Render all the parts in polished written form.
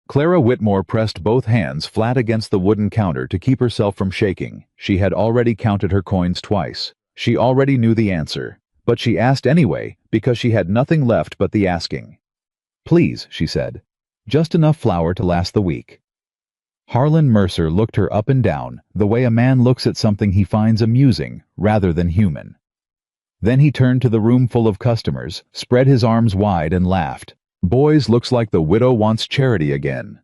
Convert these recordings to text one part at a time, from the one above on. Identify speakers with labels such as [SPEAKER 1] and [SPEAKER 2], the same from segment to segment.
[SPEAKER 1] Clara Whitmore pressed both hands flat against the wooden counter to keep herself from shaking. She had already counted her coins twice. She already knew the answer, but she asked anyway because she had nothing left but the asking. "Please," she said. "Just enough flour to last the week." Harlan Mercer looked her up and down, the way a man looks at something he finds amusing rather than human. Then he turned to the room full of customers, spread his arms wide and laughed. "Boys, looks like the widow wants charity again."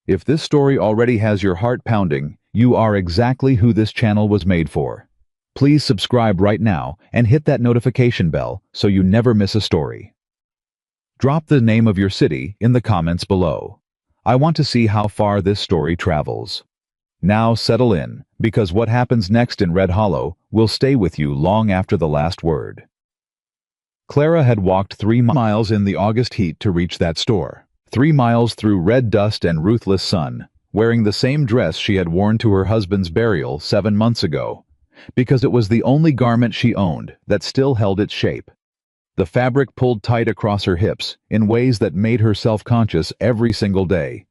[SPEAKER 1] If this story already has your heart pounding, you are exactly who this channel was made for. Please subscribe right now and hit that notification bell so you never miss a story. Drop the name of your city in the comments below. I want to see how far this story travels. Now settle in, because what happens next in Red Hollow will stay with you long after the last word. Clara had walked 3 miles in the August heat to reach that store. 3 miles through red dust and ruthless sun, wearing the same dress she had worn to her husband's burial 7 months ago, because it was the only garment she owned that still held its shape. The fabric pulled tight across her hips in ways that made her self-conscious every single day.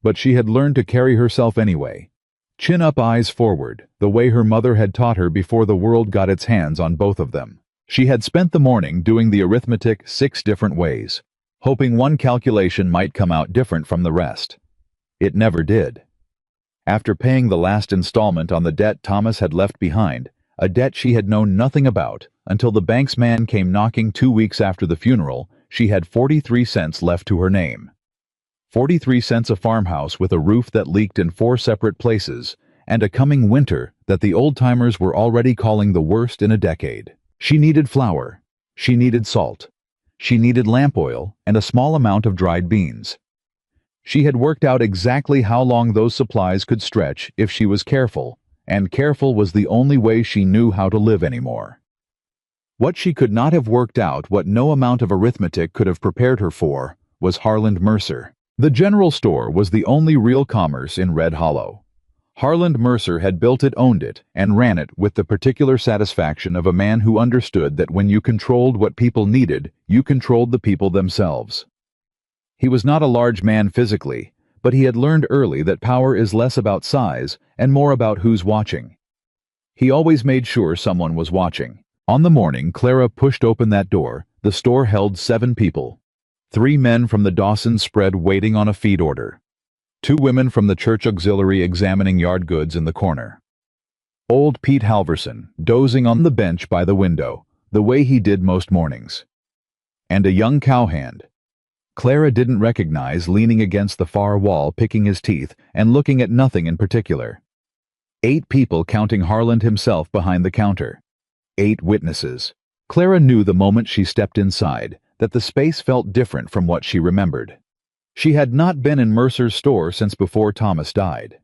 [SPEAKER 1] But she had learned to carry herself anyway. Chin up, eyes forward, the way her mother had taught her before the world got its hands on both of them. She had spent the morning doing the arithmetic 6 different ways, hoping one calculation might come out different from the rest. It never did. After paying the last installment on the debt Thomas had left behind, a debt she had known nothing about until the bank's man came knocking 2 weeks after the funeral, she had 43 cents left to her name. 43 cents, a farmhouse with a roof that leaked in 4 separate places, and a coming winter that the old-timers were already calling the worst in a decade. She needed flour. She needed salt. She needed lamp oil and a small amount of dried beans. She had worked out exactly how long those supplies could stretch if she was careful, and careful was the only way she knew how to live anymore. What she could not have worked out, what no amount of arithmetic could have prepared her for, was Harlan Mercer. The general store was the only real commerce in Red Hollow. Harlan Mercer had built it, owned it, and ran it with the particular satisfaction of a man who understood that when you controlled what people needed, you controlled the people themselves. He was not a large man physically, but he had learned early that power is less about size and more about who's watching. He always made sure someone was watching. On the morning Clara pushed open that door, the store held 7 people. 3 men from the Dawson spread waiting on a feed order. 2 women from the church auxiliary examining yard goods in the corner. Old Pete Halverson, dozing on the bench by the window, the way he did most mornings. And a young cowhand Clara didn't recognize, leaning against the far wall, picking his teeth and looking at nothing in particular. 8 people, counting Harlan himself behind the counter. 8 witnesses. Clara knew the moment she stepped inside that the space felt different from what she remembered. She had not been in Mercer's store since before Thomas died.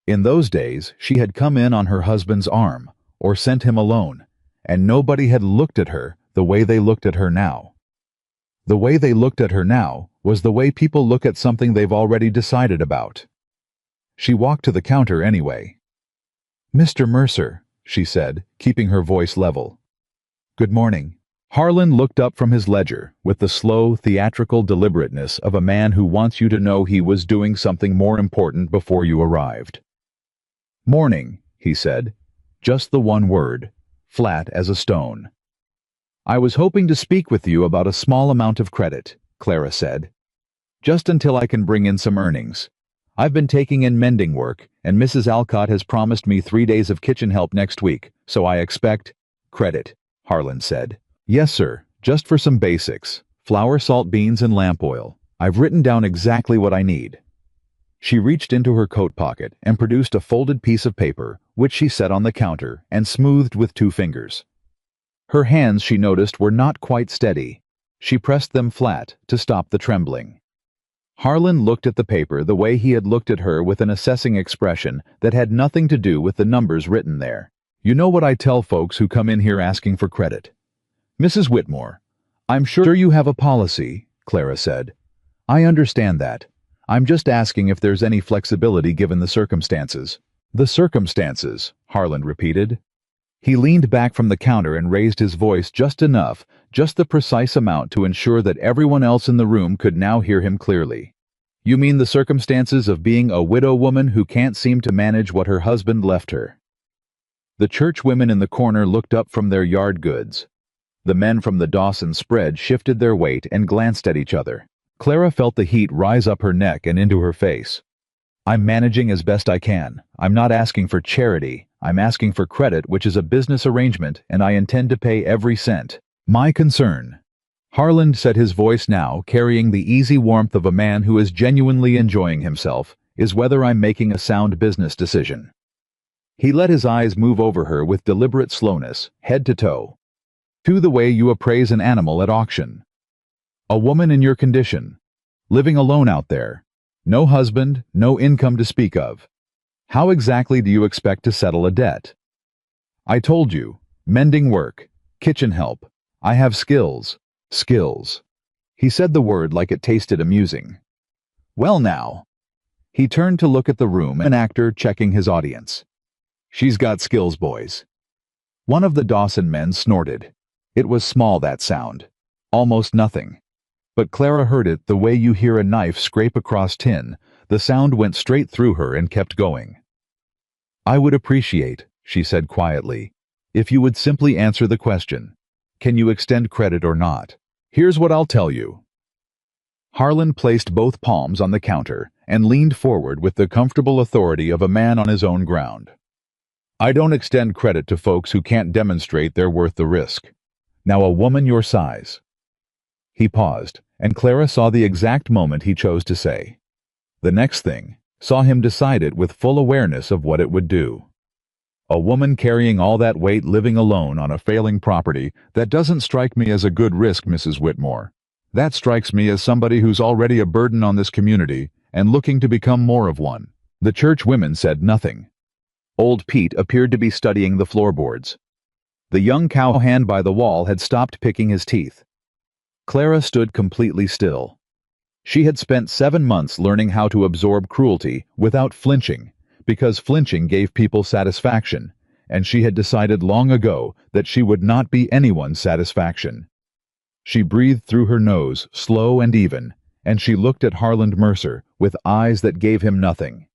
[SPEAKER 1] In those days, she had come in on her husband's arm, or sent him alone, and nobody had looked at her the way they looked at her now. The way they looked at her now was the way people look at something they've already decided about. She walked to the counter anyway. "Mr. Mercer," she said, keeping her voice level. "Good morning." Harlan looked up from his ledger with the slow, theatrical deliberateness of a man who wants you to know he was doing something more important before you arrived. "Morning," he said. Just the one word, flat as a stone. "I was hoping to speak with you about a small amount of credit," Clara said. "Just until I can bring in some earnings. I've been taking in mending work, and Mrs. Alcott has promised me 3 days of kitchen help next week, so I expect—" "Credit," Harlan said. "Yes, sir, just for some basics. Flour, salt, beans, and lamp oil. I've written down exactly what I need." She reached into her coat pocket and produced a folded piece of paper, which she set on the counter and smoothed with 2 fingers. Her hands, she noticed, were not quite steady. She pressed them flat to stop the trembling. Harlan looked at the paper the way he had looked at her, with an assessing expression that had nothing to do with the numbers written there. "You know what I tell folks who come in here asking for credit. Mrs. Whitmore, I'm sure you have a policy," Clara said. "I understand that. I'm just asking if there's any flexibility given the circumstances." "The circumstances," Harlan repeated. He leaned back from the counter and raised his voice just enough, just the precise amount to ensure that everyone else in the room could now hear him clearly. You mean the circumstances of being a widow woman who can't seem to manage what her husband left her? The church women in the corner looked up from their yard goods. The men from the Dawson spread shifted their weight and glanced at each other. Clara felt the heat rise up her neck and into her face. I'm managing as best I can. I'm not asking for charity. I'm asking for credit, which is a business arrangement, and I intend to pay every cent. My concern. Harland said, his voice now carrying the easy warmth of a man who is genuinely enjoying himself, is whether I'm making a sound business decision. He let his eyes move over her with deliberate slowness, head to toe. To the way you appraise an animal at auction. A woman in your condition, living alone out there, no husband, no income to speak of. How exactly do you expect to settle a debt? I told you, mending work, kitchen help. I have skills. Skills. He said the word like it tasted amusing. Well now. He turned to look at the room, an actor checking his audience. She's got skills, boys. One of the Dawson men snorted. It was small, that sound. Almost nothing. But Clara heard it the way you hear a knife scrape across tin. The sound went straight through her and kept going. I would appreciate, she said quietly, if you would simply answer the question. Can you extend credit or not? Here's what I'll tell you. Harland placed both palms on the counter and leaned forward with the comfortable authority of a man on his own ground. I don't extend credit to folks who can't demonstrate they're worth the risk. Now, a woman your size. He paused, and Clara saw the exact moment he chose to say. The next thing, saw him decide it with full awareness of what it would do. A woman carrying all that weight, living alone on a failing property, that doesn't strike me as a good risk, Mrs. Whitmore. That strikes me as somebody who's already a burden on this community and looking to become more of one. The church women said nothing. Old Pete appeared to be studying the floorboards. The young cowhand by the wall had stopped picking his teeth. Clara stood completely still. She had spent 7 months learning how to absorb cruelty without flinching, because flinching gave people satisfaction, and she had decided long ago that she would not be anyone's satisfaction. She breathed through her nose, slow and even, and she looked at Harland Mercer with eyes that gave him nothing.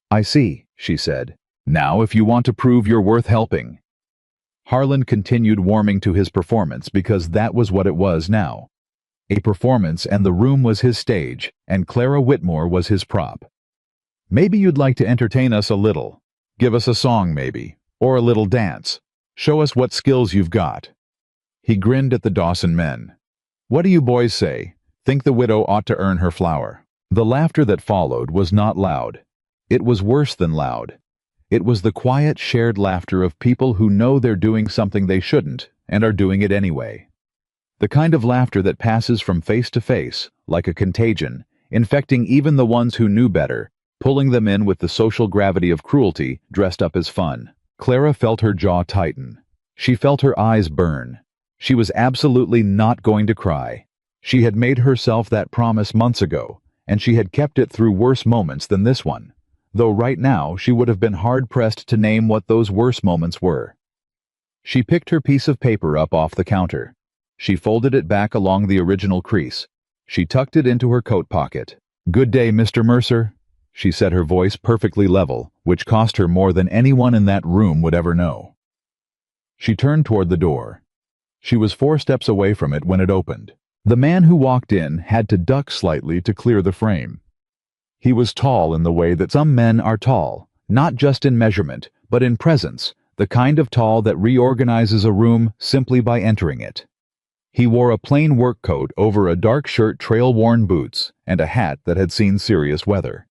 [SPEAKER 1] I see, she said. Now if you want to prove you're worth helping. Harland continued warming to his performance because that was what it was now. A performance, and the room was his stage, and Clara Whitmore was his prop. Maybe you'd like to entertain us a little. Give us a song, maybe, or a little dance. Show us what skills you've got. He grinned at the Dawson men. What do you boys say? Think the widow ought to earn her flower? The laughter that followed was not loud. It was worse than loud. It was the quiet, shared laughter of people who know they're doing something they shouldn't and are doing it anyway. The kind of laughter that passes from face to face, like a contagion, infecting even the ones who knew better, pulling them in with the social gravity of cruelty dressed up as fun. Clara felt her jaw tighten. She felt her eyes burn. She was absolutely not going to cry. She had made herself that promise months ago, and she had kept it through worse moments than this one, though right now she would have been hard-pressed to name what those worse moments were. She picked her piece of paper up off the counter. She folded it back along the original crease. She tucked it into her coat pocket. Good day, Mr. Mercer, she said, her voice perfectly level, which cost her more than anyone in that room would ever know. She turned toward the door. She was 4 steps away from it when it opened. The man who walked in had to duck slightly to clear the frame. He was tall in the way that some men are tall, not just in measurement, but in presence, the kind of tall that reorganizes a room simply by entering it. He wore a plain work coat over a dark shirt, trail-worn boots, and a hat that had seen serious weather.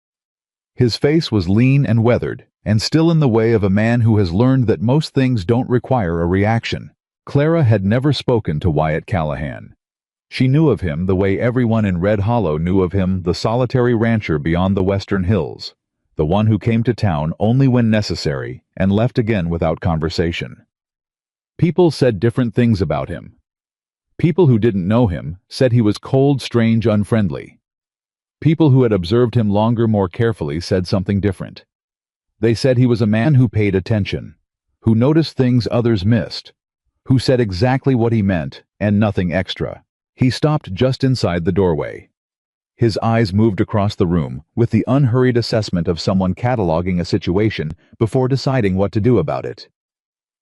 [SPEAKER 1] His face was lean and weathered, and still in the way of a man who has learned that most things don't require a reaction. Clara had never spoken to Wyatt Callahan. She knew of him the way everyone in Red Hollow knew of him, the solitary rancher beyond the western hills, the one who came to town only when necessary and left again without conversation. People said different things about him. People who didn't know him said he was cold, strange, unfriendly. People who had observed him longer, more carefully, said something different. They said he was a man who paid attention, who noticed things others missed, who said exactly what he meant and nothing extra. He stopped just inside the doorway. His eyes moved across the room with the unhurried assessment of someone cataloging a situation before deciding what to do about it.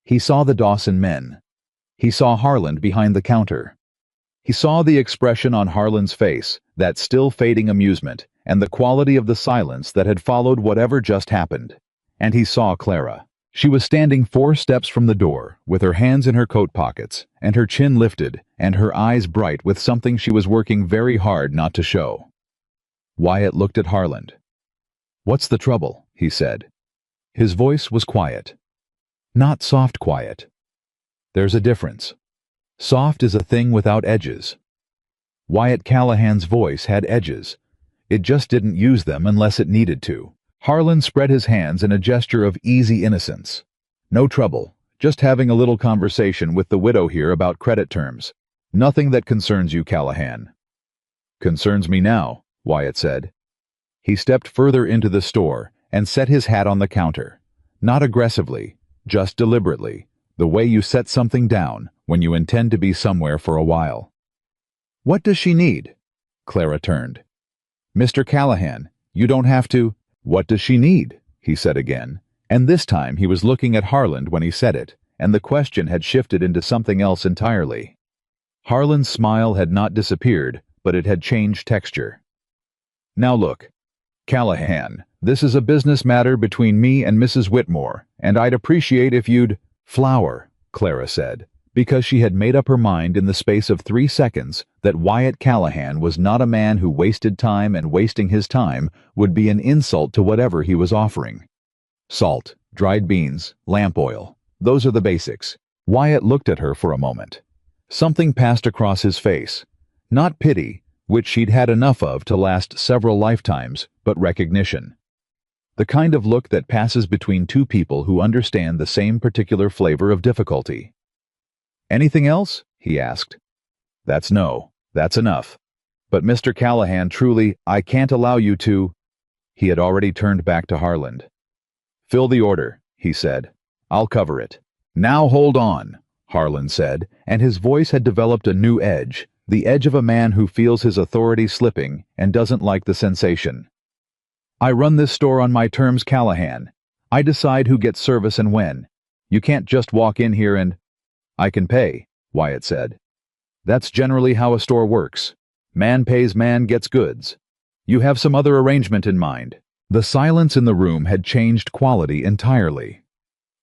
[SPEAKER 1] He saw the Dawson men. He saw Harland behind the counter. He saw the expression on Harland's face, that still fading amusement, and the quality of the silence that had followed whatever just happened. And he saw Clara. She was standing 4 steps from the door, with her hands in her coat pockets, and her chin lifted, and her eyes bright with something she was working very hard not to show. Wyatt looked at Harland. "What's the trouble?" he said. His voice was quiet. Not soft quiet. There's a difference. Soft is a thing without edges. Wyatt Callahan's voice had edges. It just didn't use them unless it needed to. Harland spread his hands in a gesture of easy innocence. "No trouble. Just having a little conversation with the widow here about credit terms. Nothing that concerns you, Callahan." "Concerns me now," Wyatt said. He stepped further into the store and set his hat on the counter. Not aggressively, just deliberately, the way you set something down when you intend to be somewhere for a while. "What does she need?" Clara turned. "Mr. Callahan, you don't have to—" "What does she need?" he said again, and this time he was looking at Harland when he said it, and the question had shifted into something else entirely. Harland's smile had not disappeared, but it had changed texture. "Now look, Callahan, this is a business matter between me and Mrs. Whitmore, and I'd appreciate if you'd—" "Flower," Clara said, because she had made up her mind in the space of 3 seconds that Wyatt Callahan was not a man who wasted time, and wasting his time would be an insult to whatever he was offering. Salt, dried beans, lamp oil, those are the basics. Wyatt looked at her for a moment. Something passed across his face. Not pity, which she'd had enough of to last several lifetimes, but recognition. The kind of look that passes between 2 people who understand the same particular flavor of difficulty. "Anything else?" he asked. That's enough. But Mr. Callahan, truly, I can't allow you to—" He had already turned back to Harland. "Fill the order," he said. "I'll cover it." "Now hold on," Harland said, and his voice had developed a new edge, the edge of a man who feels his authority slipping and doesn't like the sensation. "I run this store on my terms, Callahan. I decide who gets service and when. You can't just walk in here and—" "I can pay," Wyatt said. "That's generally how a store works. Man pays man gets goods. You have some other arrangement in mind." The silence in the room had changed quality entirely.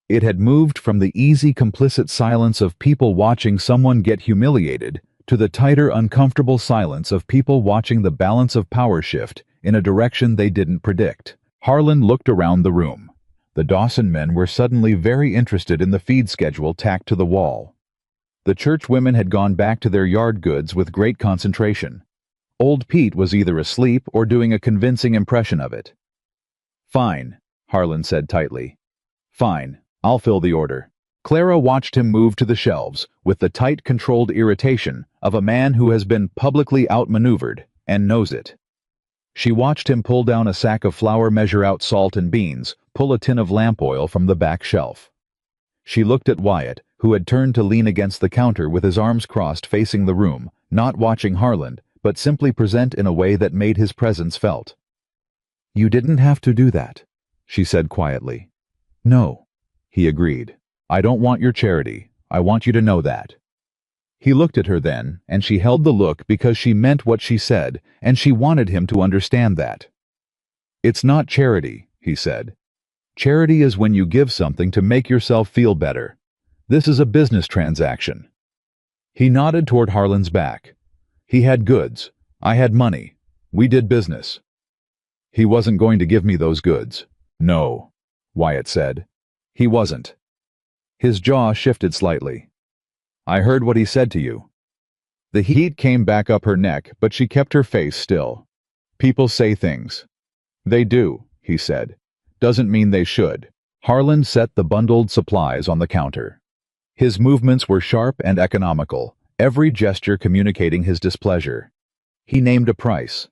[SPEAKER 1] It had moved from the easy complicit silence of people watching someone get humiliated to the tighter uncomfortable silence of people watching the balance of power shift in a direction they didn't predict. Harland looked around the room. The Dawson men were suddenly very interested in the feed schedule tacked to the wall. The church women had gone back to their yard goods with great concentration. Old Pete was either asleep or doing a convincing impression of it. "Fine," Harland said tightly. "Fine, I'll fill the order." Clara watched him move to the shelves with the tight, controlled irritation of a man who has been publicly outmaneuvered and knows it. She watched him pull down a sack of flour, measure out salt and beans, pull a tin of lamp oil from the back shelf. She looked at Wyatt, who had turned to lean against the counter with his arms crossed facing the room, not watching Harland, but simply present in a way that made his presence felt. "You didn't have to do that," she said quietly. "No," he agreed. "I don't want your charity. I want you to know that." He looked at her then, and she held the look because she meant what she said, and she wanted him to understand that. "It's not charity," he said. "Charity is when you give something to make yourself feel better. This is a business transaction." He nodded toward Harland's back. "He had goods. I had money. We did business." "He wasn't going to give me those goods." "No," Wyatt said. "He wasn't." His jaw shifted slightly. "I heard what he said to you." The heat came back up her neck, but she kept her face still. "People say things." "They do," he said. "Doesn't mean they should." Harland set the bundled supplies on the counter. His movements were sharp and economical, every gesture communicating his displeasure. He named a price.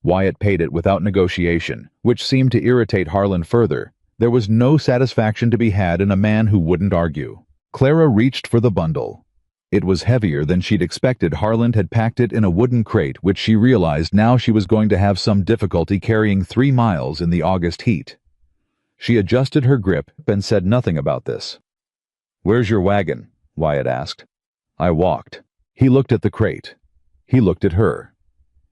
[SPEAKER 1] Wyatt paid it without negotiation, which seemed to irritate Harland further. There was no satisfaction to be had in a man who wouldn't argue. Clara reached for the bundle. It was heavier than she'd expected. Harland had packed it in a wooden crate, which she realized now she was going to have some difficulty carrying 3 miles in the August heat. She adjusted her grip and said nothing about this. "Where's your wagon?" Wyatt asked. "I walked." He looked at the crate. He looked at her.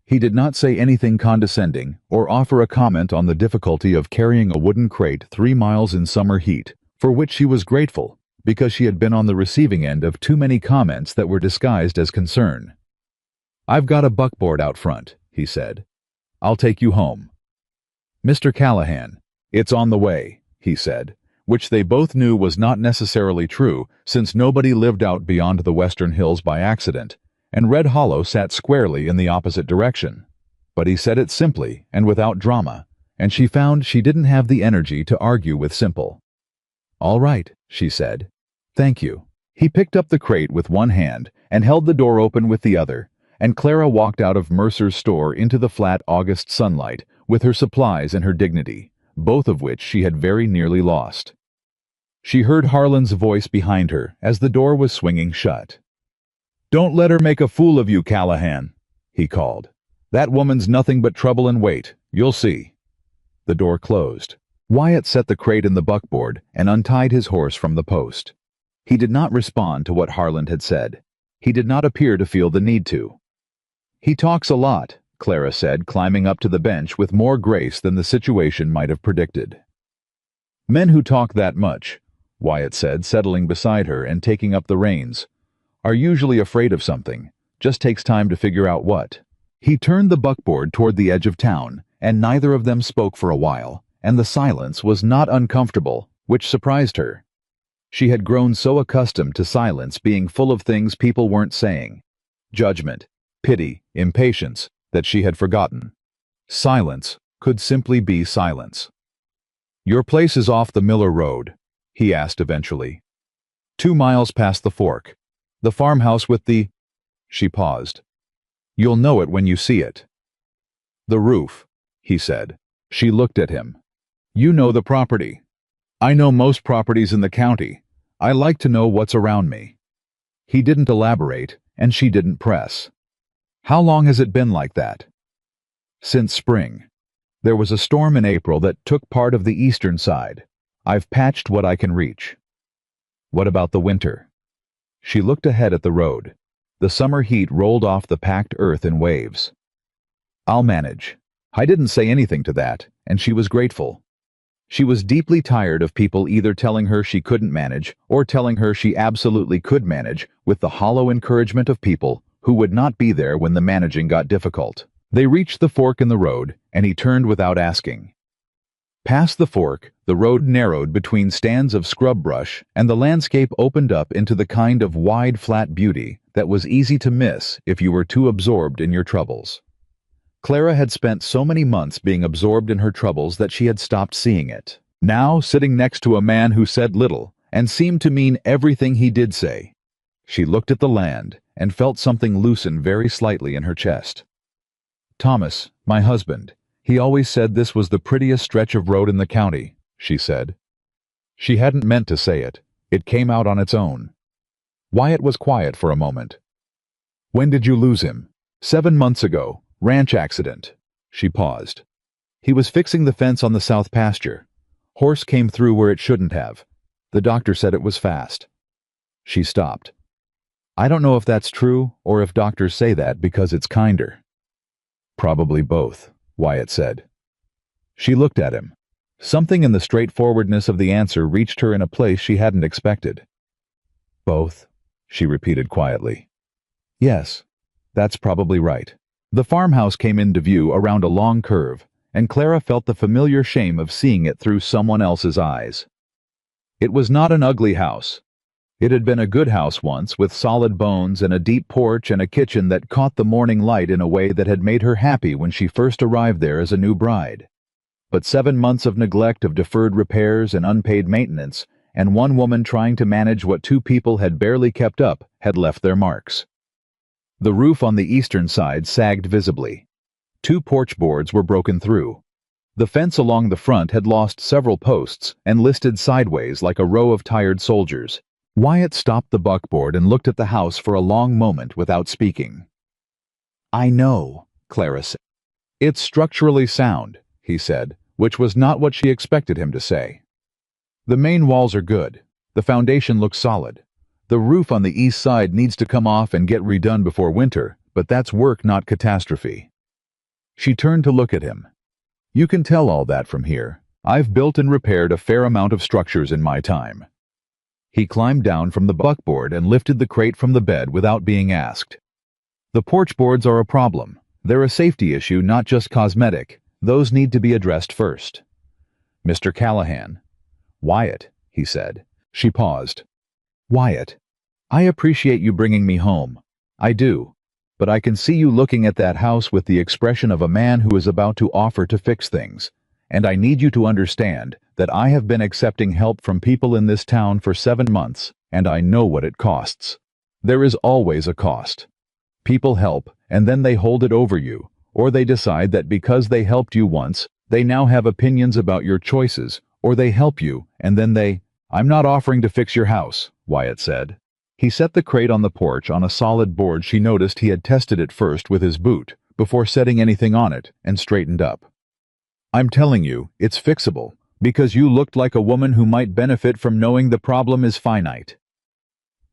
[SPEAKER 1] He did not say anything condescending or offer a comment on the difficulty of carrying a wooden crate 3 miles in summer heat, for which she was grateful, because she had been on the receiving end of too many comments that were disguised as concern. "I've got a buckboard out front," he said. "I'll take you home." "Mr. Callahan, it's on the way," he said, which they both knew was not necessarily true, since nobody lived out beyond the western hills by accident, and Red Hollow sat squarely in the opposite direction. But he said it simply and without drama, and she found she didn't have the energy to argue with Simple. "All right," she said. "Thank you." He picked up the crate with one hand and held the door open with the other, and Clara walked out of Mercer's store into the flat August sunlight with her supplies and her dignity, both of which she had very nearly lost. She heard Harland's voice behind her as the door was swinging shut. "Don't let her make a fool of you, Callahan," he called. "That woman's nothing but trouble and wait. You'll see." The door closed. Wyatt set the crate in the buckboard and untied his horse from the post. He did not respond to what Harland had said. He did not appear to feel the need to. "He talks a lot," Clara said, climbing up to the bench with more grace than the situation might have predicted. "Men who talk that much," Wyatt said, settling beside her and taking up the reins, "are usually afraid of something. Just takes time to figure out what." He turned the buckboard toward the edge of town, and neither of them spoke for a while, and the silence was not uncomfortable, which surprised her. She had grown so accustomed to silence being full of things people weren't saying. Judgment, pity, impatience, that she had forgotten. Silence could simply be silence. "Your place is off the Miller Road," he asked eventually. 2 miles past the fork. The farmhouse with the... She paused. "You'll know it when you see it." "The roof," he said. She looked at him. "You know the property. I know most properties in the county. I like to know what's around me." He didn't elaborate, and she didn't press. "How long has it been like that?" "Since spring. There was a storm in April that took part of the eastern side. I've patched what I can reach." "What about the winter?" She looked ahead at the road. The summer heat rolled off the packed earth in waves. "I'll manage." I didn't say anything to that, and she was grateful. She was deeply tired of people either telling her she couldn't manage or telling her she absolutely could manage, with the hollow encouragement of people who would not be there when the managing got difficult. They reached the fork in the road, and he turned without asking. Past the fork, the road narrowed between stands of scrub brush, and the landscape opened up into the kind of wide, flat beauty that was easy to miss if you were too absorbed in your troubles. Clara had spent so many months being absorbed in her troubles that she had stopped seeing it. Now, sitting next to a man who said little and seemed to mean everything he did say, she looked at the land and felt something loosen very slightly in her chest. "Thomas, my husband, he always said this was the prettiest stretch of road in the county," she said. She hadn't meant to say it. It came out on its own. Wyatt was quiet for a moment. "When did you lose him?" 7 months ago. Ranch accident." She paused. "He was fixing the fence on the south pasture. Horse came through where it shouldn't have. The doctor said it was fast." She stopped. "I don't know if that's true or if doctors say that because it's kinder." "Probably both," Wyatt said. She looked at him. Something in the straightforwardness of the answer reached her in a place she hadn't expected. "Both," she repeated quietly. "Yes, that's probably right." The farmhouse came into view around a long curve, and Clara felt the familiar shame of seeing it through someone else's eyes. It was not an ugly house. It had been a good house once, with solid bones and a deep porch and a kitchen that caught the morning light in a way that had made her happy when she first arrived there as a new bride. But 7 months of neglect, of deferred repairs and unpaid maintenance, and one woman trying to manage what 2 people had barely kept up, had left their marks. The roof on the eastern side sagged visibly. 2 porch boards were broken through. The fence along the front had lost several posts and listed sideways like a row of tired soldiers. Wyatt stopped the buckboard and looked at the house for a long moment without speaking. "I know," Clara said. "It's structurally sound," he said, which was not what she expected him to say. "The main walls are good. The foundation looks solid. The roof on the east side needs to come off and get redone before winter, but that's work, not catastrophe." She turned to look at him. "You can tell all that from here. I've built and repaired a fair amount of structures in my time." He climbed down from the buckboard and lifted the crate from the bed without being asked. "The porch boards are a problem. They're a safety issue, not just cosmetic. Those need to be addressed first." "Mr. Callahan." "Wyatt," he said. She paused. "Wyatt, I appreciate you bringing me home. I do. But I can see you looking at that house with the expression of a man who is about to offer to fix things. And I need you to understand that I have been accepting help from people in this town for 7 months, and I know what it costs. There is always a cost. People help, and then they hold it over you, or they decide that because they helped you once, they now have opinions about your choices, or they help you, and then they—" "I'm not offering to fix your house," Wyatt said. He set the crate on the porch on a solid board. She noticed he had tested it first with his boot, before setting anything on it, and straightened up. "I'm telling you, it's fixable, because you looked like a woman who might benefit from knowing the problem is finite."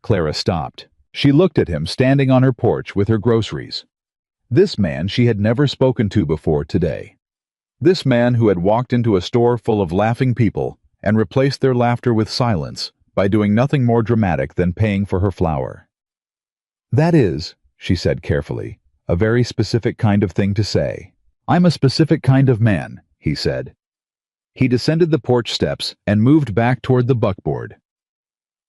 [SPEAKER 1] Clara stopped. She looked at him standing on her porch with her groceries. This man she had never spoken to before today. This man who had walked into a store full of laughing people and replaced their laughter with silence by doing nothing more dramatic than paying for her flour. "That is," she said carefully, "a very specific kind of thing to say." "I'm a specific kind of man," he said. He descended the porch steps and moved back toward the buckboard.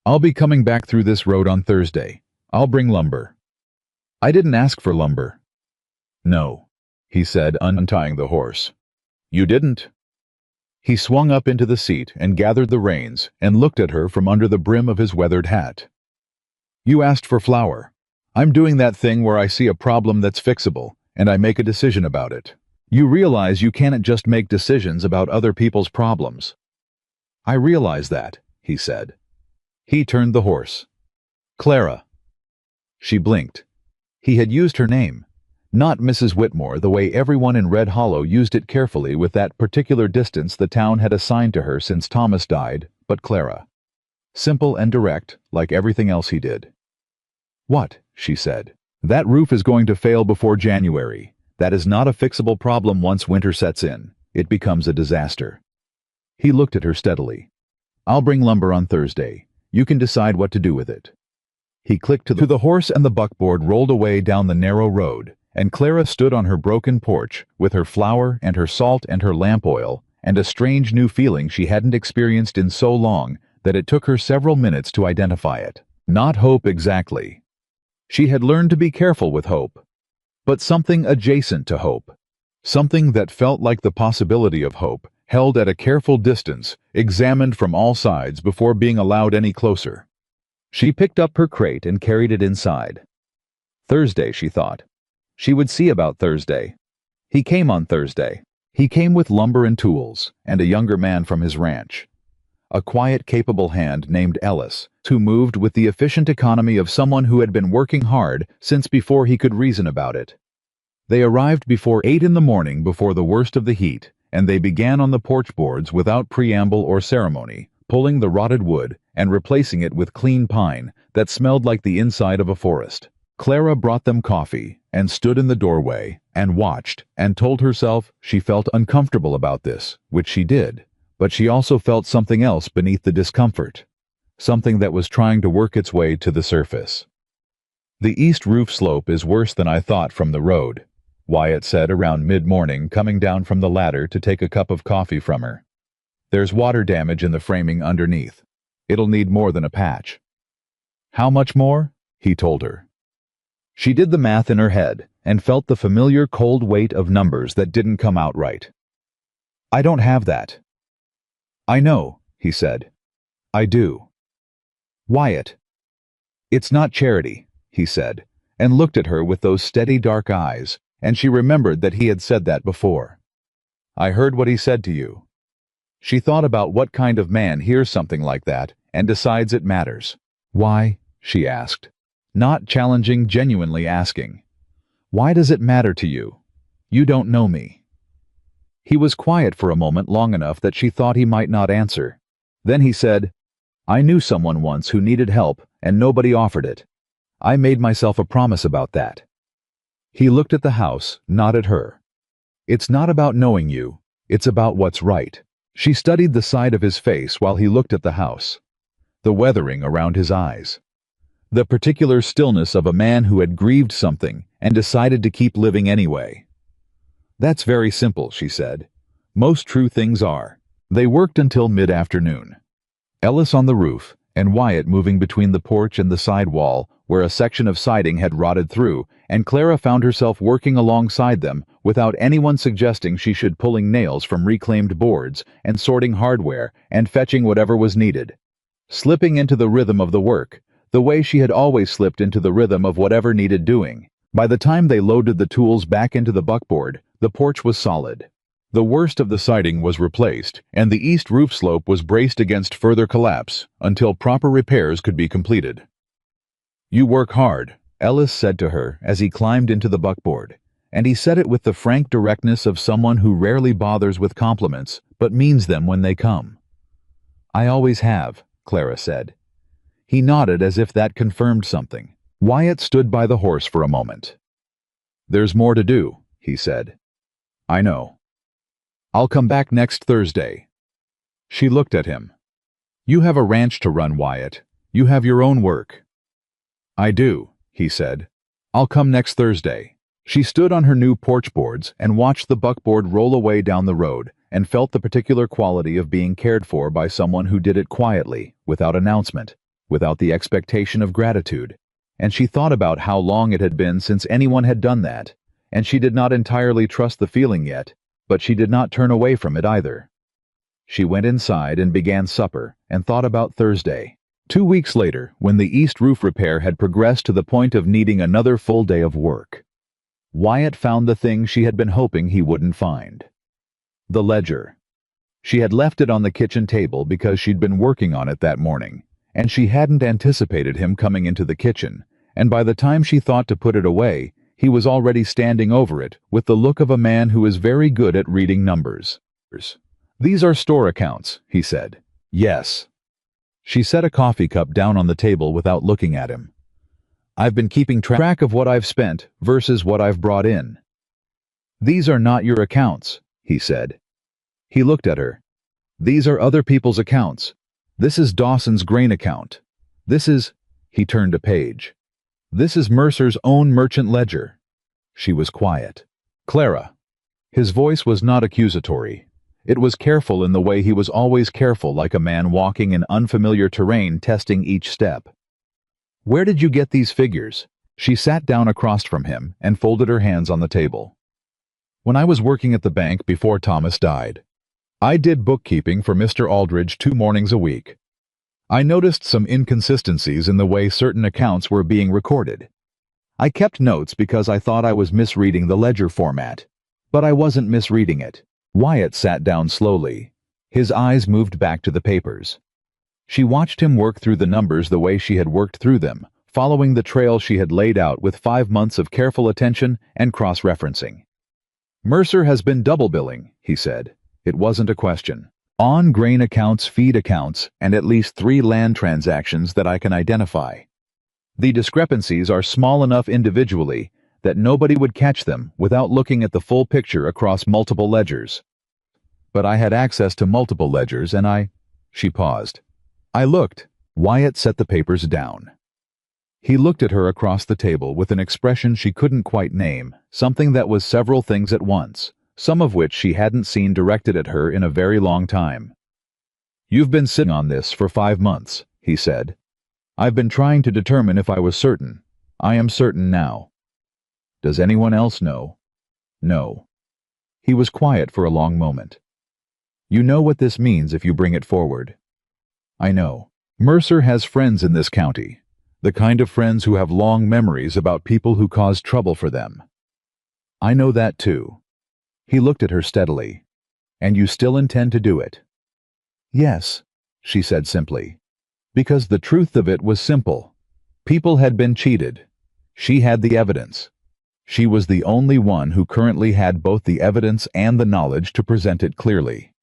[SPEAKER 1] "I'll be coming back through this road on Thursday. I'll bring lumber." "I didn't ask for lumber." "No," he said, untying the horse. "You didn't." He swung up into the seat and gathered the reins and looked at her from under the brim of his weathered hat. "You asked for flour. I'm doing that thing where I see a problem that's fixable, and I make a decision about it. You realize you can't just make decisions about other people's problems." "I realize that," he said. He turned the horse. "Clara." She blinked. He had used her name. Not Mrs. Whitmore the way everyone in Red Hollow used it carefully with that particular distance the town had assigned to her since Thomas died, but Clara. Simple and direct, like everything else he did. "What?" she said. "That roof is going to fail before January. That is not a fixable problem once winter sets in. It becomes a disaster." He looked at her steadily. "I'll bring lumber on Thursday. You can decide what to do with it." He clicked to the horse and the buckboard rolled away down the narrow road, and Clara stood on her broken porch with her flour and her salt and her lamp oil and a strange new feeling she hadn't experienced in so long that it took her several minutes to identify it. Not hope exactly. She had learned to be careful with hope, but something adjacent to hope. Something that felt like the possibility of hope, held at a careful distance, examined from all sides before being allowed any closer. She picked up her crate and carried it inside. Thursday, she thought. She would see about Thursday. He came on Thursday. He came with lumber and tools, and a younger man from his ranch. A quiet, capable hand named Ellis, who moved with the efficient economy of someone who had been working hard since before he could reason about it. They arrived before 8 in the morning, before the worst of the heat, and they began on the porch boards without preamble or ceremony, pulling the rotted wood and replacing it with clean pine that smelled like the inside of a forest. Clara brought them coffee and stood in the doorway and watched and told herself she felt uncomfortable about this, which she did, but she also felt something else beneath the discomfort, something that was trying to work its way to the surface. "The east roof slope is worse than I thought from the road," Wyatt said around mid-morning, coming down from the ladder to take a cup of coffee from her. "There's water damage in the framing underneath. It'll need more than a patch." "How much more?" he told her. She did the math in her head and felt the familiar cold weight of numbers that didn't come out right. "I don't have that." "I know," he said. "I do." "Wyatt." "It's not charity," he said, and looked at her with those steady dark eyes, and she remembered that he had said that before. "I heard what he said to you." She thought about what kind of man hears something like that and decides it matters. Why? She asked. Not challenging, genuinely asking. Why does it matter to you? You don't know me. He was quiet for a moment, long enough that she thought he might not answer. Then he said, I knew someone once who needed help and nobody offered it. I made myself a promise about that. He looked at the house, not at her. It's not about knowing you, it's about what's right. She studied the side of his face while he looked at the house. The weathering around his eyes. The particular stillness of a man who had grieved something and decided to keep living anyway. That's very simple, she said. Most true things are. They worked until mid-afternoon. Ellis on the roof, and Wyatt moving between the porch and the side wall, where a section of siding had rotted through, and Clara found herself working alongside them without anyone suggesting she should, pulling nails from reclaimed boards and sorting hardware and fetching whatever was needed. Slipping into the rhythm of the work, the way she had always slipped into the rhythm of whatever needed doing. By the time they loaded the tools back into the buckboard, the porch was solid. The worst of the siding was replaced, and the east roof slope was braced against further collapse until proper repairs could be completed. You work hard, Ellis said to her as he climbed into the buckboard, and he said it with the frank directness of someone who rarely bothers with compliments but means them when they come. I always have, Clara said. He nodded as if that confirmed something. Wyatt stood by the horse for a moment. There's more to do, he said. I know. I'll come back next Thursday. She looked at him. You have a ranch to run, Wyatt. You have your own work. I do, he said. I'll come next Thursday. She stood on her new porch boards and watched the buckboard roll away down the road and felt the particular quality of being cared for by someone who did it quietly, without announcement, without the expectation of gratitude. And she thought about how long it had been since anyone had done that, and she did not entirely trust the feeling yet, but she did not turn away from it either. She went inside and began supper and thought about Thursday. 2 weeks later, when the east roof repair had progressed to the point of needing another full day of work, Wyatt found the thing she had been hoping he wouldn't find. The ledger. She had left it on the kitchen table because she'd been working on it that morning, and she hadn't anticipated him coming into the kitchen, and by the time she thought to put it away, he was already standing over it with the look of a man who is very good at reading numbers. These are store accounts, he said. Yes. She set a coffee cup down on the table without looking at him. I've been keeping track of what I've spent versus what I've brought in. These are not your accounts, he said. He looked at her. These are other people's accounts. This is Dawson's grain account. This is... He turned a page. This is Mercer's own merchant ledger. She was quiet. Clara. His voice was not accusatory. It was careful in the way he was always careful, like a man walking in unfamiliar terrain, testing each step. Where did you get these figures? She sat down across from him and folded her hands on the table. When I was working at the bank before Thomas died. I did bookkeeping for Mr. Aldridge 2 mornings a week. I noticed some inconsistencies in the way certain accounts were being recorded. I kept notes because I thought I was misreading the ledger format, but I wasn't misreading it. Wyatt sat down slowly. His eyes moved back to the papers. She watched him work through the numbers the way she had worked through them, following the trail she had laid out with 5 months of careful attention and cross-referencing. Mercer has been double billing, he said. It wasn't a question. On grain accounts, feed accounts, and at least 3 land transactions that I can identify. The discrepancies are small enough individually that nobody would catch them without looking at the full picture across multiple ledgers. But I had access to multiple ledgers and She paused. I looked. Wyatt set the papers down. He looked at her across the table with an expression she couldn't quite name, something that was several things at once, some of which she hadn't seen directed at her in a very long time. You've been sitting on this for 5 months, he said. I've been trying to determine if I was certain. I am certain now. Does anyone else know? No. He was quiet for a long moment. You know what this means if you bring it forward. I know. Mercer has friends in this county, the kind of friends who have long memories about people who caused trouble for them. I know that too. He looked at her steadily. And you still intend to do it? Yes, she said simply. Because the truth of it was simple. People had been cheated. She had the evidence. She was the only one who currently had both the evidence and the knowledge to present it clearly.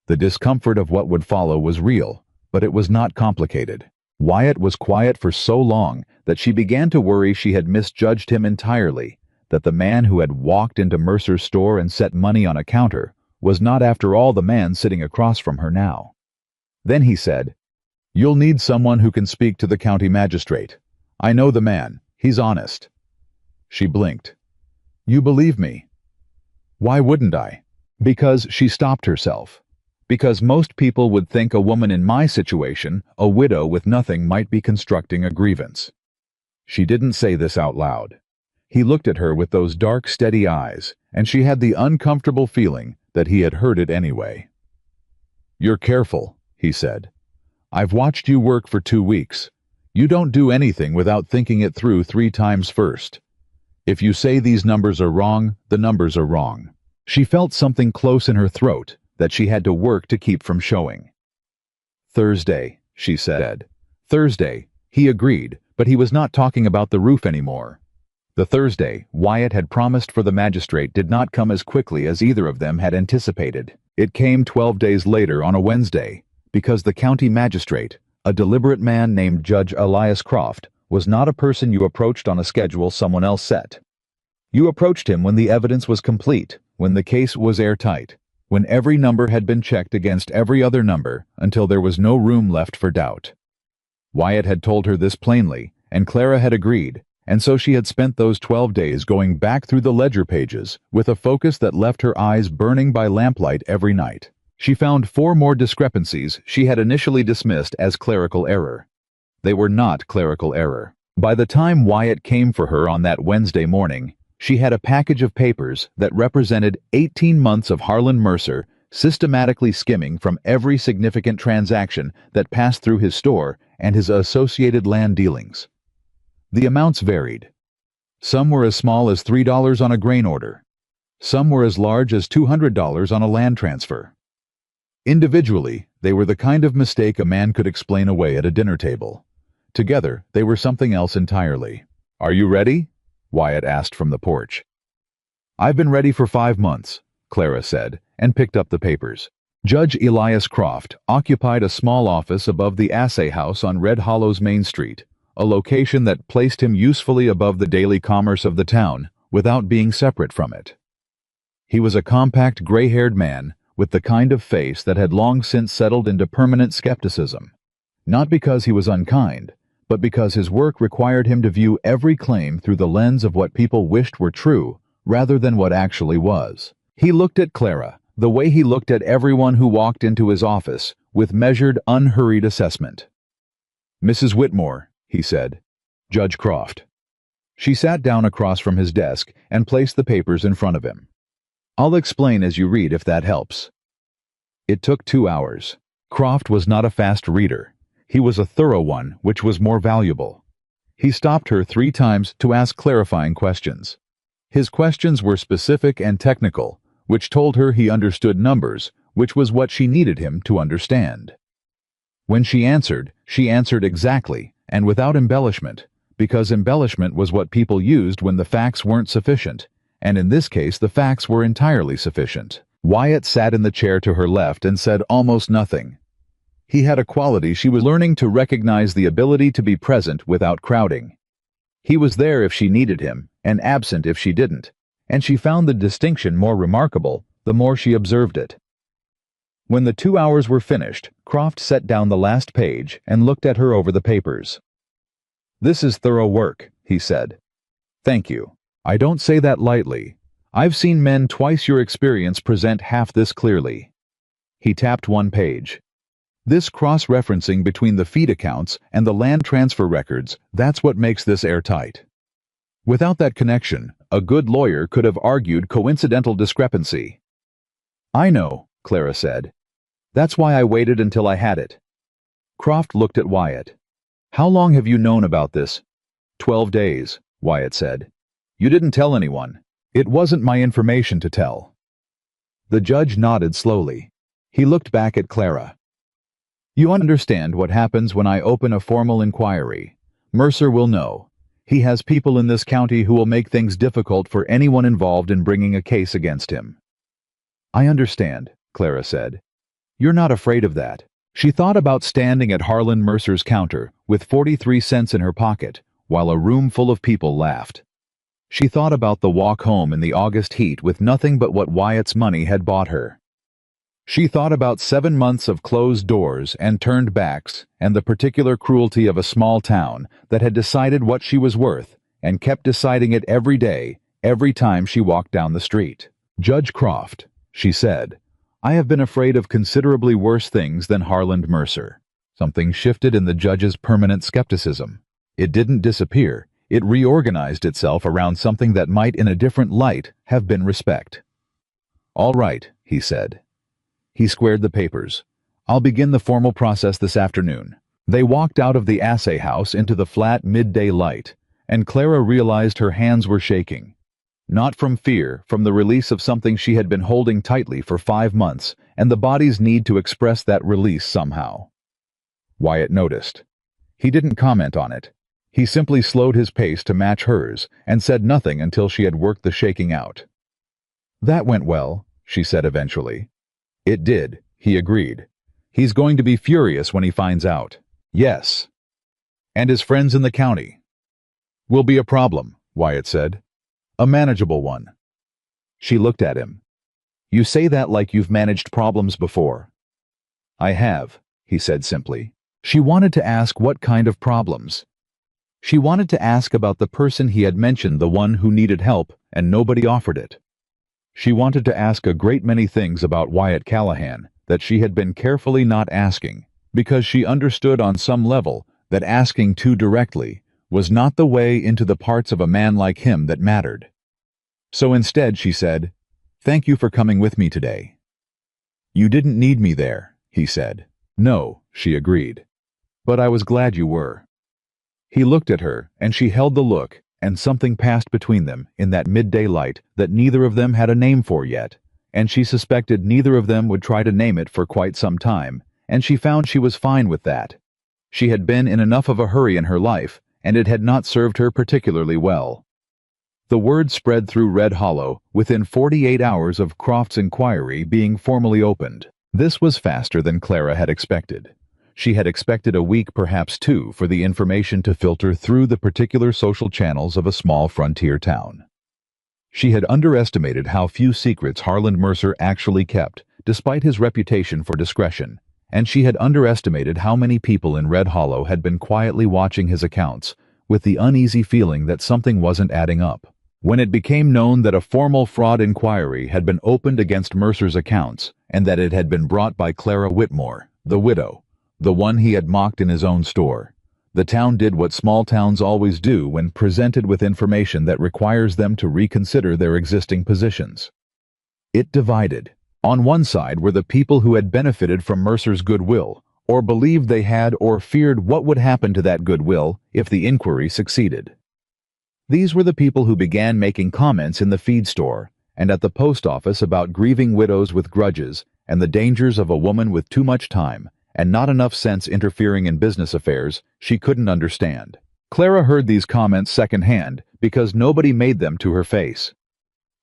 [SPEAKER 1] The discomfort of what would follow was real, but it was not complicated. Wyatt was quiet for so long that she began to worry she had misjudged him entirely, that the man who had walked into Mercer's store and set money on a counter was not after all the man sitting across from her now. Then he said, "You'll need someone who can speak to the county magistrate. I know the man. He's honest." She blinked. "You believe me?" "Why wouldn't I?" Because she stopped herself. Because most people would think a woman in my situation, a widow with nothing, might be constructing a grievance. She didn't say this out loud. He looked at her with those dark, steady eyes, and she had the uncomfortable feeling that he had heard it anyway. "You're careful," he said. "I've watched you work for 2 weeks. You don't do anything without thinking it through 3 times first. If you say these numbers are wrong, the numbers are wrong." She felt something close in her throat that she had to work to keep from showing. "Thursday," she said. "Thursday." He agreed, but he was not talking about the roof anymore. The Thursday Wyatt had promised for the magistrate did not come as quickly as either of them had anticipated. It came 12 days later on a Wednesday, because the county magistrate, a deliberate man named Judge Elias Croft, was not a person you approached on a schedule someone else set. You approached him when the evidence was complete, when the case was airtight, when every number had been checked against every other number until there was no room left for doubt. Wyatt had told her this plainly, and Clara had agreed, and so she had spent those 12 days going back through the ledger pages with a focus that left her eyes burning by lamplight every night. She found 4 more discrepancies she had initially dismissed as clerical error. They were not clerical error. By the time Wyatt came for her on that Wednesday morning, she had a package of papers that represented 18 months of Harlan Mercer systematically skimming from every significant transaction that passed through his store and his associated land dealings. The amounts varied. Some were as small as $3 on a grain order. Some were as large as $200 on a land transfer. Individually, they were the kind of mistake a man could explain away at a dinner table. Together, they were something else entirely. "Are you ready?" Wyatt asked from the porch. "I've been ready for 5 months, Clara said, and picked up the papers. Judge Elias Croft occupied a small office above the Assay House on Red Hollow's Main Street, a location that placed him usefully above the daily commerce of the town without being separate from it. He was a compact, gray-haired man with the kind of face that had long since settled into permanent skepticism, not because he was unkind, but because his work required him to view every claim through the lens of what people wished were true rather than what actually was. He looked at Clara the way he looked at everyone who walked into his office, with measured, unhurried assessment. "Mrs. Whitmore," he said. "Judge Croft." She sat down across from his desk and placed the papers in front of him. "I'll explain as you read if that helps." It took 2 hours. Croft was not a fast reader. He was a thorough one, which was more valuable. He stopped her 3 times to ask clarifying questions. His questions were specific and technical, which told her he understood numbers, which was what she needed him to understand. When she answered exactly and without embellishment, because embellishment was what people used when the facts weren't sufficient, and in this case the facts were entirely sufficient. Wyatt sat in the chair to her left and said almost nothing. He had a quality she was learning to recognize: the ability to be present without crowding. He was there if she needed him, and absent if she didn't, and she found the distinction more remarkable the more she observed it. When the 2 hours were finished, Croft set down the last page and looked at her over the papers. "This is thorough work," he said. "Thank you. I don't say that lightly. I've seen men twice your experience present half this clearly." He tapped one page. "This cross-referencing between the feed accounts and the land transfer records, that's what makes this airtight. Without that connection, a good lawyer could have argued coincidental discrepancy." "I know," Clara said. "That's why I waited until I had it." Croft looked at Wyatt. "How long have you known about this?" 12 days, Wyatt said. "You didn't tell anyone." "It wasn't my information to tell." The judge nodded slowly. He looked back at Clara. You understand what happens when I open a formal inquiry. Mercer will know. He has people in this county who will make things difficult for anyone involved in bringing a case against him." "I understand," Clara said. "You're not afraid of that." She thought about standing at Harlan Mercer's counter with 43 cents in her pocket while a room full of people laughed. She thought about the walk home in the August heat with nothing but what Wyatt's money had bought her. She thought about 7 months of closed doors and turned backs and the particular cruelty of a small town that had decided what she was worth and kept deciding it every day, every time she walked down the street. "Judge Croft," she said, "I have been afraid of considerably worse things than Harlan Mercer." Something shifted in the judge's permanent skepticism. It didn't disappear. It reorganized itself around something that might in a different light have been respect. "All right," he said. He squared the papers. "I'll begin the formal process this afternoon." They walked out of the assay house into the flat midday light, and Clara realized her hands were shaking. Not from fear, from the release of something she had been holding tightly for 5 months, and the body's need to express that release somehow. Wyatt noticed. He didn't comment on it. He simply slowed his pace to match hers and said nothing until she had worked the shaking out. "That went well," she said eventually. "It did," he agreed. "He's going to be furious when he finds out." "Yes. And his friends in the county." "Will be a problem," Wyatt said. "A manageable one." She looked at him. "You say that like you've managed problems before." "I have," he said simply. She wanted to ask what kind of problems. She wanted to ask about the person he had mentioned, the one who needed help, and nobody offered it. She wanted to ask a great many things about Wyatt Callahan that she had been carefully not asking, because she understood on some level that asking too directly was not the way into the parts of a man like him that mattered. So instead she said, "Thank you for coming with me today." "You didn't need me there," he said. "No," she agreed. "But I was glad you were." He looked at her, and she held the look, and something passed between them in that midday light that neither of them had a name for yet, and she suspected neither of them would try to name it for quite some time, and she found she was fine with that. She had been in enough of a hurry in her life, and it had not served her particularly well. The word spread through Red Hollow within 48 hours of Croft's inquiry being formally opened. This was faster than Clara had expected. She had expected a week, perhaps 2, for the information to filter through the particular social channels of a small frontier town. She had underestimated how few secrets Harlan Mercer actually kept, despite his reputation for discretion, and she had underestimated how many people in Red Hollow had been quietly watching his accounts, with the uneasy feeling that something wasn't adding up. When it became known that a formal fraud inquiry had been opened against Mercer's accounts, and that it had been brought by Clara Whitmore, the widow, the one he had mocked in his own store, the town did what small towns always do when presented with information that requires them to reconsider their existing positions. It divided. On one side were the people who had benefited from Mercer's goodwill, or believed they had, or feared what would happen to that goodwill if the inquiry succeeded. These were the people who began making comments in the feed store and at the post office about grieving widows with grudges and the dangers of a woman with too much time and not enough sense interfering in business affairs she couldn't understand. Clara heard these comments secondhand because nobody made them to her face.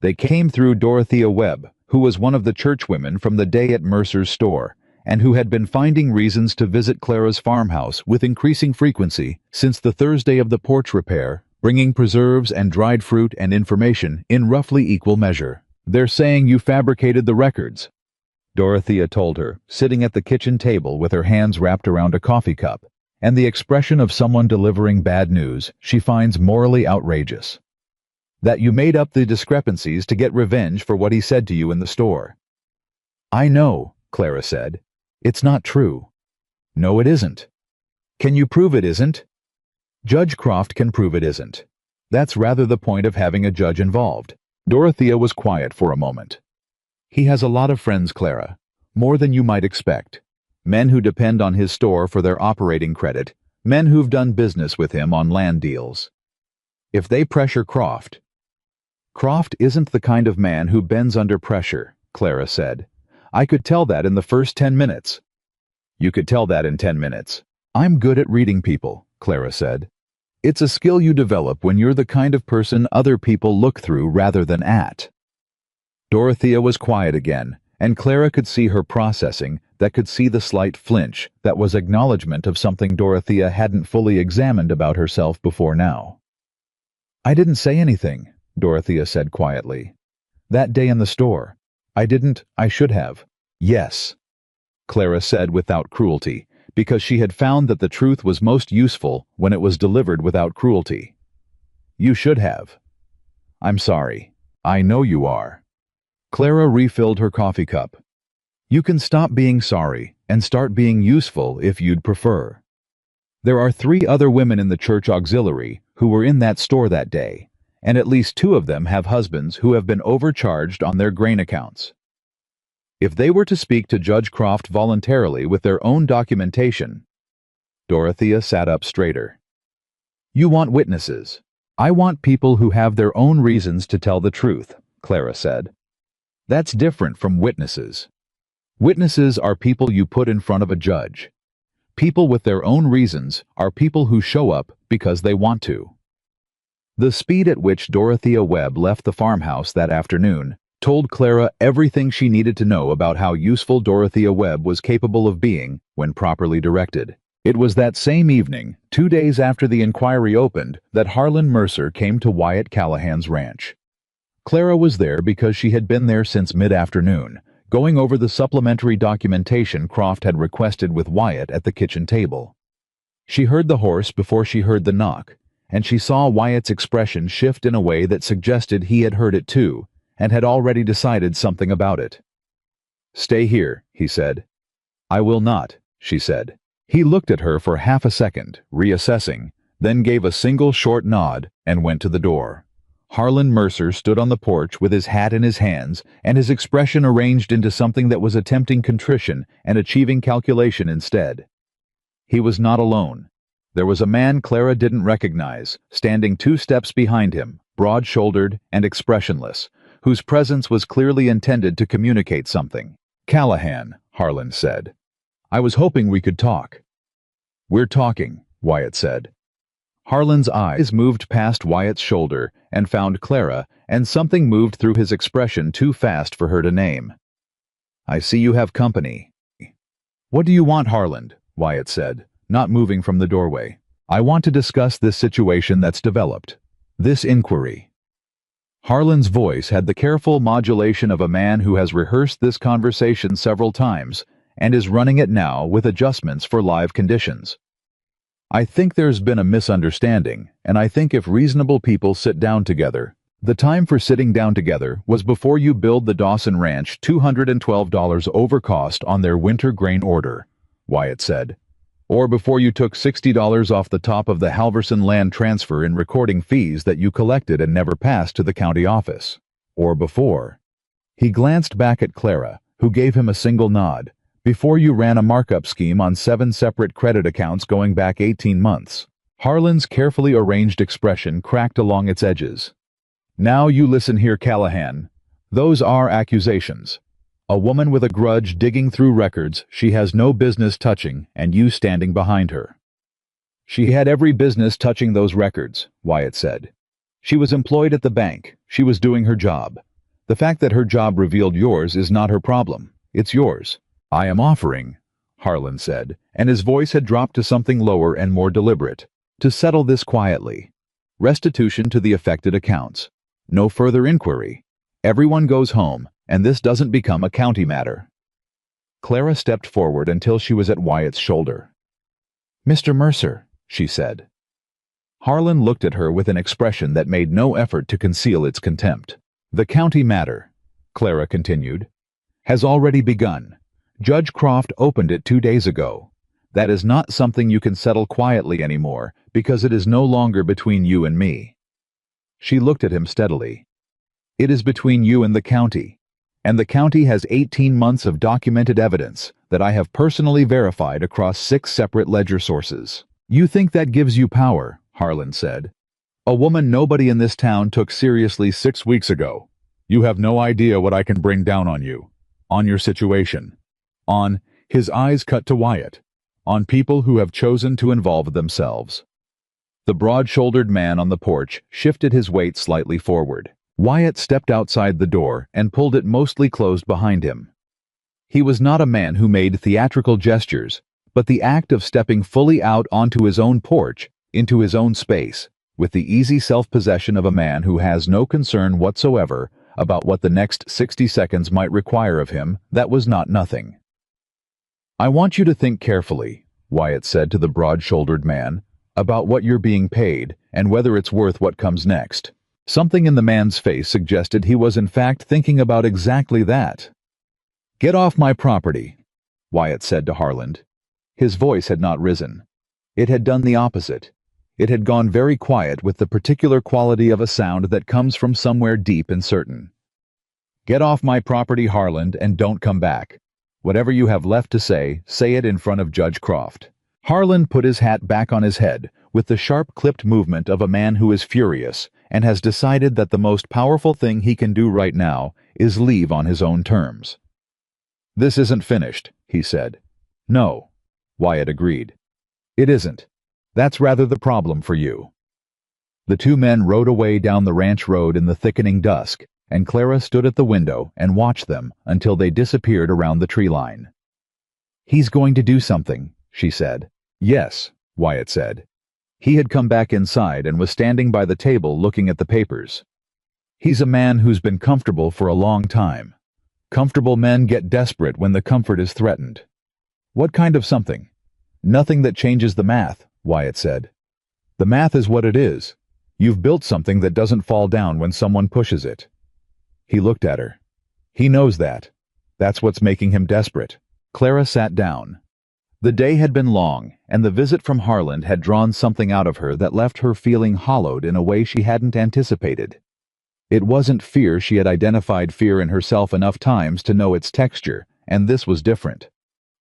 [SPEAKER 1] They came through Dorothea Webb, who was one of the churchwomen from the day at Mercer's store, and who had been finding reasons to visit Clara's farmhouse with increasing frequency since the Thursday of the porch repair, bringing preserves and dried fruit and information in roughly equal measure. "They're saying you fabricated the records," Dorothea told her, sitting at the kitchen table with her hands wrapped around a coffee cup, and the expression of someone delivering bad news she finds morally outrageous. "That you made up the discrepancies to get revenge for what he said to you in the store." "I know," Clara said. "It's not true." "No, it isn't." "Can you prove it isn't?" "Judge Croft can prove it isn't. That's rather the point of having a judge involved." Dorothea was quiet for a moment. "He has a lot of friends, Clara. More than you might expect. Men who depend on his store for their operating credit, men who've done business with him on land deals. If they pressure Croft..." "Croft isn't the kind of man who bends under pressure," Clara said. "I could tell that in the first 10 minutes. You could tell that in 10 minutes. I'm good at reading people, Clara said. It's a skill you develop when you're the kind of person other people look through rather than at. Dorothea was quiet again, and Clara could see her processing, that could see the slight flinch that was acknowledgement of something Dorothea hadn't fully examined about herself before now. I didn't say anything, Dorothea said quietly. That day in the store. I should have. Yes, Clara said without cruelty, because she had found that the truth was most useful when it was delivered without cruelty. You should have. I'm sorry. I know you are. Clara refilled her coffee cup. You can stop being sorry and start being useful if you'd prefer. There are 3 other women in the church auxiliary who were in that store that day, and at least 2 of them have husbands who have been overcharged on their grain accounts. If they were to speak to Judge Croft voluntarily with their own documentation. Dorothea sat up straighter. You want witnesses. I want people who have their own reasons to tell the truth, Clara said. That's different from witnesses. Witnesses are people you put in front of a judge. People with their own reasons are people who show up because they want to. The speed at which Dorothea Webb left the farmhouse that afternoon told Clara everything she needed to know about how useful Dorothea Webb was capable of being when properly directed. It was that same evening, 2 days after the inquiry opened, that Harlan Mercer came to Wyatt Callahan's ranch. Clara was there because she had been there since mid-afternoon, going over the supplementary documentation Croft had requested with Wyatt at the kitchen table. She heard the horse before she heard the knock, and she saw Wyatt's expression shift in a way that suggested he had heard it too, and had already decided something about it. Stay here, he said. I will not, she said. He looked at her for half a second, reassessing, then gave a single short nod and went to the door. Harlan Mercer stood on the porch with his hat in his hands and his expression arranged into something that was attempting contrition and achieving calculation instead. He was not alone. There was a man Clara didn't recognize, standing 2 steps behind him, broad-shouldered and expressionless, whose presence was clearly intended to communicate something. Callahan, Harlan said. I was hoping we could talk. We're talking, Wyatt said. Harlan's eyes moved past Wyatt's shoulder and found Clara, and something moved through his expression too fast for her to name. I see you have company. What do you want, Harlan? Wyatt said, not moving from the doorway. I want to discuss this situation that's developed. This inquiry. Harlan's voice had the careful modulation of a man who has rehearsed this conversation several times and is running it now with adjustments for live conditions. I think there's been a misunderstanding, and I think if reasonable people sit down together, the time for sitting down together was before you billed the Dawson Ranch $212 over cost on their winter grain order, Wyatt said, or before you took $60 off the top of the Halverson land transfer in recording fees that you collected and never passed to the county office, or before. He glanced back at Clara, who gave him a single nod. Before you ran a markup scheme on 7 separate credit accounts going back 18 months. Harlan's carefully arranged expression cracked along its edges. Now you listen here, Callahan. Those are accusations. A woman with a grudge digging through records she has no business touching and you standing behind her. She had every business touching those records, Wyatt said. She was employed at the bank. She was doing her job. The fact that her job revealed yours is not her problem. It's yours. I am offering, Harlan said, and his voice had dropped to something lower and more deliberate, to settle this quietly. Restitution to the affected accounts. No further inquiry. Everyone goes home, and this doesn't become a county matter. Clara stepped forward until she was at Wyatt's shoulder. Mr. Mercer, she said. Harlan looked at her with an expression that made no effort to conceal its contempt. The county matter, Clara continued, has already begun. Judge Croft opened it 2 days ago. That is not something you can settle quietly anymore, because it is no longer between you and me. She looked at him steadily. It is between you and the county, and the county has 18 months of documented evidence that I have personally verified across 6 separate ledger sources. You think that gives you power, Harlan said. A woman nobody in this town took seriously 6 weeks ago. You have no idea what I can bring down on you, on your situation. His eyes cut to Wyatt. On people who have chosen to involve themselves. The broad-shouldered man on the porch shifted his weight slightly forward. Wyatt stepped outside the door and pulled it mostly closed behind him. He was not a man who made theatrical gestures, but the act of stepping fully out onto his own porch, into his own space, with the easy self-possession of a man who has no concern whatsoever about what the next 60 seconds might require of him, that was not nothing. "I want you to think carefully," Wyatt said to the broad-shouldered man, "about what you're being paid and whether it's worth what comes next." Something in the man's face suggested he was in fact thinking about exactly that. "Get off my property," Wyatt said to Harland. His voice had not risen. It had done the opposite. It had gone very quiet with the particular quality of a sound that comes from somewhere deep and certain. "Get off my property, Harland, and don't come back. Whatever you have left to say it in front of Judge Croft." Harland put his hat back on his head with the sharp-clipped movement of a man who is furious and has decided that the most powerful thing he can do right now is leave on his own terms. "This isn't finished," he said. "No," Wyatt agreed. "It isn't. That's rather the problem for you." The two men rode away down the ranch road in the thickening dusk, and Clara stood at the window and watched them until they disappeared around the tree line. "He's going to do something," she said. "Yes," Wyatt said. He had come back inside and was standing by the table looking at the papers. "He's a man who's been comfortable for a long time. Comfortable men get desperate when the comfort is threatened." "What kind of something?" "Nothing that changes the math," Wyatt said. "The math is what it is. You've built something that doesn't fall down when someone pushes it." He looked at her. "He knows that. That's what's making him desperate." Clara sat down. The day had been long, and the visit from Harland had drawn something out of her that left her feeling hollowed in a way she hadn't anticipated. It wasn't fear. She had identified fear in herself enough times to know its texture, and this was different.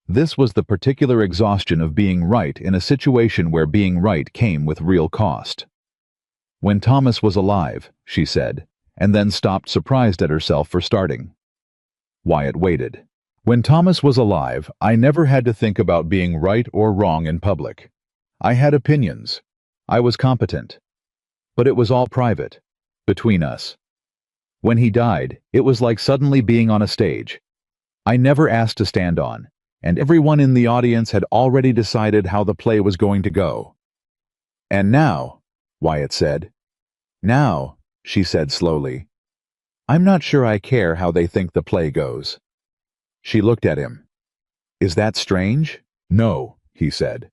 [SPEAKER 1] This was the particular exhaustion of being right in a situation where being right came with real cost. "When Thomas was alive," she said, and then stopped, surprised at herself for starting. Wyatt waited. "When Thomas was alive, I never had to think about being right or wrong in public. I had opinions. I was competent. But it was all private, between us. When he died, it was like suddenly being on a stage. I never asked to stand on, and everyone in the audience had already decided how the play was going to go." "And now," Wyatt said. "Now," she said slowly, "I'm not sure I care how they think the play goes." She looked at him. "Is that strange?" "No," he said.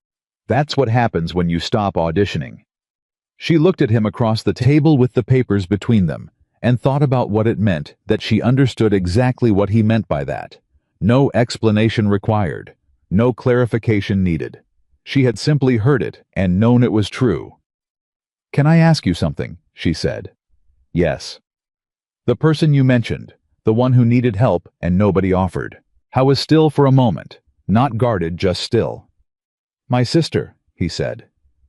[SPEAKER 1] "That's what happens when you stop auditioning." She looked at him across the table with the papers between them, and thought about what it meant that she understood exactly what he meant by that. No explanation required. No clarification needed. She had simply heard it and known it was true. "Can I ask you something?" she said. "Yes." "The person you mentioned, the one who needed help and nobody offered. How was still for a moment, not guarded, just still." "My sister," he said.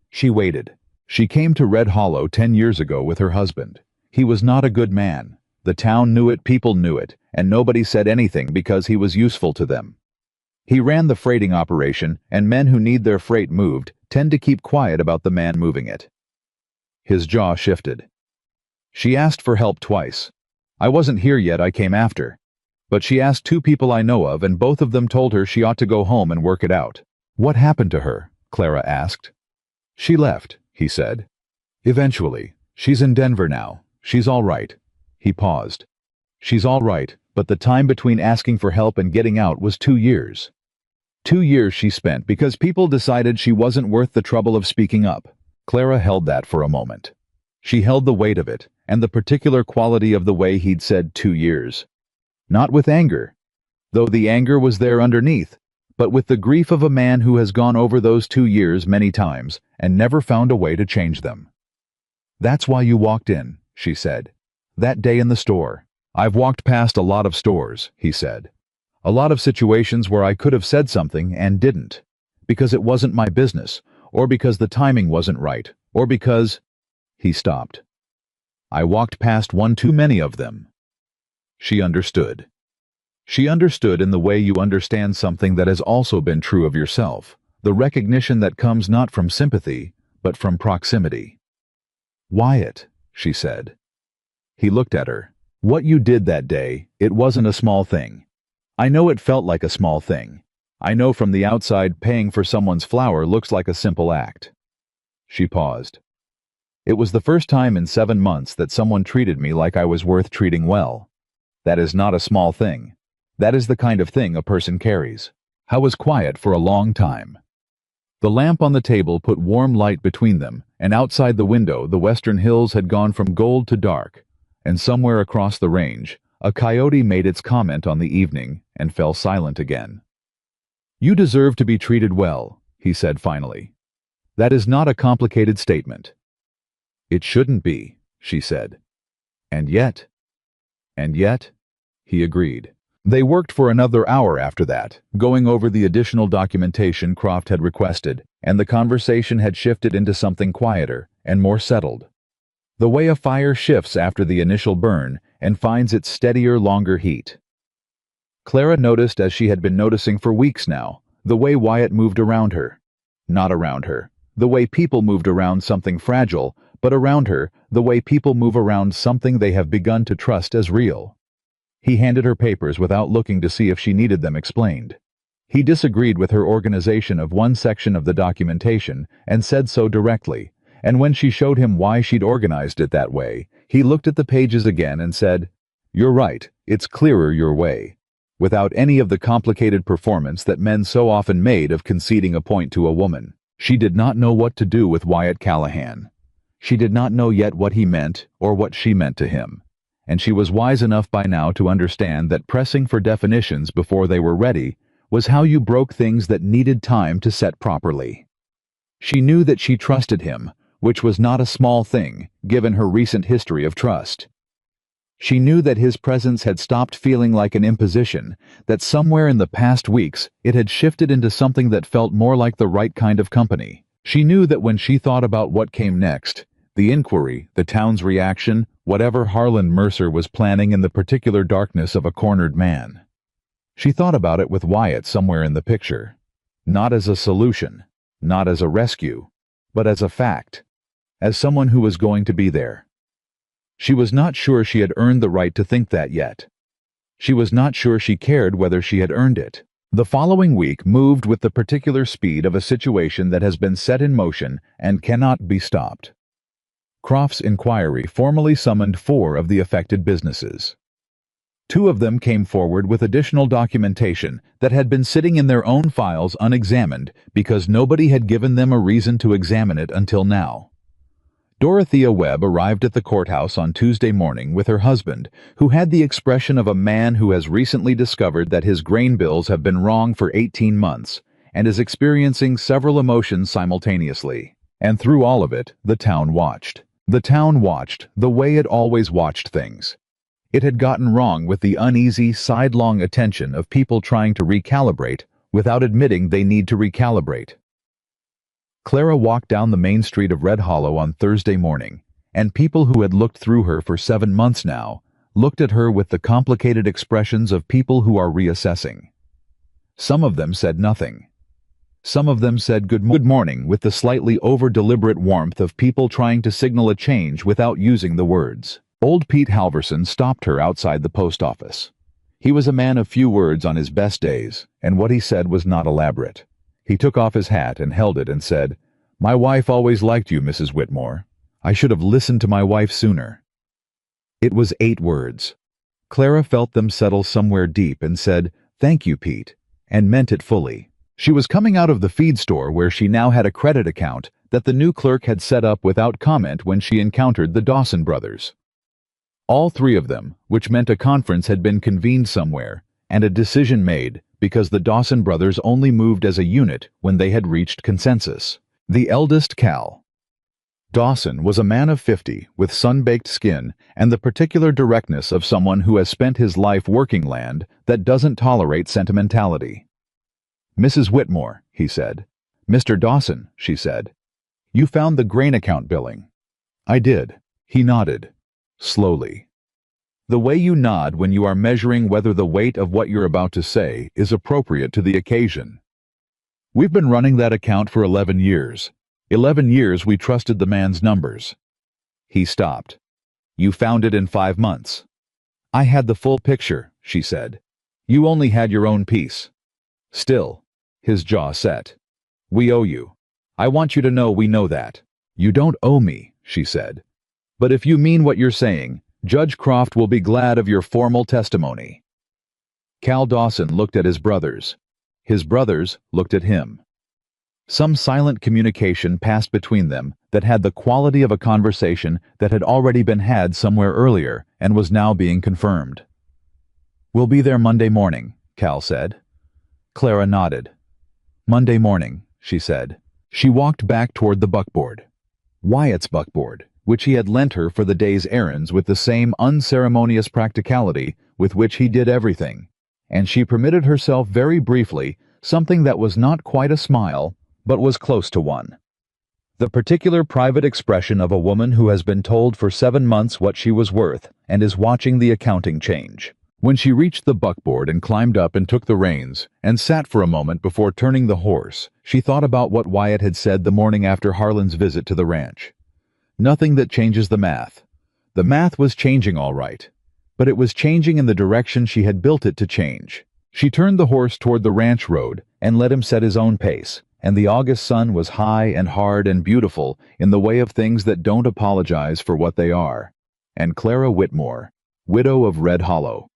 [SPEAKER 1] She waited. She came to Red Hollow 10 years ago with her husband. He was not a good man. The town knew it, people knew it, and nobody said anything because he was useful to them. He ran the freighting operation, and men who need their freight moved tend to keep quiet about the man moving it. His jaw shifted. "She asked for help twice. I wasn't here yet, I came after. But she asked 2 people I know of, and both of them told her she ought to go home and work it out." "What happened to her?" Clara asked. "She left," he said. "Eventually. She's in Denver now. She's all right." He paused. "She's all right, but the time between asking for help and getting out was 2 years. 2 years she spent because people decided she wasn't worth the trouble of speaking up." Clara held that for a moment. She held the weight of it, and the particular quality of the way he'd said 2 years. Not with anger, though the anger was there underneath, but with the grief of a man who has gone over those 2 years many times and never found a way to change them. "That's why you walked in," she said. "That day in the store. I've walked past a lot of stores," he said. "A lot of situations where I could have said something and didn't. Because it wasn't my business, or because the timing wasn't right, or because—" He stopped. "I walked past one too many of them." She understood. She understood in the way you understand something that has also been true of yourself, the recognition that comes not from sympathy, but from proximity. "Wyatt," she said. He looked at her. "What you did that day, it wasn't a small thing. I know it felt like a small thing. I know from the outside paying for someone's flower looks like a simple act." She paused. "It was the first time in 7 months that someone treated me like I was worth treating well. That is not a small thing. That is the kind of thing a person carries." I was quiet for a long time. The lamp on the table put warm light between them, and outside the window the western hills had gone from gold to dark, and somewhere across the range, a coyote made its comment on the evening and fell silent again. "You deserve to be treated well," he said finally. "That is not a complicated statement." "It shouldn't be," she said. And yet, he agreed. They worked for another hour after that, going over the additional documentation Croft had requested, and the conversation had shifted into something quieter and more settled. The way a fire shifts after the initial burn and finds its steadier, longer heat. Clara noticed, as she had been noticing for weeks now, the way Wyatt moved around her. Not around her, the way people moved around something fragile, but around her, the way people move around something they have begun to trust as real. He handed her papers without looking to see if she needed them explained. He disagreed with her organization of one section of the documentation and said so directly, and when she showed him why she'd organized it that way, he looked at the pages again and said, "You're right, it's clearer your way," without any of the complicated performance that men so often made of conceding a point to a woman. She did not know what to do with Wyatt Callahan. She did not know yet what he meant or what she meant to him. And she was wise enough by now to understand that pressing for definitions before they were ready was how you broke things that needed time to set properly. She knew that she trusted him, which was not a small thing, given her recent history of trust. She knew that his presence had stopped feeling like an imposition, that somewhere in the past weeks it had shifted into something that felt more like the right kind of company. She knew that when she thought about what came next, the inquiry, the town's reaction, whatever Harlan Mercer was planning in the particular darkness of a cornered man. She thought about it with Wyatt somewhere in the picture. Not as a solution, not as a rescue, but as a fact, as someone who was going to be there. She was not sure she had earned the right to think that yet. She was not sure she cared whether she had earned it. The following week moved with the particular speed of a situation that has been set in motion and cannot be stopped. Croft's inquiry formally summoned 4 of the affected businesses. 2 of them came forward with additional documentation that had been sitting in their own files unexamined because nobody had given them a reason to examine it until now. Dorothea Webb arrived at the courthouse on Tuesday morning with her husband, who had the expression of a man who has recently discovered that his grain bills have been wrong for 18 months and is experiencing several emotions simultaneously. And through all of it, the town watched. The town watched the way it always watched things. It had gotten wrong with the uneasy, sidelong attention of people trying to recalibrate without admitting they need to recalibrate. Clara walked down the main street of Red Hollow on Thursday morning, and people who had looked through her for 7 months now looked at her with the complicated expressions of people who are reassessing. Some of them said nothing. Some of them said good morning with the slightly over-deliberate warmth of people trying to signal a change without using the words. Old Pete Halverson stopped her outside the post office. He was a man of few words on his best days, and what he said was not elaborate. He took off his hat and held it and said, "My wife always liked you, Mrs. Whitmore. I should have listened to my wife sooner." It was 8 words. Clara felt them settle somewhere deep and said, "Thank you, Pete," and meant it fully. She was coming out of the feed store where she now had a credit account that the new clerk had set up without comment when she encountered the Dawson brothers. All 3 of them, which meant a conference had been convened somewhere, and a decision made, because the Dawson brothers only moved as a unit when they had reached consensus. The eldest, Cal Dawson, was a man of 50, with sun-baked skin and the particular directness of someone who has spent his life working land that doesn't tolerate sentimentality. "Mrs. Whitmore," he said. "Mr. Dawson," she said. "You found the grain account billing." "I did." He nodded. Slowly. The way you nod when you are measuring whether the weight of what you're about to say is appropriate to the occasion. We've been running that account for 11 years. 11 years we trusted the man's numbers. He stopped. You found it in 5 months. I had the full picture, she said. You only had your own piece. Still, his jaw set. We owe you. I want you to know we know that. You don't owe me, she said. But if you mean what you're saying, Judge Croft will be glad of your formal testimony. Cal Dawson looked at his brothers. His brothers looked at him. Some silent communication passed between them that had the quality of a conversation that had already been had somewhere earlier and was now being confirmed. We'll be there Monday morning, Cal said. Clara nodded. Monday morning, she said. She walked back toward the buckboard. Wyatt's buckboard, which he had lent her for the day's errands with the same unceremonious practicality with which he did everything, and she permitted herself very briefly something that was not quite a smile, but was close to one. The particular private expression of a woman who has been told for 7 months what she was worth and is watching the accounting change. When she reached the buckboard and climbed up and took the reins and sat for a moment before turning the horse, she thought about what Wyatt had said the morning after Harlan's visit to the ranch. Nothing that changes the math. The math was changing all right, but it was changing in the direction she had built it to change. She turned the horse toward the ranch road and let him set his own pace, and the August sun was high and hard and beautiful in the way of things that don't apologize for what they are. And Clara Whitmore, widow of Red Hollow,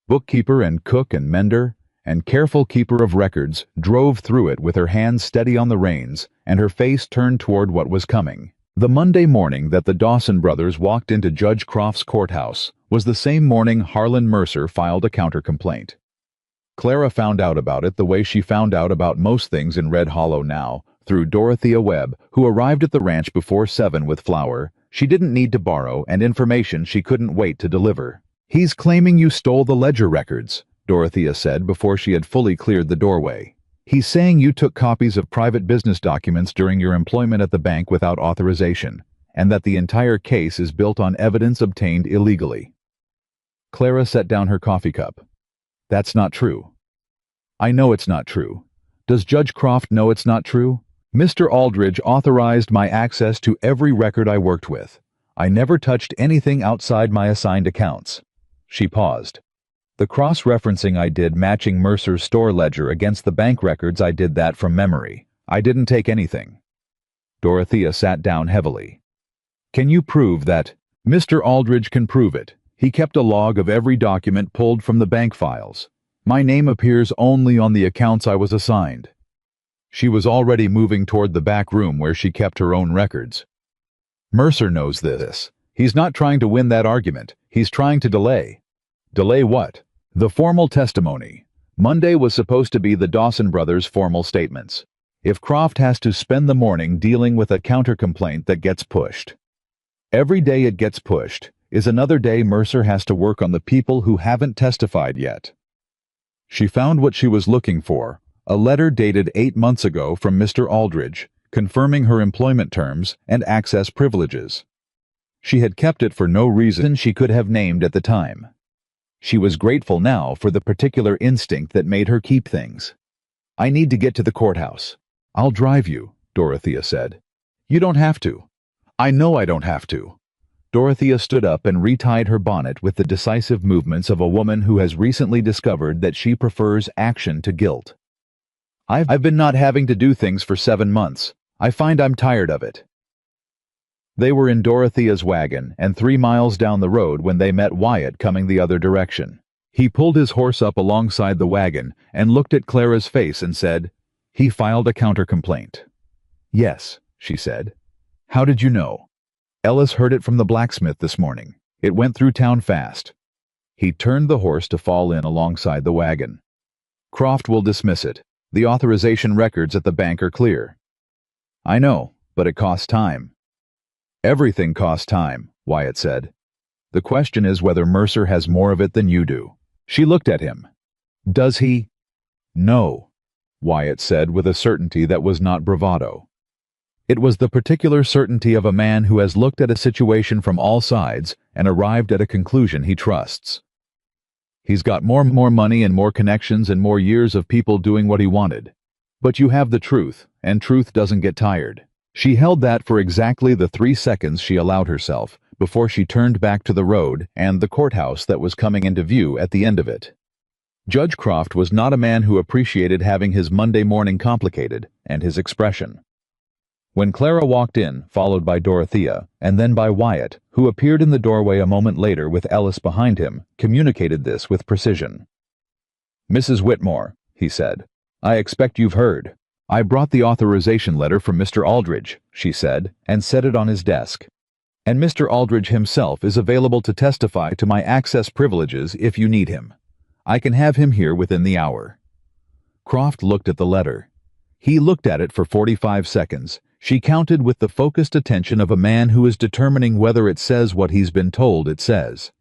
[SPEAKER 1] bookkeeper and cook and mender, and careful keeper of records, drove through it with her hands steady on the reins and her face turned toward what was coming. The Monday morning that the Dawson brothers walked into Judge Croft's courthouse was the same morning Harlan Mercer filed a counter-complaint. Clara found out about it the way she found out about most things in Red Hollow now, through Dorothea Webb, who arrived at the ranch before 7 with flour she didn't need to borrow and information she couldn't wait to deliver. He's claiming you stole the ledger records, Dorothea said before she had fully cleared the doorway. He's saying you took copies of private business documents during your employment at the bank without authorization, and that the entire case is built on evidence obtained illegally. Clara set down her coffee cup. That's not true. I know it's not true. Does Judge Croft know it's not true? Mr. Aldridge authorized my access to every record I worked with. I never touched anything outside my assigned accounts. She paused. The cross-referencing I did matching Mercer's store ledger against the bank records, I did that from memory. I didn't take anything. Dorothea sat down heavily. Can you prove that? Mr. Aldridge can prove it. He kept a log of every document pulled from the bank files. My name appears only on the accounts I was assigned. She was already moving toward the back room where she kept her own records. Mercer knows this. He's not trying to win that argument. He's trying to delay. Delay what? The formal testimony. Monday was supposed to be the Dawson brothers' formal statements. If Croft has to spend the morning dealing with a counter-complaint that gets pushed. Every day it gets pushed is another day Mercer has to work on the people who haven't testified yet. She found what she was looking for, a letter dated 8 months ago from Mr. Aldridge, confirming her employment terms and access privileges. She had kept it for no reason she could have named at the time. She was grateful now for the particular instinct that made her keep things. I need to get to the courthouse. I'll drive you, Dorothea said. You don't have to. I know I don't have to. Dorothea stood up and retied her bonnet with the decisive movements of a woman who has recently discovered that she prefers action to guilt. I've been not having to do things for 7 months. I find I'm tired of it. They were in Dorothea's wagon and 3 miles down the road when they met Wyatt coming the other direction. He pulled his horse up alongside the wagon and looked at Clara's face and said, He filed a counter-complaint. Yes, she said. How did you know? Ellis heard it from the blacksmith this morning. It went through town fast. He turned the horse to fall in alongside the wagon. Croft will dismiss it. The authorization records at the bank are clear. I know, but it costs time. Everything costs time, Wyatt said. The question is whether Mercer has more of it than you do. She looked at him. Does he? No, Wyatt said with a certainty that was not bravado. It was the particular certainty of a man who has looked at a situation from all sides and arrived at a conclusion he trusts. He's got more money and more connections and more years of people doing what he wanted. But you have the truth, and truth doesn't get tired. She held that for exactly the 3 seconds she allowed herself, before she turned back to the road and the courthouse that was coming into view at the end of it. Judge Croft was not a man who appreciated having his Monday morning complicated, and his expression. When Clara walked in, followed by Dorothea, and then by Wyatt, who appeared in the doorway a moment later with Ellis behind him, communicated this with precision. "Mrs. Whitmore," he said, "I expect you've heard. I brought the authorization letter from Mr. Aldridge," she said, and set it on his desk. "And Mr. Aldridge himself is available to testify to my access privileges if you need him. I can have him here within the hour." Croft looked at the letter. He looked at it for 45 seconds. She counted with the focused attention of a man who is determining whether it says what he's been told it says.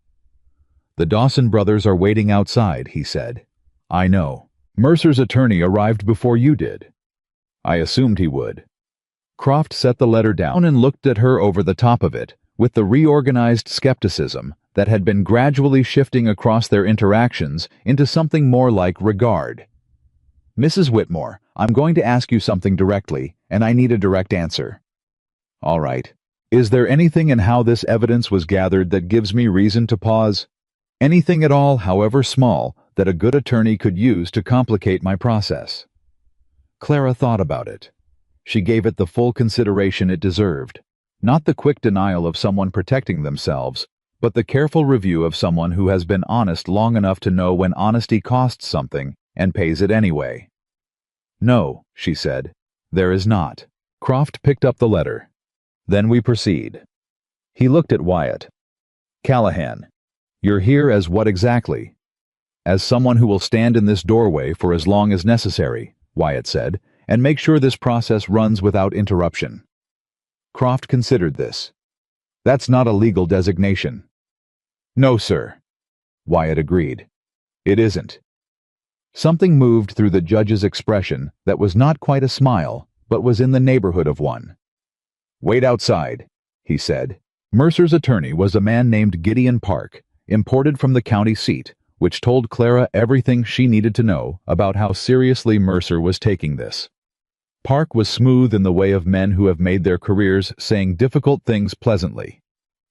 [SPEAKER 1] "The Dawson brothers are waiting outside," he said. "I know. Mercer's attorney arrived before you did." "I assumed he would." Croft set the letter down and looked at her over the top of it, with the reorganized skepticism that had been gradually shifting across their interactions into something more like regard. "Mrs. Whitmore, I'm going to ask you something directly, and I need a direct answer." "All right. Is there anything in how this evidence was gathered that gives me reason to pause? Anything at all, however small, that a good attorney could use to complicate my process?" Clara thought about it. She gave it the full consideration it deserved. Not the quick denial of someone protecting themselves, but the careful review of someone who has been honest long enough to know when honesty costs something and pays it anyway. "No," she said, "there is not." Croft picked up the letter. "Then we proceed." He looked at Wyatt. "Callahan, you're here as what exactly?" "As someone who will stand in this doorway for as long as necessary," Wyatt said, "and make sure this process runs without interruption." Croft considered this. "That's not a legal designation." "No, sir," Wyatt agreed. "It isn't." Something moved through the judge's expression that was not quite a smile, but was in the neighborhood of one. "Wait outside," he said. Mercer's attorney was a man named Gideon Park, imported from the county seat, which told Clara everything she needed to know about how seriously Mercer was taking this. Park was smooth in the way of men who have made their careers saying difficult things pleasantly.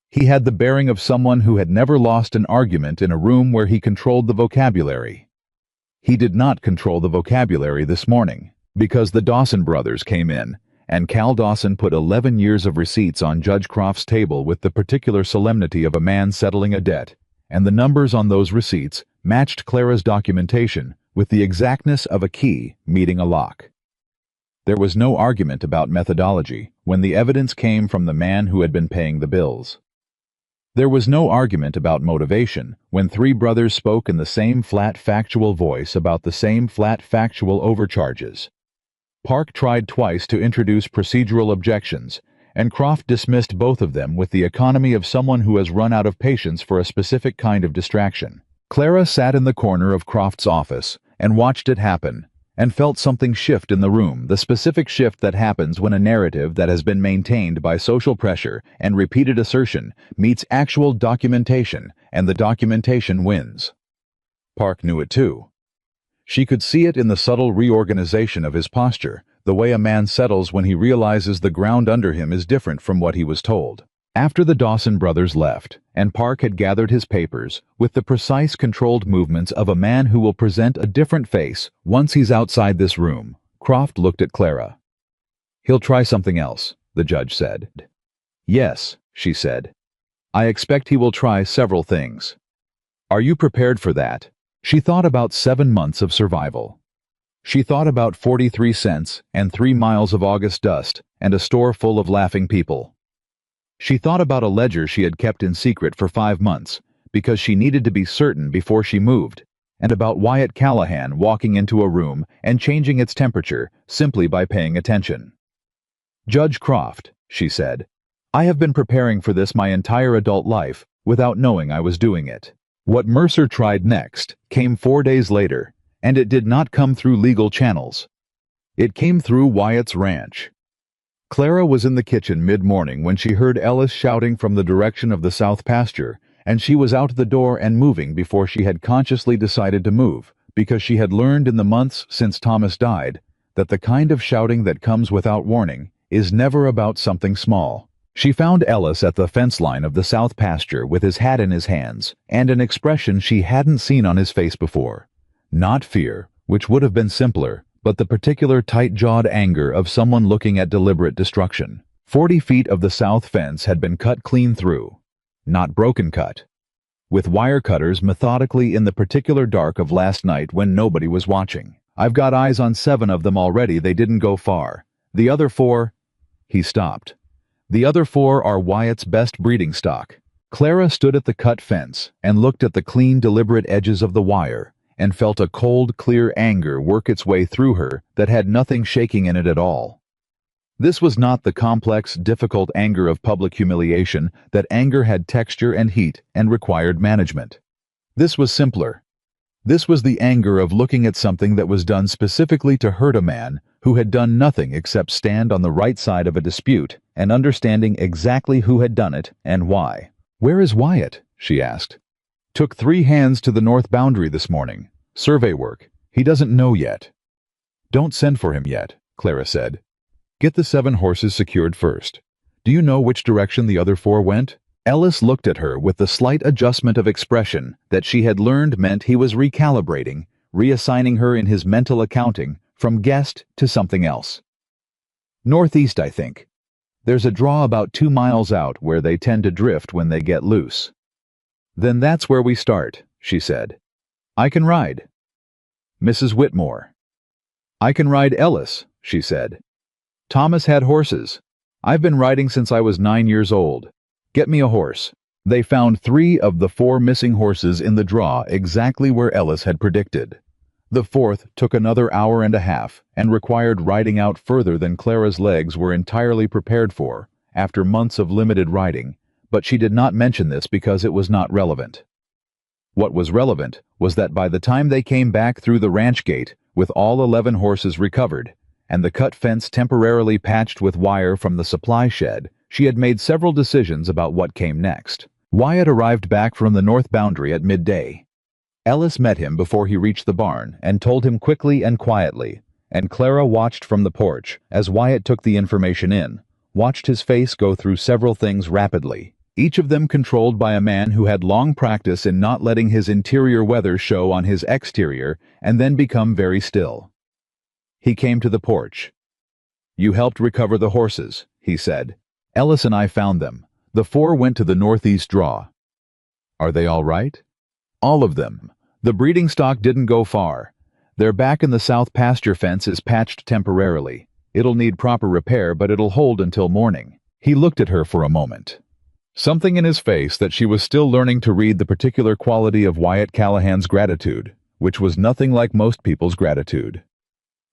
[SPEAKER 1] He had the bearing of someone who had never lost an argument in a room where he controlled the vocabulary. He did not control the vocabulary this morning, because the Dawson brothers came in, and Cal Dawson put 11 years of receipts on Judge Croft's table with the particular solemnity of a man settling a debt, and the numbers on those receipts matched Clara's documentation with the exactness of a key meeting a lock. There was no argument about methodology when the evidence came from the man who had been paying the bills. There was no argument about motivation when 3 brothers spoke in the same flat factual voice about the same flat factual overcharges. Park tried twice to introduce procedural objections, and Croft dismissed both of them with the economy of someone who has run out of patience for a specific kind of distraction. Clara sat in the corner of Croft's office and watched it happen, and felt something shift in the room, the specific shift that happens when a narrative that has been maintained by social pressure and repeated assertion meets actual documentation, and the documentation wins. Park knew it too. She could see it in the subtle reorganization of his posture, the way a man settles when he realizes the ground under him is different from what he was told. After the Dawson brothers left, and Park had gathered his papers, with the precise controlled movements of a man who will present a different face once he's outside this room, Croft looked at Clara. "He'll try something else," the judge said. "Yes," she said. "I expect he will try several things." "Are you prepared for that?" She thought about 7 months of survival. She thought about 43 cents and 3 miles of August dust and a store full of laughing people. She thought about a ledger she had kept in secret for 5 months, because she needed to be certain before she moved, and about Wyatt Callahan walking into a room and changing its temperature simply by paying attention. "Judge Croft," she said, "I have been preparing for this my entire adult life without knowing I was doing it. What Mercer tried next came 4 days later, and it did not come through legal channels. It came through Wyatt's ranch. Clara was in the kitchen mid-morning when she heard Ellis shouting from the direction of the south pasture, and she was out the door and moving before she had consciously decided to move, because she had learned in the months since Thomas died that the kind of shouting that comes without warning is never about something small. She found Ellis at the fence line of the south pasture with his hat in his hands and an expression she hadn't seen on his face before. Not fear, which would have been simpler, but the particular tight-jawed anger of someone looking at deliberate destruction. 40 feet of the south fence had been cut clean through. Not broken cut. With wire cutters methodically in the particular dark of last night when nobody was watching. I've got eyes on 7 of them already. They didn't go far. The other 4... He stopped. The other 4 are Wyatt's best breeding stock. Clara stood at the cut fence and looked at the clean, deliberate edges of the wire and felt a cold, clear anger work its way through her that had nothing shaking in it at all. This was not the complex, difficult anger of public humiliation. That anger had texture and heat and required management. This was simpler. This was the anger of looking at something that was done specifically to hurt a man who had done nothing except stand on the right side of a dispute and understanding exactly who had done it and why. "Where is Wyatt?" she asked. "Took 3 hands to the north boundary this morning. Survey work. He doesn't know yet." "Don't send for him yet," Clara said. "Get the 7 horses secured first. Do you know which direction the other 4 went?" Ellis looked at her with the slight adjustment of expression that she had learned meant he was recalibrating, reassigning her in his mental accounting from guest to something else. "Northeast, I think. There's a draw about 2 miles out where they tend to drift when they get loose." "Then that's where we start," she said. "I can ride." "Mrs. Whitmore." "I can ride Ellis," she said. "Thomas had horses. I've been riding since I was 9 years old. Get me a horse." They found 3 of the 4 missing horses in the draw exactly where Ellis had predicted. The 4th took another hour and a half and required riding out further than Clara's legs were entirely prepared for after months of limited riding, but she did not mention this because it was not relevant. What was relevant was that by the time they came back through the ranch gate with all 11 horses recovered and the cut fence temporarily patched with wire from the supply shed, she had made several decisions about what came next. Wyatt arrived back from the north boundary at midday. Ellis met him before he reached the barn and told him quickly and quietly, and Clara watched from the porch as Wyatt took the information in, watched his face go through several things rapidly, each of them controlled by a man who had long practice in not letting his interior weather show on his exterior and then become very still. He came to the porch. "You helped recover the horses," he said. "Ellis and I found them. The 4 went to the northeast draw." "Are they all right?" "All of them. The breeding stock didn't go far. They're back in the south pasture. Fence is patched temporarily. It'll need proper repair, but it'll hold until morning." He looked at her for a moment. Something in his face that she was still learning to read the particular quality of Wyatt Callahan's gratitude, which was nothing like most people's gratitude.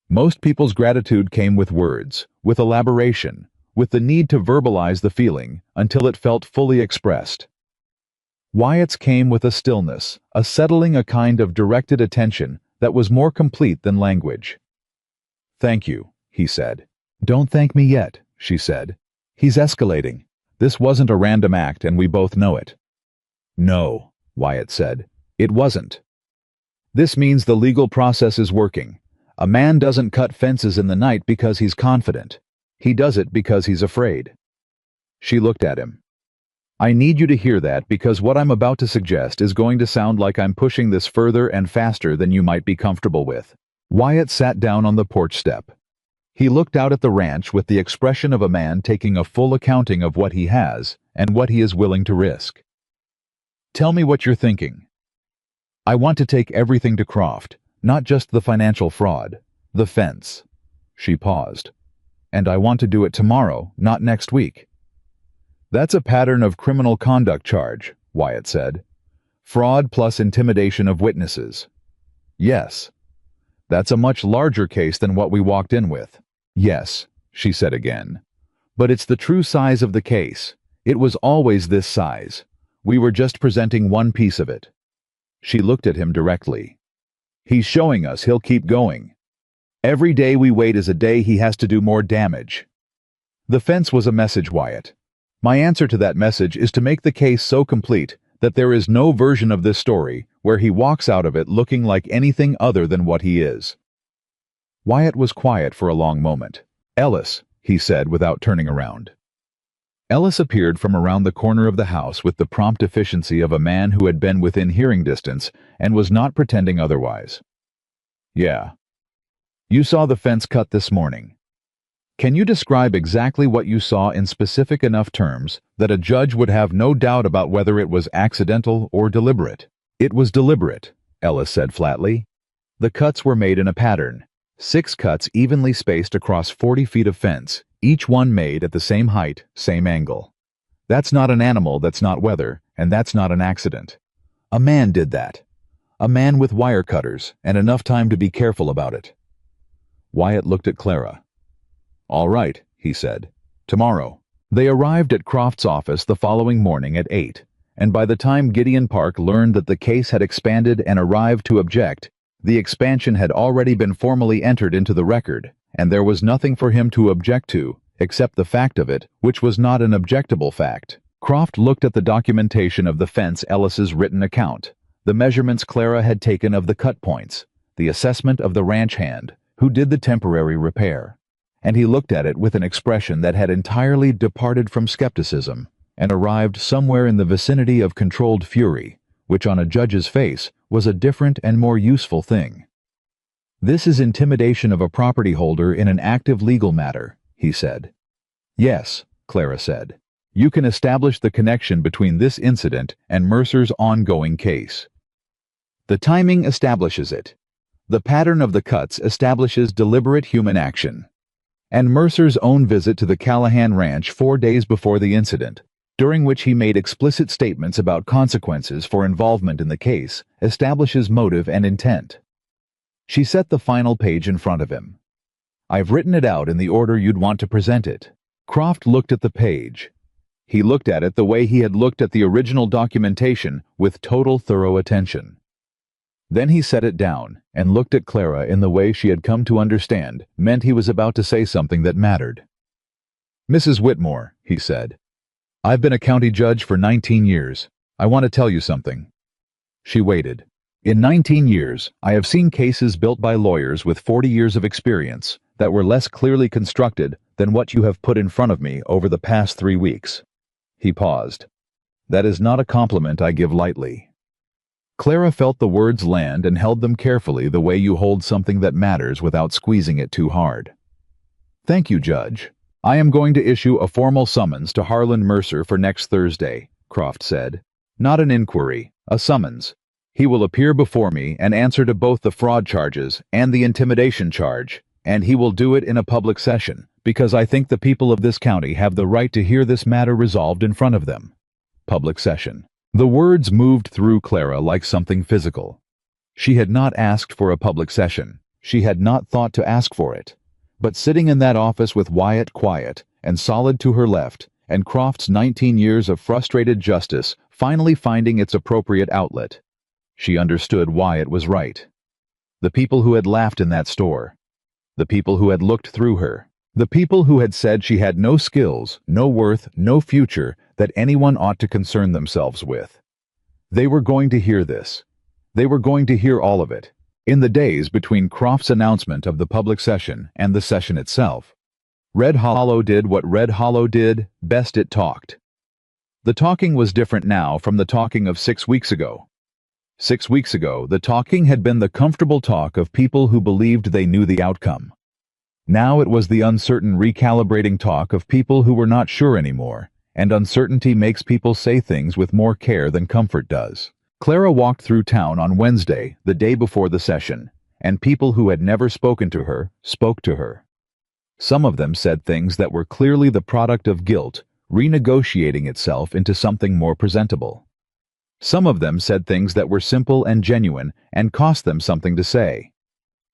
[SPEAKER 1] Most people's gratitude came with words, with elaboration, with the need to verbalize the feeling until it felt fully expressed. Wyatt's came with a stillness, a settling, a kind of directed attention that was more complete than language. "Thank you," he said. "Don't thank me yet," she said. "He's escalating. This wasn't a random act and we both know it." "No," Wyatt said. "It wasn't. This means the legal process is working. A man doesn't cut fences in the night because he's confident. He does it because he's afraid." She looked at him. "I need you to hear that because what I'm about to suggest is going to sound like I'm pushing this further and faster than you might be comfortable with." Wyatt sat down on the porch step. He looked out at the ranch with the expression of a man taking a full accounting of what he has and what he is willing to risk. "Tell me what you're thinking." "I want to take everything to Croft, not just the financial fraud, the fence." She paused. "And I want to do it tomorrow, not next week." "That's a pattern of criminal conduct charge," Wyatt said. "Fraud plus intimidation of witnesses." "Yes." "That's a much larger case than what we walked in with." "Yes," she said again. "But it's the true size of the case. It was always this size. We were just presenting one piece of it." She looked at him directly. "He's showing us he'll keep going. Every day we wait is a day he has to do more damage." The fence was a message, Wyatt. My answer to that message is to make the case so complete that there is no version of this story where he walks out of it looking like anything other than what he is. Wyatt was quiet for a long moment. Ellis, he said without turning around. Ellis appeared from around the corner of the house with the prompt efficiency of a man who had been within hearing distance and was not pretending otherwise. Yeah. You saw the fence cut this morning. Can you describe exactly what you saw in specific enough terms that a judge would have no doubt about whether it was accidental or deliberate? It was deliberate, Ellis said flatly. The cuts were made in a pattern. 6 cuts evenly spaced across 40 feet of fence, each one made at the same height, same angle. That's not an animal, that's not weather, and that's not an accident. A man did that. A man with wire cutters and enough time to be careful about it. Wyatt looked at Clara. All right, he said. Tomorrow. They arrived at Croft's office the following morning at 8, and by the time Gideon Park learned that the case had expanded and arrived to object, the expansion had already been formally entered into the record, and there was nothing for him to object to, except the fact of it, which was not an objectable fact. Croft looked at the documentation of the fence, Ellis's written account, the measurements Clara had taken of the cut points, the assessment of the ranch hand, who did the temporary repair, and he looked at it with an expression that had entirely departed from skepticism and arrived somewhere in the vicinity of controlled fury, which on a judge's face was a different and more useful thing. This is intimidation of a property holder in an active legal matter, he said. Yes, Clara said. You can establish the connection between this incident and Mercer's ongoing case. The timing establishes it. The pattern of the cuts establishes deliberate human action. And Mercer's own visit to the Callahan Ranch 4 days before the incident, during which he made explicit statements about consequences for involvement in the case, establishes motive and intent. She set the final page in front of him. I've written it out in the order you'd want to present it. Croft looked at the page. He looked at it the way he had looked at the original documentation, with total thorough attention. Then he set it down and looked at Clara in the way she had come to understand meant he was about to say something that mattered. Mrs. Whitmore, he said, I've been a county judge for 19 years. I want to tell you something. She waited. In 19 years, I have seen cases built by lawyers with 40 years of experience that were less clearly constructed than what you have put in front of me over the past 3 weeks. He paused. That is not a compliment I give lightly. Clara felt the words land and held them carefully the way you hold something that matters without squeezing it too hard. Thank you, Judge. I am going to issue a formal summons to Harlan Mercer for next Thursday, Croft said. Not an inquiry, a summons. He will appear before me and answer to both the fraud charges and the intimidation charge, and he will do it in a public session, because I think the people of this county have the right to hear this matter resolved in front of them. Public session. The words moved through Clara like something physical. She had not asked for a public session. She had not thought to ask for it. But sitting in that office with Wyatt quiet and solid to her left, and Croft's 19 years of frustrated justice finally finding its appropriate outlet, she understood Wyatt was right. The people who had laughed in that store, the people who had looked through her, the people who had said she had no skills, no worth, no future that anyone ought to concern themselves with. They were going to hear this. They were going to hear all of it. In the days between Croft's announcement of the public session and the session itself, Red Hollow did what Red Hollow did best: it talked. The talking was different now from the talking of 6 weeks ago. 6 weeks ago, the talking had been the comfortable talk of people who believed they knew the outcome. Now it was the uncertain recalibrating talk of people who were not sure anymore, and uncertainty makes people say things with more care than comfort does. Clara walked through town on Wednesday, the day before the session, and people who had never spoken to her spoke to her. Some of them said things that were clearly the product of guilt, renegotiating itself into something more presentable. Some of them said things that were simple and genuine and cost them something to say.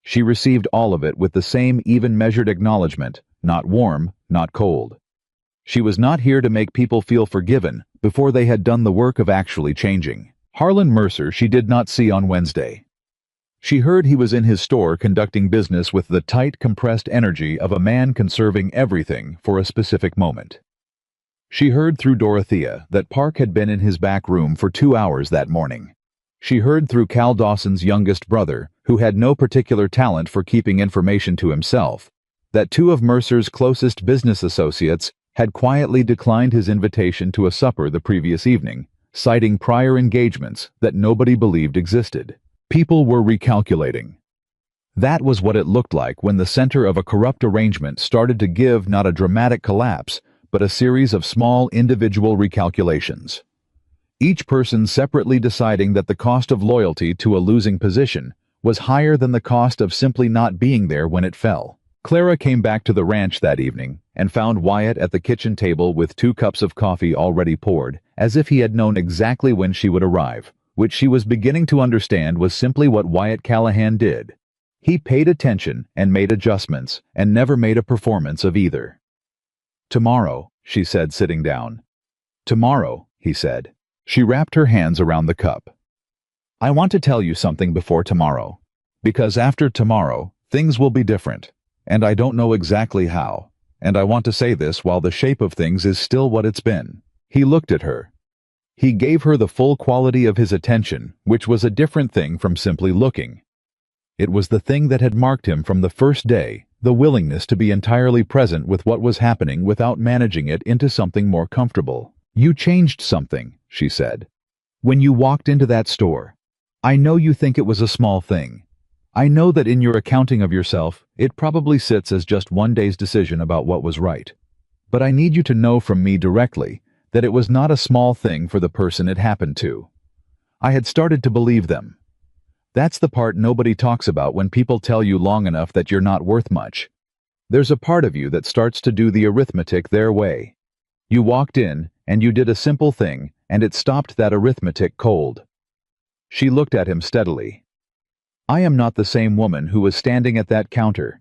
[SPEAKER 1] She received all of it with the same even-measured acknowledgement, not warm, not cold. She was not here to make people feel forgiven before they had done the work of actually changing. Harlan Mercer she did not see on Wednesday. She heard he was in his store conducting business with the tight, compressed energy of a man conserving everything for a specific moment. She heard through Dorothea that Park had been in his back room for 2 hours that morning. She heard through Cal Dawson's youngest brother, who had no particular talent for keeping information to himself, that 2 of Mercer's closest business associates had quietly declined his invitation to a supper the previous evening, citing prior engagements that nobody believed existed. People were recalculating. That was what it looked like when the center of a corrupt arrangement started to give not a dramatic collapse, but a series of small individual recalculations. Each person separately deciding that the cost of loyalty to a losing position was higher than the cost of simply not being there when it fell. Clara came back to the ranch that evening and found Wyatt at the kitchen table with 2 cups of coffee already poured, as if he had known exactly when she would arrive, which she was beginning to understand was simply what Wyatt Callahan did. He paid attention and made adjustments and never made a performance of either. "Tomorrow," she said, sitting down. "Tomorrow," he said. She wrapped her hands around the cup. "I want to tell you something before tomorrow. Because after tomorrow, things will be different. And I don't know exactly how. And I want to say this while the shape of things is still what it's been." He looked at her. He gave her the full quality of his attention, which was a different thing from simply looking. It was the thing that had marked him from the first day, the willingness to be entirely present with what was happening without managing it into something more comfortable. "You changed something," she said. "When you walked into that store. I know you think it was a small thing. I know that in your accounting of yourself, it probably sits as just one day's decision about what was right. But I need you to know from me directly that it was not a small thing for the person it happened to. I had started to believe them. That's the part nobody talks about when people tell you long enough that you're not worth much. There's a part of you that starts to do the arithmetic their way. You walked in, and you did a simple thing, and it stopped that arithmetic cold." She looked at him steadily. "I am not the same woman who was standing at that counter.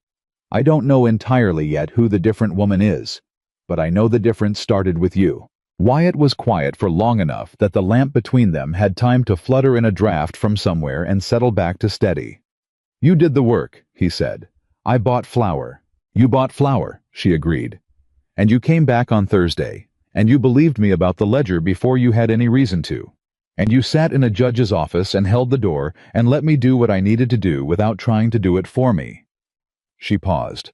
[SPEAKER 1] I don't know entirely yet who the different woman is, but I know the difference started with you." Wyatt was quiet for long enough that the lamp between them had time to flutter in a draft from somewhere and settle back to steady. "You did the work," he said. "I bought flour." "You bought flour," she agreed. "And you came back on Thursday, and you believed me about the ledger before you had any reason to. And you sat in a judge's office and held the door and let me do what I needed to do without trying to do it for me." She paused.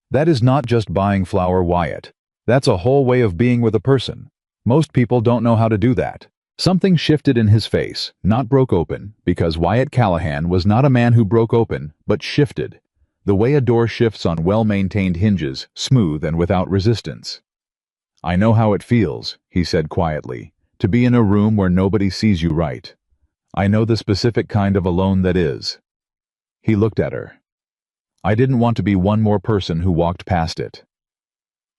[SPEAKER 1] "That is not just buying flour, Wyatt. That's a whole way of being with a person. Most people don't know how to do that." Something shifted in his face, not broke open, because Wyatt Callahan was not a man who broke open, but shifted, the way a door shifts on well-maintained hinges, smooth and without resistance. "I know how it feels," he said quietly, "to be in a room where nobody sees you right. I know the specific kind of alone that is." He looked at her. "I didn't want to be one more person who walked past it."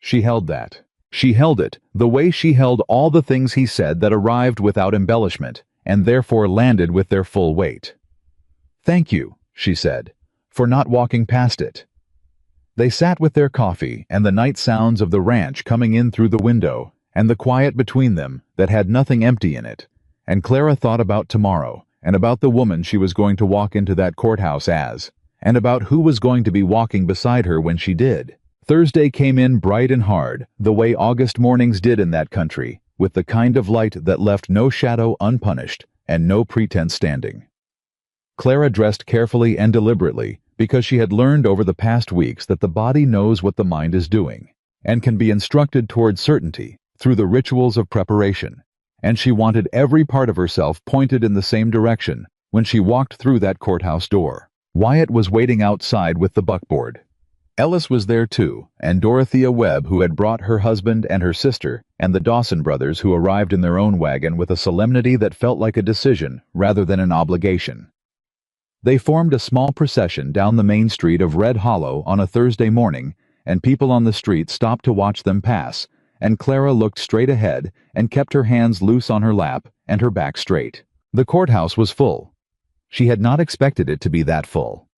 [SPEAKER 1] She held that. She held it, the way she held all the things he said that arrived without embellishment, and therefore landed with their full weight. "Thank you," she said, "for not walking past it." They sat with their coffee and the night sounds of the ranch coming in through the window, and the quiet between them that had nothing empty in it, and Clara thought about tomorrow, and about the woman she was going to walk into that courthouse as, and about who was going to be walking beside her when she did. Thursday came in bright and hard, the way August mornings did in that country, with the kind of light that left no shadow unpunished and no pretense standing. Clara dressed carefully and deliberately because she had learned over the past weeks that the body knows what the mind is doing and can be instructed toward certainty through the rituals of preparation, and she wanted every part of herself pointed in the same direction when she walked through that courthouse door. Wyatt was waiting outside with the buckboard. Ellis was there too, and Dorothea Webb, who had brought her husband and her sister, and the Dawson brothers, who arrived in their own wagon with a solemnity that felt like a decision rather than an obligation. They formed a small procession down the main street of Red Hollow on a Thursday morning, and people on the street stopped to watch them pass, and Clara looked straight ahead and kept her hands loose on her lap and her back straight. The courthouse was full. She had not expected it to be that full.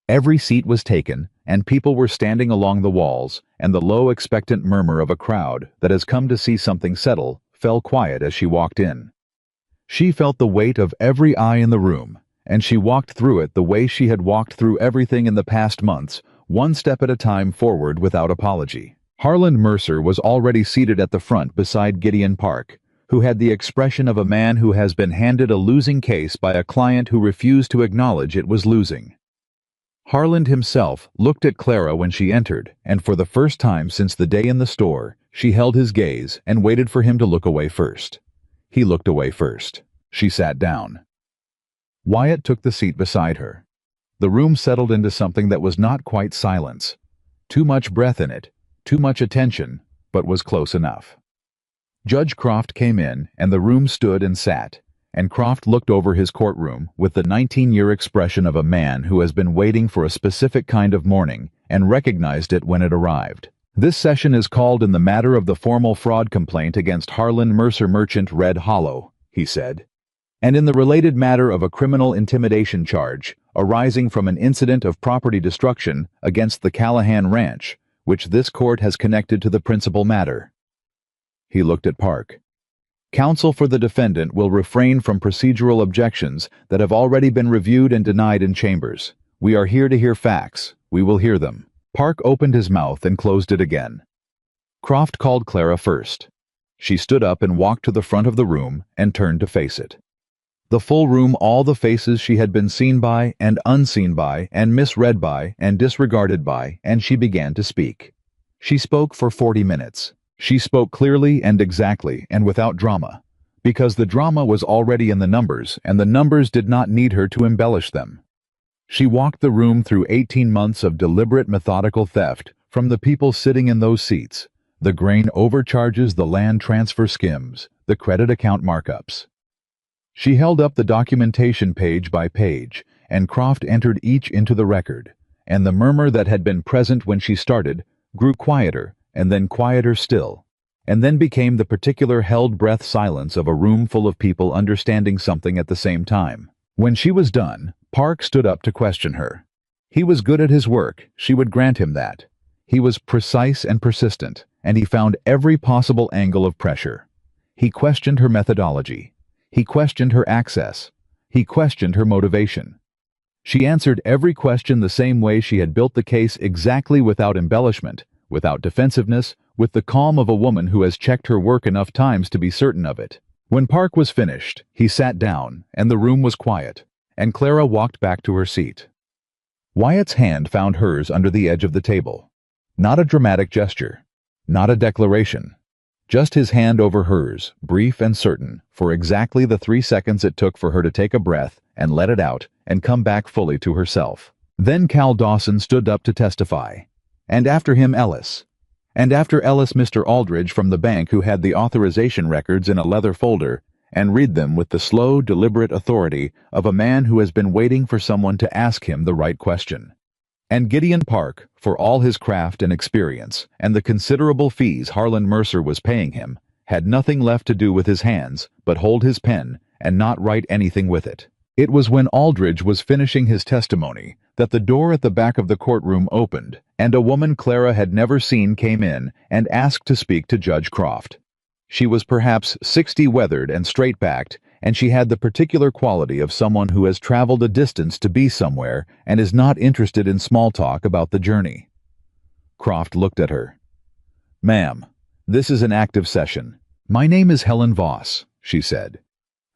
[SPEAKER 1] Every seat was taken, and people were standing along the walls, and the low expectant murmur of a crowd that has come to see something settle fell quiet as she walked in. She felt the weight of every eye in the room, and she walked through it the way she had walked through everything in the past months, one step at a time forward without apology. Harland Mercer was already seated at the front beside Gideon Park, who had the expression of a man who has been handed a losing case by a client who refused to acknowledge it was losing. Harland himself looked at Clara when she entered, and for the first time since the day in the store, she held his gaze and waited for him to look away first. He looked away first. She sat down. Wyatt took the seat beside her. The room settled into something that was not quite silence. Too much breath in it, too much attention, but was close enough. Judge Croft came in, and the room stood and sat, and Croft looked over his courtroom with the 19-year expression of a man who has been waiting for a specific kind of morning and recognized it when it arrived. This session is called in the matter of the formal fraud complaint against Harland Mercer Merchant Red Hollow, he said, and in the related matter of a criminal intimidation charge arising from an incident of property destruction against the Callahan Ranch, which this court has connected to the principal matter. He looked at Park. Counsel for the defendant will refrain from procedural objections that have already been reviewed and denied in chambers. We are here to hear facts. We will hear them. Park opened his mouth and closed it again. Croft called Clara first. She stood up and walked to the front of the room and turned to face it. The full room, all the faces she had been seen by and unseen by and misread by and disregarded by, and she began to speak. She spoke for 40 minutes. She spoke clearly and exactly and without drama, because the drama was already in the numbers, and the numbers did not need her to embellish them. She walked the room through 18 months of deliberate methodical theft from the people sitting in those seats, the grain overcharges, the land transfer skims, the credit account markups. She held up the documentation page by page, and Croft entered each into the record, and the murmur that had been present when she started grew quieter, and then quieter still, and then became the particular held-breath silence of a room full of people understanding something at the same time. When she was done, Park stood up to question her. He was good at his work, she would grant him that. He was precise and persistent, and he found every possible angle of pressure. He questioned her methodology. He questioned her access. He questioned her motivation. She answered every question the same way she had built the case, exactly, without embellishment, without defensiveness, with the calm of a woman who has checked her work enough times to be certain of it. When Park was finished, he sat down, and the room was quiet, and Clara walked back to her seat. Wyatt's hand found hers under the edge of the table. Not a dramatic gesture, not a declaration, just his hand over hers, brief and certain, for exactly the 3 seconds it took for her to take a breath and let it out and come back fully to herself. Then Cal Dawson stood up to testify. And after him Ellis. And after Ellis, Mr. Aldridge from the bank, who had the authorization records in a leather folder and read them with the slow, deliberate authority of a man who has been waiting for someone to ask him the right question. And Gideon Park, for all his craft and experience and the considerable fees Harland Mercer was paying him, had nothing left to do with his hands but hold his pen and not write anything with it. It was when Aldridge was finishing his testimony that the door at the back of the courtroom opened, and a woman Clara had never seen came in and asked to speak to Judge Croft. She was perhaps 60, weathered and straight-backed, and she had the particular quality of someone who has traveled a distance to be somewhere and is not interested in small talk about the journey. Croft looked at her. "Ma'am, this is an active session. My name is Helen Voss," she said.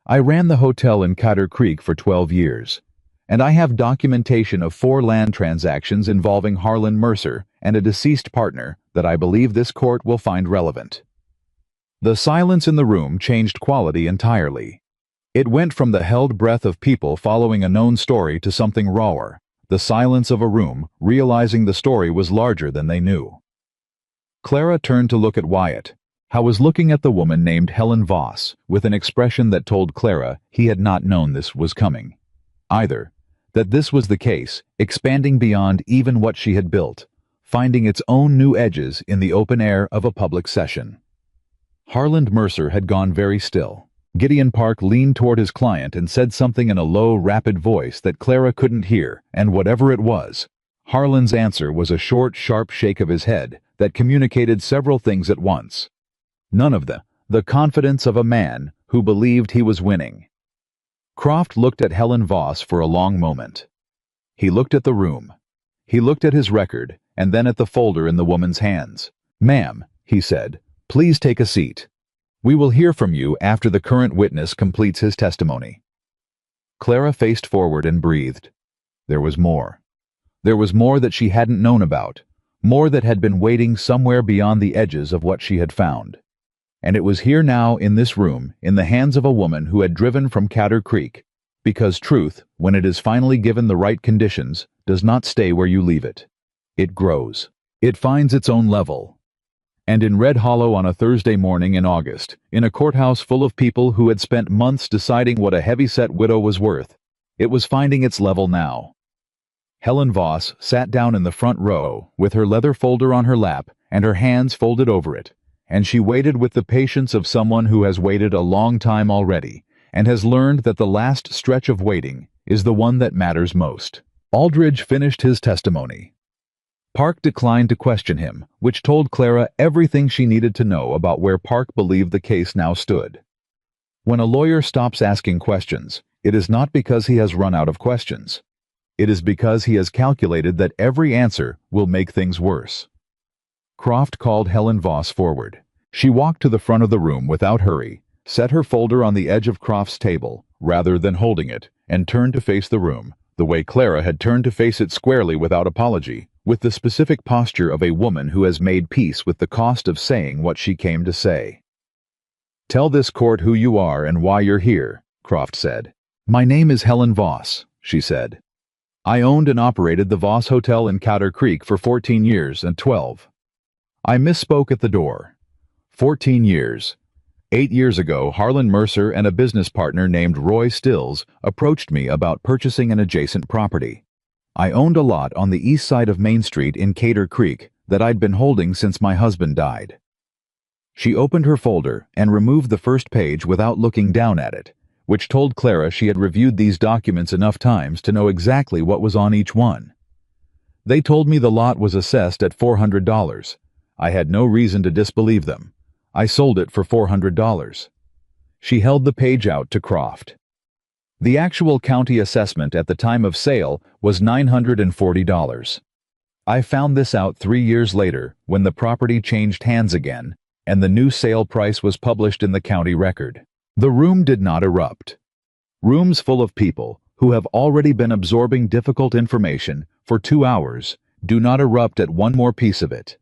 [SPEAKER 1] "I ran the hotel in Cotter Creek for 12 years, and I have documentation of 4 land transactions involving Harland Mercer and a deceased partner that I believe this court will find relevant." The silence in the room changed quality entirely. It went from the held breath of people following a known story to something rawer, the silence of a room realizing the story was larger than they knew. Clara turned to look at Wyatt, who was looking at the woman named Helen Voss with an expression that told Clara he had not known this was coming. Either that this was the case, expanding beyond even what she had built, finding its own new edges in the open air of a public session. Harland Mercer had gone very still. Gideon Park leaned toward his client and said something in a low, rapid voice that Clara couldn't hear, and whatever it was, Harland's answer was a short, sharp shake of his head that communicated several things at once. None of them the confidence of a man who believed he was winning. Croft looked at Helen Voss for a long moment. He looked at the room. He looked at his record, and then at the folder in the woman's hands. "Ma'am," he said, "please take a seat. We will hear from you after the current witness completes his testimony." Clara faced forward and breathed. There was more. There was more that she hadn't known about, more that had been waiting somewhere beyond the edges of what she had found. And it was here now in this room, in the hands of a woman who had driven from Catter Creek, because truth, when it is finally given the right conditions, does not stay where you leave it. It grows. It finds its own level. And in Red Hollow on a Thursday morning in August, in a courthouse full of people who had spent months deciding what a heavyset widow was worth, it was finding its level now. Helen Voss sat down in the front row, with her leather folder on her lap and her hands folded over it, and she waited with the patience of someone who has waited a long time already, and has learned that the last stretch of waiting is the one that matters most. Aldridge finished his testimony. Park declined to question him, which told Clara everything she needed to know about where Park believed the case now stood. When a lawyer stops asking questions, it is not because he has run out of questions. It is because he has calculated that every answer will make things worse. Croft called Helen Voss forward. She walked to the front of the room without hurry, set her folder on the edge of Croft's table, rather than holding it, and turned to face the room, the way Clara had turned to face it squarely without apology, with the specific posture of a woman who has made peace with the cost of saying what she came to say. "Tell this court who you are and why you're here," Croft said. "My name is Helen Voss," she said. "I owned and operated the Voss Hotel in Catter Creek for 14 years and 12. I misspoke at the door. 14 years. 8 years ago, Harlan Mercer and a business partner named Roy Stills approached me about purchasing an adjacent property. I owned a lot on the east side of Main Street in Catter Creek that I'd been holding since my husband died." She opened her folder and removed the first page without looking down at it, which told Clara she had reviewed these documents enough times to know exactly what was on each one. "They told me the lot was assessed at $400. I had no reason to disbelieve them. I sold it for $400. She held the page out to Croft. The actual county assessment at the time of sale was $940. I found this out 3 years later when the property changed hands again and the new sale price was published in the county record. The room did not erupt. Rooms full of people who have already been absorbing difficult information for 2 hours do not erupt at one more piece of it.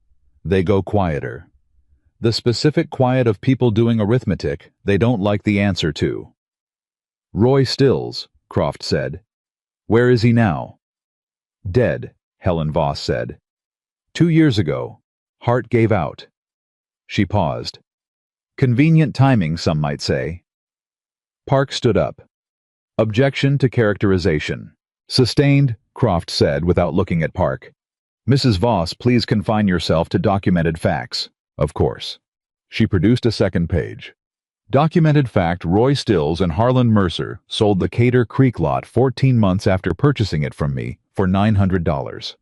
[SPEAKER 1] They go quieter. The specific quiet of people doing arithmetic they don't like the answer to. "Roy Stills," Croft said. "Where is he now?" "Dead," Helen Voss said. 2 years ago. Heart gave out." She paused. Convenient timing, some might say. Park stood up. "Objection to characterization." "Sustained," Croft said without looking at Park. "Mrs. Voss, please confine yourself to documented facts." "Of course." She produced a second page. "Documented fact: Roy Stills and Harlan Mercer sold the Catter Creek lot 14 months after purchasing it from me for $900.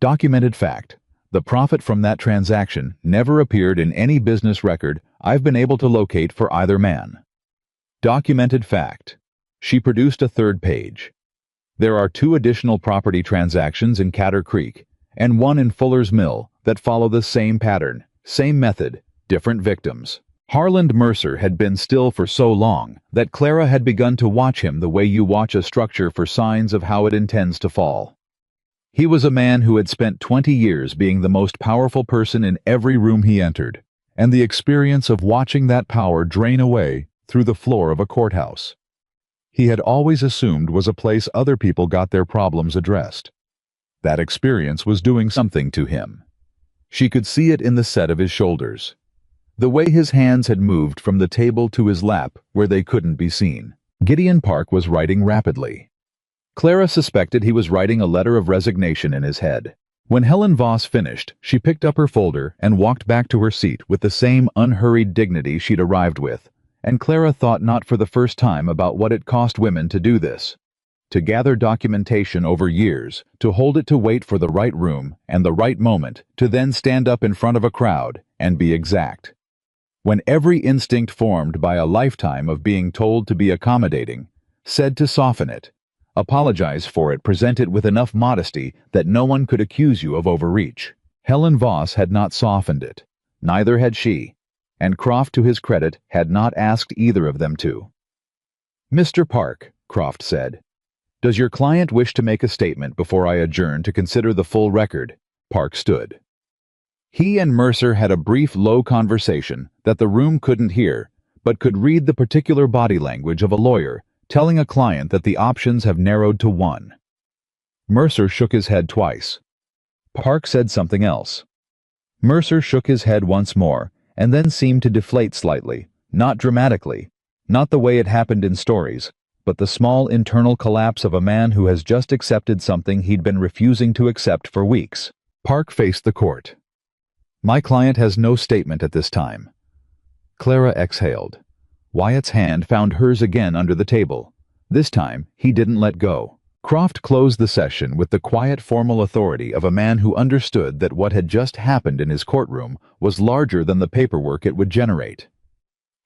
[SPEAKER 1] Documented fact: the profit from that transaction never appeared in any business record I've been able to locate for either man." Documented fact. She produced a third page. "There are 2 additional property transactions in Catter Creek, and 1 in Fuller's Mill that follow the same pattern, same method, different victims." Harlan Mercer had been still for so long that Clara had begun to watch him the way you watch a structure for signs of how it intends to fall. He was a man who had spent 20 years being the most powerful person in every room he entered, and the experience of watching that power drain away through the floor of a courthouse. He had always assumed was a place other people got their problems addressed. That experience was doing something to him. She could see it in the set of his shoulders. The way his hands had moved from the table to his lap where they couldn't be seen. Gideon Park was writing rapidly. Clara suspected he was writing a letter of resignation in his head. When Helen Voss finished, she picked up her folder and walked back to her seat with the same unhurried dignity she'd arrived with, and Clara thought not for the first time about what it cost women to do this. To gather documentation over years, to hold it to wait for the right room and the right moment, to then stand up in front of a crowd and be exact. When every instinct formed by a lifetime of being told to be accommodating said to soften it. Apologize for it, present it with enough modesty that no one could accuse you of overreach. Helen Voss had not softened it. Neither had she. And Croft, to his credit, had not asked either of them to. "Mr. Park," Croft said, "does your client wish to make a statement before I adjourn to consider the full record?" Park stood. He and Mercer had a brief, low conversation that the room couldn't hear, but could read the particular body language of a lawyer telling a client that the options have narrowed to one. Mercer shook his head twice. Park said something else. Mercer shook his head once more, and then seemed to deflate slightly, not dramatically, not the way it happened in stories, but the small internal collapse of a man who has just accepted something he'd been refusing to accept for weeks. Park faced the court. "My client has no statement at this time." Clara exhaled. Wyatt's hand found hers again under the table. This time, he didn't let go. Croft closed the session with the quiet formal authority of a man who understood that what had just happened in his courtroom was larger than the paperwork it would generate.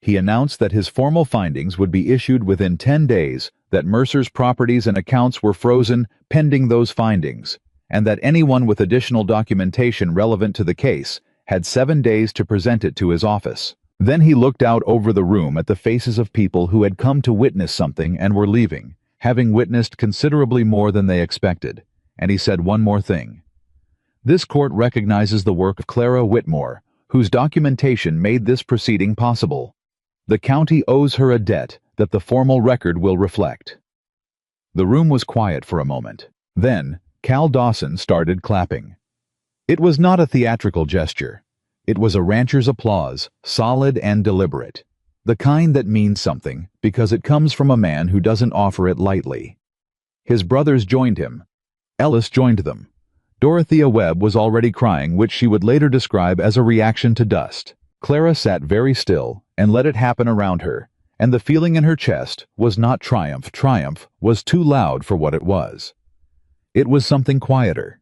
[SPEAKER 1] He announced that his formal findings would be issued within 10 days, that Mercer's properties and accounts were frozen pending those findings, and that anyone with additional documentation relevant to the case had 7 days to present it to his office. Then he looked out over the room at the faces of people who had come to witness something and were leaving, having witnessed considerably more than they expected, and he said one more thing. "This court recognizes the work of Clara Whitmore, whose documentation made this proceeding possible. The county owes her a debt that the formal record will reflect." The room was quiet for a moment. Then, Cal Dawson started clapping. It was not a theatrical gesture. It was a rancher's applause, solid and deliberate. The kind that means something because it comes from a man who doesn't offer it lightly. His brothers joined him. Ellis joined them. Dorothea Webb was already crying, which she would later describe as a reaction to dust. Clara sat very still and let it happen around her, and the feeling in her chest was not triumph. Triumph was too loud for what it was. It was something quieter.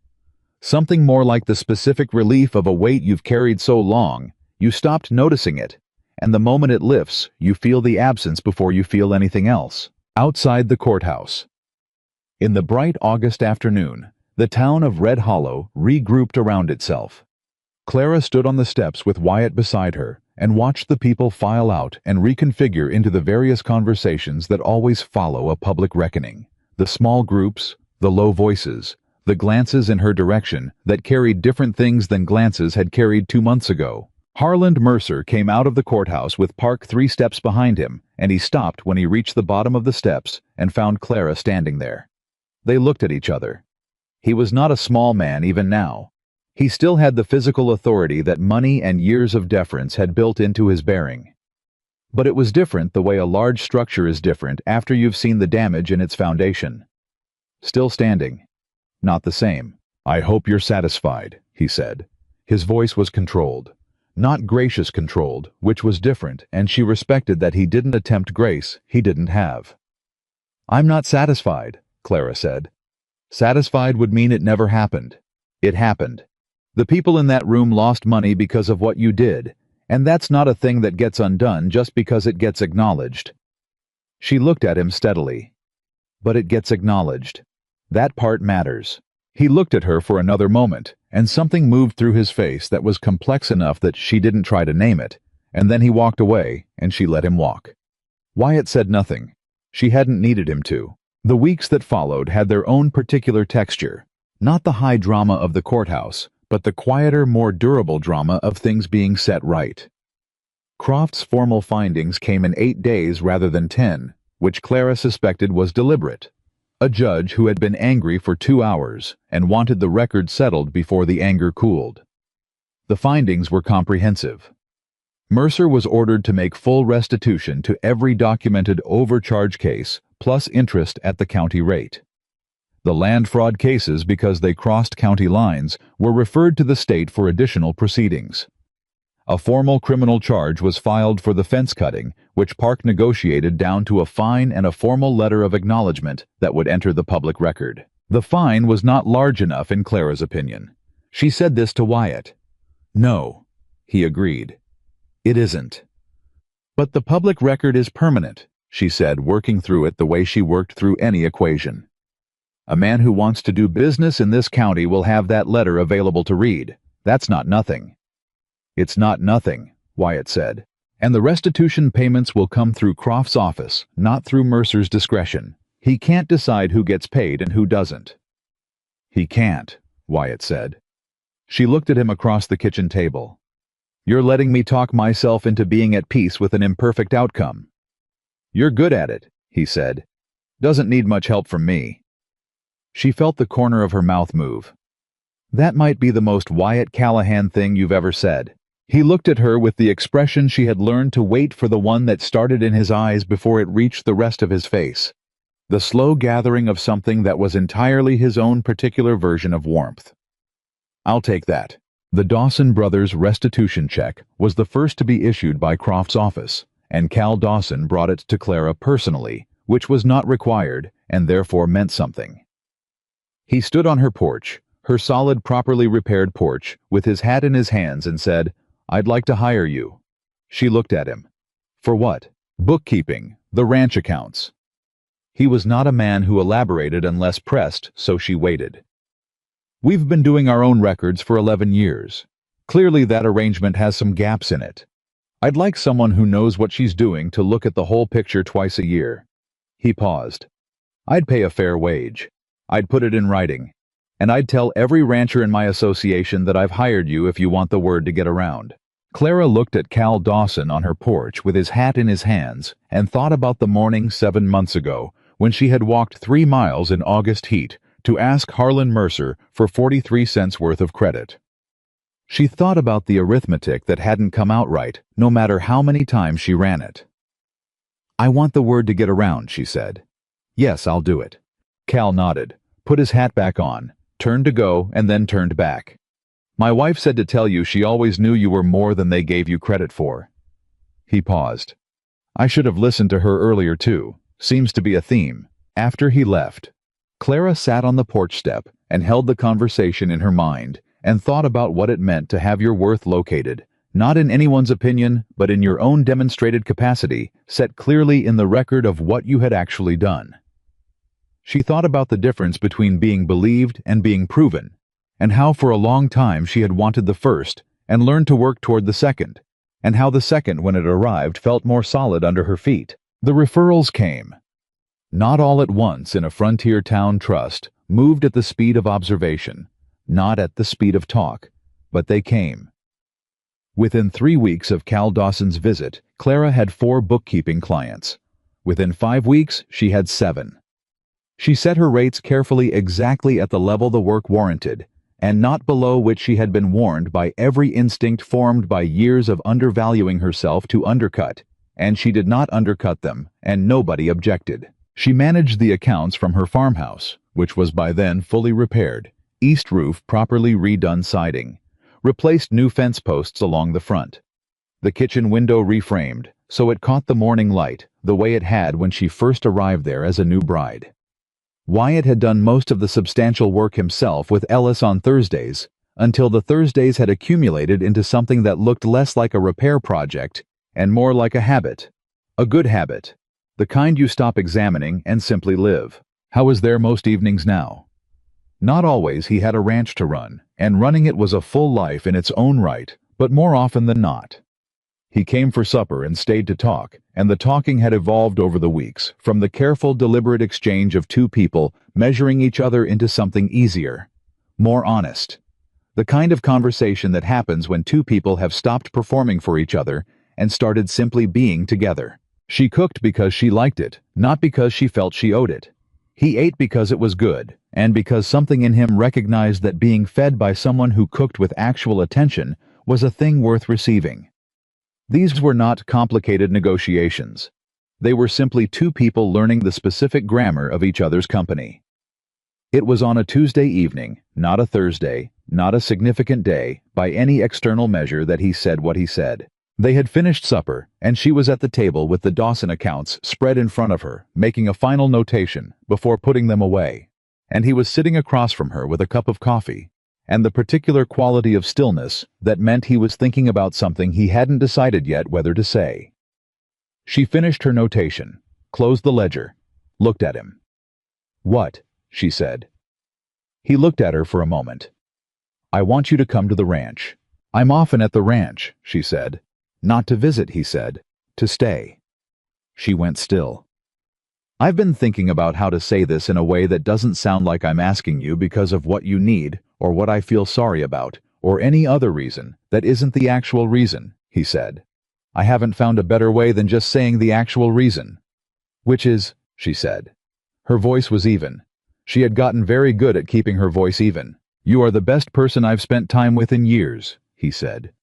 [SPEAKER 1] Something more like the specific relief of a weight you've carried so long, you stopped noticing it, and the moment it lifts, you feel the absence before you feel anything else. Outside the courthouse. In the bright August afternoon, the town of Red Hollow regrouped around itself. Clara stood on the steps with Wyatt beside her and watched the people file out and reconfigure into the various conversations that always follow a public reckoning. The small groups, the low voices, the glances in her direction that carried different things than glances had carried 2 months ago. Harland Mercer came out of the courthouse with Park 3 steps behind him, and he stopped when he reached the bottom of the steps and found Clara standing there. They looked at each other. He was not a small man even now. He still had the physical authority that money and years of deference had built into his bearing. But it was different the way a large structure is different after you've seen the damage in its foundation. Still standing. Not the same. "I hope you're satisfied," he said. His voice was controlled. Not gracious controlled, which was different, and she respected that he didn't attempt grace he didn't have. "I'm not satisfied," Clara said. Satisfied would mean it never happened. It happened. The people in that room lost money because of what you did, and that's not a thing that gets undone just because it gets acknowledged. She looked at him steadily. But it gets acknowledged. That part matters. He looked at her for another moment, and something moved through his face that was complex enough that she didn't try to name it, and then he walked away, and she let him walk. Wyatt said nothing. She hadn't needed him to. The weeks that followed had their own particular texture, not the high drama of the courthouse, but the quieter, more durable drama of things being set right. Croft's formal findings came in 8 days rather than 10, which Clara suspected was deliberate. A judge who had been angry for 2 hours and wanted the record settled before the anger cooled. The findings were comprehensive. Mercer was ordered to make full restitution to every documented overcharge case, plus interest at the county rate. The land fraud cases, because they crossed county lines, were referred to the state for additional proceedings. A formal criminal charge was filed for the fence cutting, which Park negotiated down to a fine and a formal letter of acknowledgement that would enter the public record. The fine was not large enough in Clara's opinion. She said this to Wyatt. "No," he agreed. "It isn't. But the public record is permanent. she said, working through it the way she worked through any equation. A man who wants to do business in this county will have that letter available to read. That's not nothing. It's not nothing, Wyatt said. And the restitution payments will come through Croft's office, not through Mercer's discretion. He can't decide who gets paid and who doesn't. He can't, Wyatt said. She looked at him across the kitchen table. You're letting me talk myself into being at peace with an imperfect outcome. You're good at it, he said. Doesn't need much help from me. She felt the corner of her mouth move. That might be the most Wyatt Callahan thing you've ever said. He looked at her with the expression she had learned to wait for, the one that started in his eyes before it reached the rest of his face. The slow gathering of something that was entirely his own particular version of warmth. I'll take that. The Dawson brothers' restitution check was the first to be issued by Croft's office, and Cal Dawson brought it to Clara personally, which was not required and therefore meant something. He stood on her porch, her solid, properly repaired porch, with his hat in his hands, and said, I'd like to hire you. She looked at him. For what? Bookkeeping, the ranch accounts. He was not a man who elaborated unless pressed, so she waited. We've been doing our own records for 11 years. Clearly that arrangement has some gaps in it. I'd like someone who knows what she's doing to look at the whole picture twice a year. He paused. I'd pay a fair wage. I'd put it in writing. And I'd tell every rancher in my association that I've hired you if you want the word to get around. Clara looked at Cal Dawson on her porch with his hat in his hands and thought about the morning 7 months ago when she had walked 3 miles in August heat to ask Harlan Mercer for 43 cents worth of credit. She thought about the arithmetic that hadn't come out right, no matter how many times she ran it. I want the word to get around, she said. Yes, I'll do it. Cal nodded, put his hat back on, turned to go, and then turned back. My wife said to tell you she always knew you were more than they gave you credit for. He paused. I should have listened to her earlier too. Seems to be a theme. After he left, Clara sat on the porch step and held the conversation in her mind and thought about what it meant to have your worth located, not in anyone's opinion, but in your own demonstrated capacity, set clearly in the record of what you had actually done. She thought about the difference between being believed and being proven, and how for a long time she had wanted the first and learned to work toward the second, and how the second, when it arrived, felt more solid under her feet. The referrals came. Not all at once in a frontier town trust, moved at the speed of observation, not at the speed of talk, but they came. Within 3 weeks of Cal Dawson's visit, Clara had 4 bookkeeping clients. Within 5 weeks, she had 7. She set her rates carefully exactly at the level the work warranted, and not below which she had been warned by every instinct formed by years of undervaluing herself to undercut, and she did not undercut them, and nobody objected. She managed the accounts from her farmhouse, which was by then fully repaired, east roof properly redone siding, replaced new fence posts along the front. The kitchen window reframed, so it caught the morning light, the way it had when she first arrived there as a new bride. Wyatt had done most of the substantial work himself with Ellis on Thursdays, until the Thursdays had accumulated into something that looked less like a repair project and more like a habit. A good habit. The kind you stop examining and simply live. How was there most evenings now? Not always. He had a ranch to run, and running it was a full life in its own right, but more often than not. He came for supper and stayed to talk, and the talking had evolved over the weeks, from the careful, deliberate exchange of 2 people measuring each other into something easier, more honest. The kind of conversation that happens when 2 people have stopped performing for each other and started simply being together. She cooked because she liked it, not because she felt she owed it. He ate because it was good, and because something in him recognized that being fed by someone who cooked with actual attention was a thing worth receiving. These were not complicated negotiations. They were simply 2 people learning the specific grammar of each other's company. It was on a Tuesday evening, not a Thursday, not a significant day, by any external measure, that he said what he said. They had finished supper, and she was at the table with the Dawson accounts spread in front of her, making a final notation before putting them away. And he was sitting across from her with a cup of coffee, and the particular quality of stillness that meant he was thinking about something he hadn't decided yet whether to say. She finished her notation, closed the ledger, looked at him. "What?" she said. He looked at her for a moment. "I want you to come to the ranch." "I'm often at the ranch," she said. "Not to visit," he said. "To stay." She went still. "I've been thinking about how to say this in a way that doesn't sound like I'm asking you because of what you need, or what I feel sorry about, or any other reason that isn't the actual reason," he said. "I haven't found a better way than just saying the actual reason." "Which is," she said. Her voice was even. She had gotten very good at keeping her voice even. "You are the best person I've spent time with in years," he said.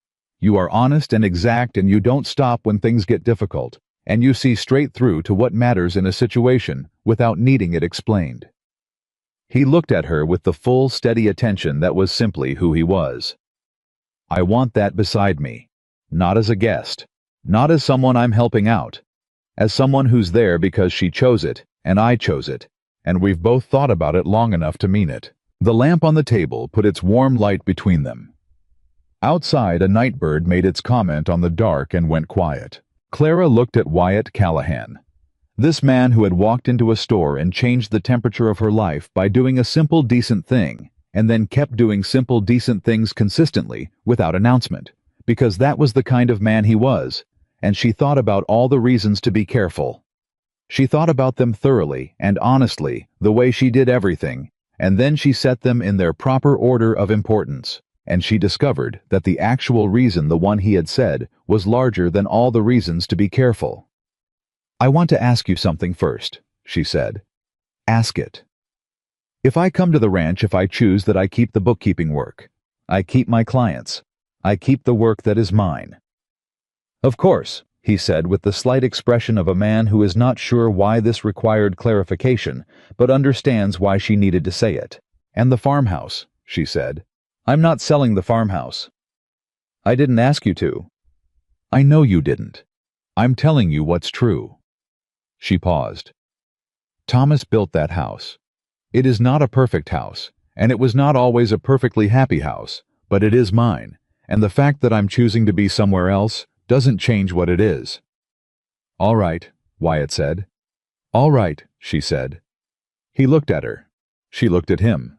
[SPEAKER 1] "You are honest and exact, and you don't stop when things get difficult, and you see straight through to what matters in a situation without needing it explained." He looked at her with the full, steady attention that was simply who he was. "I want that beside me. Not as a guest. Not as someone I'm helping out. As someone who's there because she chose it, and I chose it, and we've both thought about it long enough to mean it." The lamp on the table put its warm light between them. Outside, a nightbird made its comment on the dark and went quiet. Clara looked at Wyatt Callahan. This man who had walked into a store and changed the temperature of her life by doing a simple, decent thing, and then kept doing simple, decent things consistently without announcement, because that was the kind of man he was, and she thought about all the reasons to be careful. She thought about them thoroughly and honestly, the way she did everything, and then she set them in their proper order of importance, and she discovered that the actual reason, the one he had said, was larger than all the reasons to be careful. "I want to ask you something first," she said. "Ask it. If I come to the ranch, if I choose that I keep the bookkeeping work, I keep my clients, I keep the work that is mine." "Of course," he said with the slight expression of a man who is not sure why this required clarification, but understands why she needed to say it. "And the farmhouse," she said. "I'm not selling the farmhouse." "I didn't ask you to." "I know you didn't. I'm telling you what's true." She paused. "Thomas built that house. It is not a perfect house, and it was not always a perfectly happy house, but it is mine, and the fact that I'm choosing to be somewhere else doesn't change what it is." "All right," Wyatt said. "All right," she said. He looked at her. She looked at him.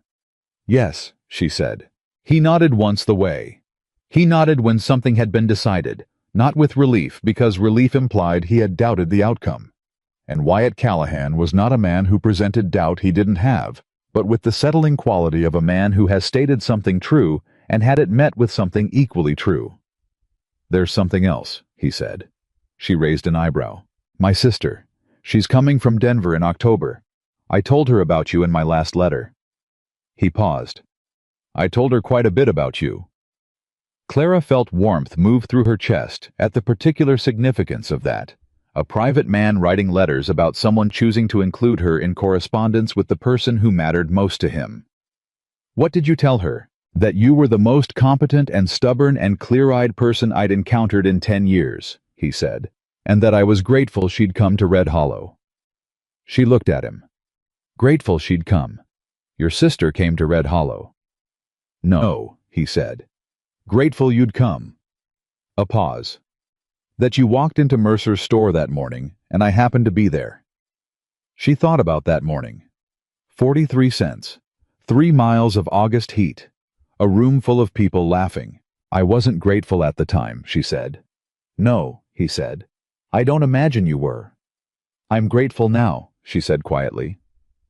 [SPEAKER 1] "Yes," she said. He nodded once the way. He nodded when something had been decided, not with relief, because relief implied he had doubted the outcome. And Wyatt Callahan was not a man who presented doubt he didn't have, but with the settling quality of a man who has stated something true and had it met with something equally true. "There's something else," he said. She raised an eyebrow. "My sister. She's coming from Denver in October. I told her about you in my last letter." He paused. "I told her quite a bit about you." Clara felt warmth move through her chest at the particular significance of that. A private man writing letters about someone choosing to include her in correspondence with the person who mattered most to him. "What did you tell her?" "That you were the most competent and stubborn and clear-eyed person I'd encountered in 10 years, he said, "and that I was grateful she'd come to Red Hollow." She looked at him. "Grateful she'd come. Your sister came to Red Hollow." "No," he said. "Grateful you'd come." A pause. "That you walked into Mercer's store that morning, and I happened to be there." She thought about that morning. 43 cents. 3 miles of August heat. A room full of people laughing. "I wasn't grateful at the time," she said. "No," he said. "I don't imagine you were." "I'm grateful now," she said quietly.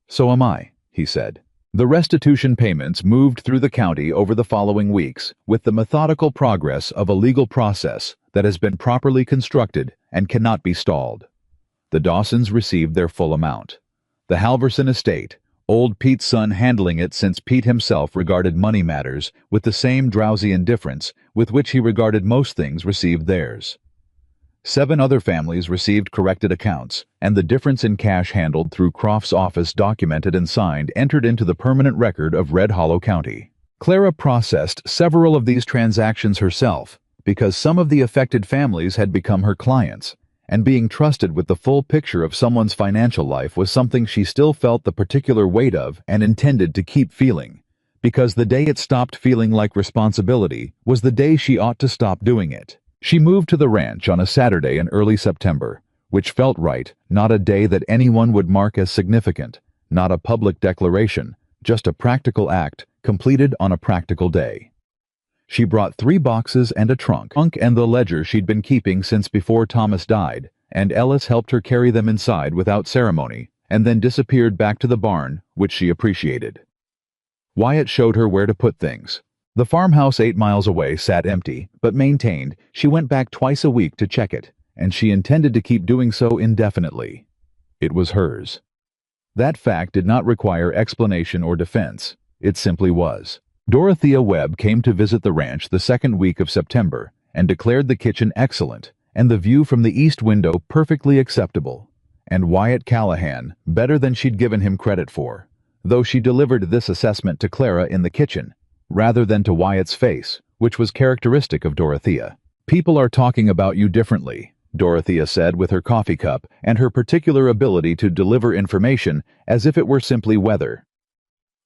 [SPEAKER 1] "So am I," he said. The restitution payments moved through the county over the following weeks with the methodical progress of a legal process that has been properly constructed and cannot be stalled. The Dawsons received their full amount. The Halverson estate, old Pete's son handling it since Pete himself regarded money matters with the same drowsy indifference with which he regarded most things, received theirs. 7 other families received corrected accounts, and the difference in cash handled through Croft's office, documented and signed, entered into the permanent record of Red Hollow County. Clara processed several of these transactions herself because some of the affected families had become her clients, and being trusted with the full picture of someone's financial life was something she still felt the particular weight of and intended to keep feeling, because the day it stopped feeling like responsibility was the day she ought to stop doing it. She moved to the ranch on a Saturday in early September, which felt right, not a day that anyone would mark as significant, not a public declaration, just a practical act, completed on a practical day. She brought 3 boxes and a trunk and the ledger she'd been keeping since before Thomas died, and Ellis helped her carry them inside without ceremony, and then disappeared back to the barn, which she appreciated. Wyatt showed her where to put things. The farmhouse 8 miles away sat empty, but maintained. She went back twice a week to check it, and she intended to keep doing so indefinitely. It was hers. That fact did not require explanation or defense. It simply was. Dorothea Webb came to visit the ranch the 2nd week of September and declared the kitchen excellent and the view from the east window perfectly acceptable, and Wyatt Callahan better than she'd given him credit for, though she delivered this assessment to Clara in the kitchen, rather than to Wyatt's face, which was characteristic of Dorothea. "People are talking about you differently," Dorothea said with her coffee cup and her particular ability to deliver information as if it were simply weather.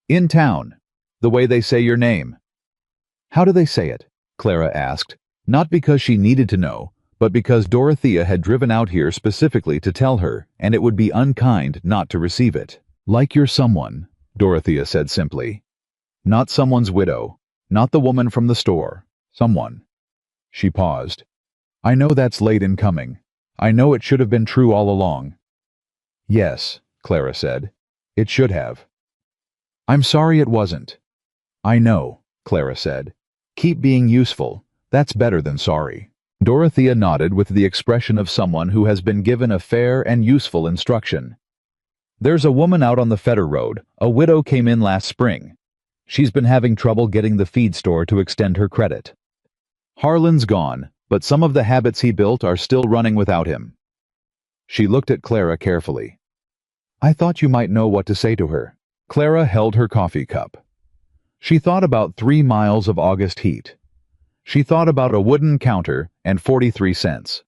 [SPEAKER 1] "In town. The way they say your name." "How do they say it?" Clara asked, not because she needed to know, but because Dorothea had driven out here specifically to tell her, and it would be unkind not to receive it. "Like you're someone," Dorothea said simply. "Not someone's widow, not the woman from the store, someone." She paused. "I know that's late in coming. I know it should have been true all along." "Yes," Clara said. "It should have." "I'm sorry it wasn't." "I know," Clara said. "Keep being useful. That's better than sorry." Dorothea nodded with the expression of someone who has been given a fair and useful instruction. "There's a woman out on the Fetter Road. A widow came in last spring. She's been having trouble getting the feed store to extend her credit. Harlan's gone, but some of the habits he built are still running without him." She looked at Clara carefully. "I thought you might know what to say to her." Clara held her coffee cup. She thought about 3 miles of August heat. She thought about a wooden counter and 43 cents.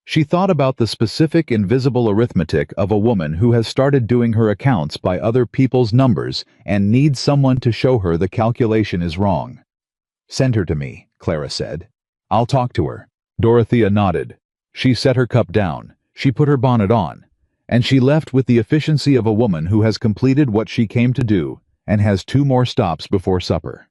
[SPEAKER 1] She thought about the specific invisible arithmetic of a woman who has started doing her accounts by other people's numbers and needs someone to show her the calculation is wrong. "Send her to me," Clara said. "I'll talk to her." Dorothea nodded. She set her cup down. She put her bonnet on. And she left with the efficiency of a woman who has completed what she came to do and has 2 more stops before supper.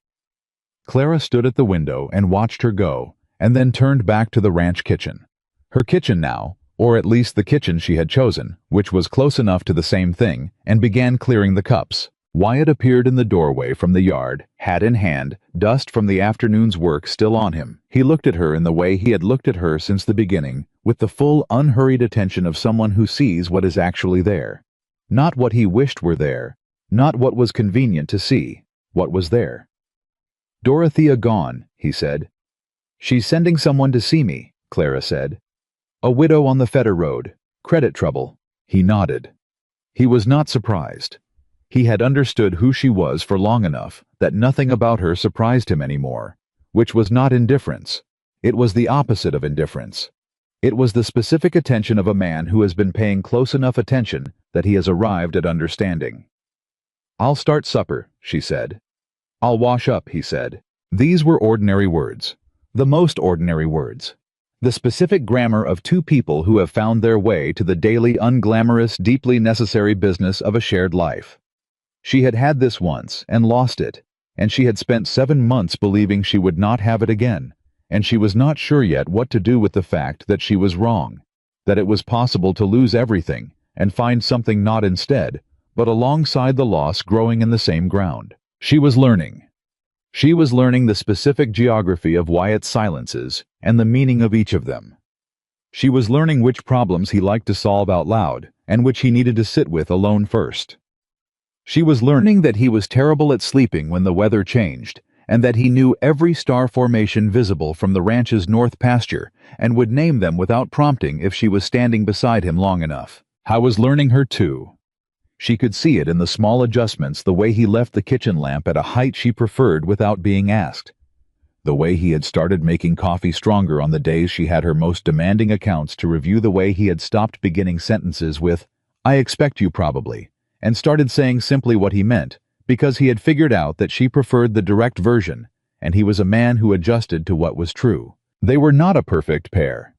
[SPEAKER 1] Clara stood at the window and watched her go, and then turned back to the ranch kitchen. Her kitchen now, or at least the kitchen she had chosen, which was close enough to the same thing, and began clearing the cups. Wyatt appeared in the doorway from the yard, hat in hand, dust from the afternoon's work still on him. He looked at her in the way he had looked at her since the beginning, with the full, unhurried attention of someone who sees what is actually there. Not what he wished were there, not what was convenient to see, what was there. "Dorothea gone," he said. "She's sending someone to see me," Clara said. "A widow on the Fetter Road. Credit trouble." He nodded. He was not surprised. He had understood who she was for long enough that nothing about her surprised him anymore, which was not indifference. It was the opposite of indifference. It was the specific attention of a man who has been paying close enough attention that he has arrived at understanding. "I'll start supper," she said. "I'll wash up," he said. These were ordinary words. The most ordinary words. The specific grammar of 2 people who have found their way to the daily, unglamorous, deeply necessary business of a shared life. She had had this once and lost it, and she had spent 7 months believing she would not have it again, and she was not sure yet what to do with the fact that she was wrong, that it was possible to lose everything and find something not instead, but alongside the loss growing in the same ground. She was learning. She was learning the specific geography of Wyatt's silences and the meaning of each of them. She was learning which problems he liked to solve out loud and which he needed to sit with alone first. She was learning that he was terrible at sleeping when the weather changed, and that he knew every star formation visible from the ranch's north pasture and would name them without prompting if she was standing beside him long enough. I was learning her too. She could see it in the small adjustments, the way he left the kitchen lamp at a height she preferred without being asked. The way he had started making coffee stronger on the days she had her most demanding accounts to review, the way he had stopped beginning sentences with, "I expect you probably," and started saying simply what he meant, because he had figured out that she preferred the direct version, and he was a man who adjusted to what was true. They were not a perfect pair.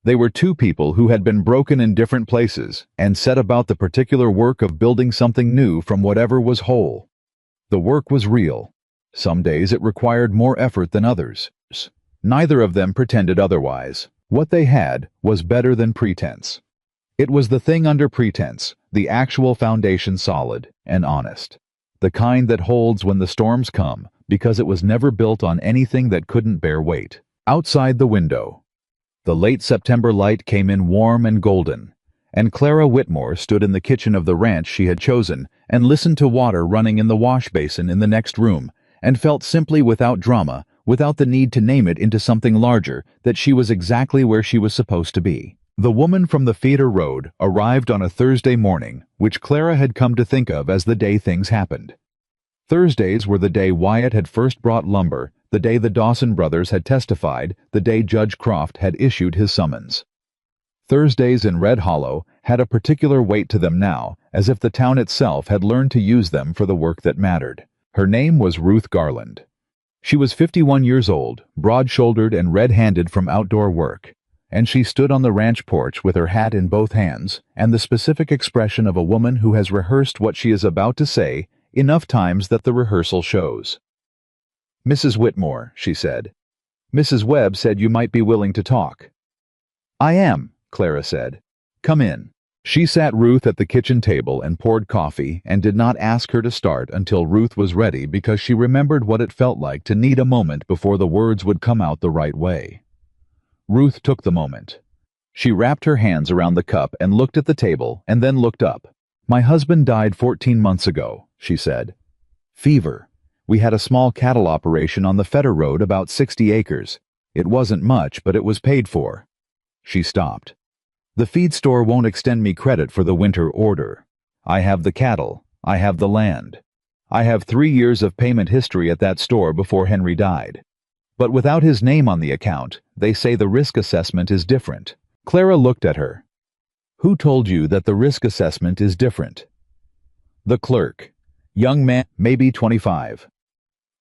[SPEAKER 1] They were two people who had been broken in different places and set about the particular work of building something new from whatever was whole. The work was real. Some days it required more effort than others. Neither of them pretended otherwise. What they had was better than pretense. It was the thing under pretense, the actual foundation, solid and honest. The kind that holds when the storms come, because it was never built on anything that couldn't bear weight. Outside the window, the late September light came in warm and golden, and Clara Whitmore stood in the kitchen of the ranch she had chosen and listened to water running in the wash basin in the next room, and felt simply, without drama, without the need to name it into something larger, that she was exactly where she was supposed to be. The woman from the feeder road arrived on a Thursday morning, which Clara had come to think of as the day things happened. Thursdays were the day Wyatt had first brought lumber, the day the Dawson brothers had testified, the day Judge Croft had issued his summons. Thursdays in Red Hollow had a particular weight to them now, as if the town itself had learned to use them for the work that mattered. Her name was Ruth Garland. She was 51 years old, broad-shouldered and red-handed from outdoor work, and she stood on the ranch porch with her hat in both hands and the specific expression of a woman who has rehearsed what she is about to say enough times that the rehearsal shows. "Mrs. Whitmore," she said. "Mrs. Webb said you might be willing to talk." "I am," Clara said. "Come in." She sat Ruth at the kitchen table and poured coffee and did not ask her to start until Ruth was ready, because she remembered what it felt like to need a moment before the words would come out the right way. Ruth took the moment. She wrapped her hands around the cup and looked at the table and then looked up. "My husband died 14 months ago," she said. "Fever. We had a small cattle operation on the Fetter Road, about 60 acres. It wasn't much, but it was paid for." She stopped. "The feed store won't extend me credit for the winter order. I have the cattle. I have the land. I have 3 years of payment history at that store before Henry died. But without his name on the account, they say the risk assessment is different." Clara looked at her. "Who told you that the risk assessment is different?" "The clerk. Young man, maybe 25.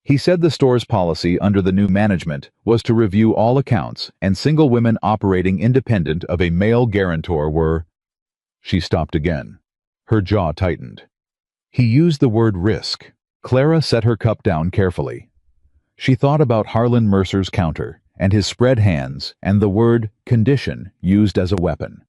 [SPEAKER 1] He said the store's policy under the new management was to review all accounts, and single women operating independent of a male guarantor were—" She stopped again. Her jaw tightened. "He used the word risk." Clara set her cup down carefully. She thought about Harlan Mercer's counter, and his spread hands, and the word condition used as a weapon.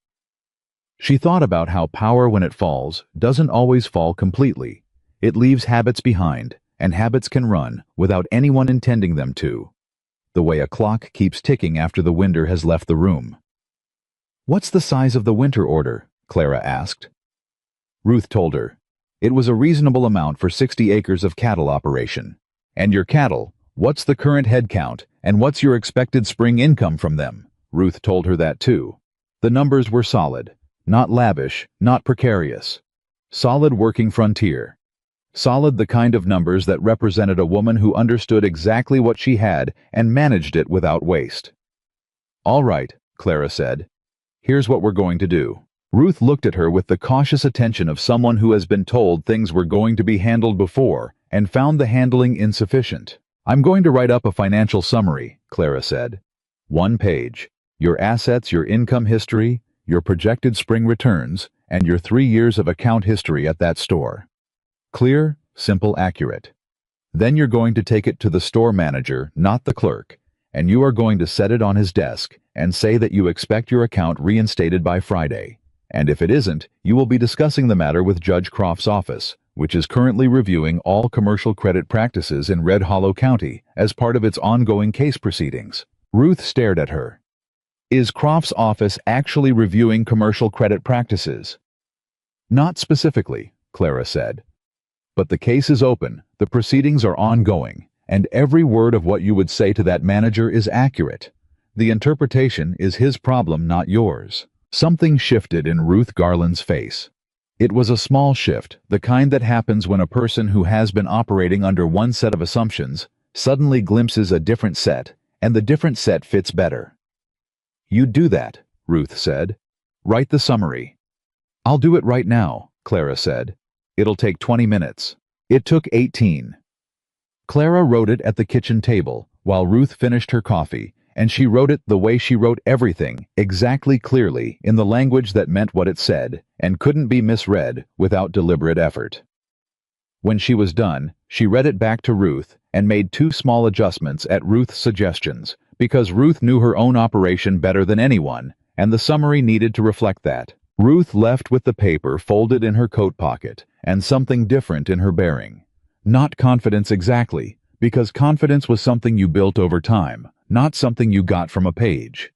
[SPEAKER 1] She thought about how power, when it falls, doesn't always fall completely. It leaves habits behind, and habits can run without anyone intending them to. The way a clock keeps ticking after the winder has left the room. "What's the size of the winter order?" Clara asked. Ruth told her. It was a reasonable amount for 60 acres of cattle operation. "And your cattle, what's the current head count, and what's your expected spring income from them?" Ruth told her that too. The numbers were solid, not lavish, not precarious. Solid working frontier. Solid, the kind of numbers that represented a woman who understood exactly what she had and managed it without waste. "All right," Clara said. "Here's what we're going to do." Ruth looked at her with the cautious attention of someone who has been told things were going to be handled before and found the handling insufficient. "I'm going to write up a financial summary," Clara said. 1 page. Your assets, your income history, your projected spring returns, and your 3 years of account history at that store. Clear, simple, accurate. Then you're going to take it to the store manager, not the clerk, and you are going to set it on his desk and say that you expect your account reinstated by Friday. And if it isn't, you will be discussing the matter with Judge Croft's office, which is currently reviewing all commercial credit practices in Red Hollow County as part of its ongoing case proceedings. Ruth stared at her. "Is Croft's office actually reviewing commercial credit practices?" "Not specifically," Clara said. "But the case is open, the proceedings are ongoing, and every word of what you would say to that manager is accurate. The interpretation is his problem, not yours." Something shifted in Ruth Garland's face. It was a small shift, the kind that happens when a person who has been operating under one set of assumptions suddenly glimpses a different set, and the different set fits better. "You'd do that," Ruth said. "Write the summary." "I'll do it right now," Clara said. "It'll take 20 minutes. It took 18. Clara wrote it at the kitchen table while Ruth finished her coffee and she wrote it the way she wrote everything, exactly clearly, in the language that meant what it said, and couldn't be misread without deliberate effort. When she was done, she read it back to Ruth and made 2 small adjustments at Ruth's suggestions, because Ruth knew her own operation better than anyone, and the summary needed to reflect that. Ruth left with the paper folded in her coat pocket, and something different in her bearing. Not confidence exactly, because confidence was something you built over time, not something you got from a page.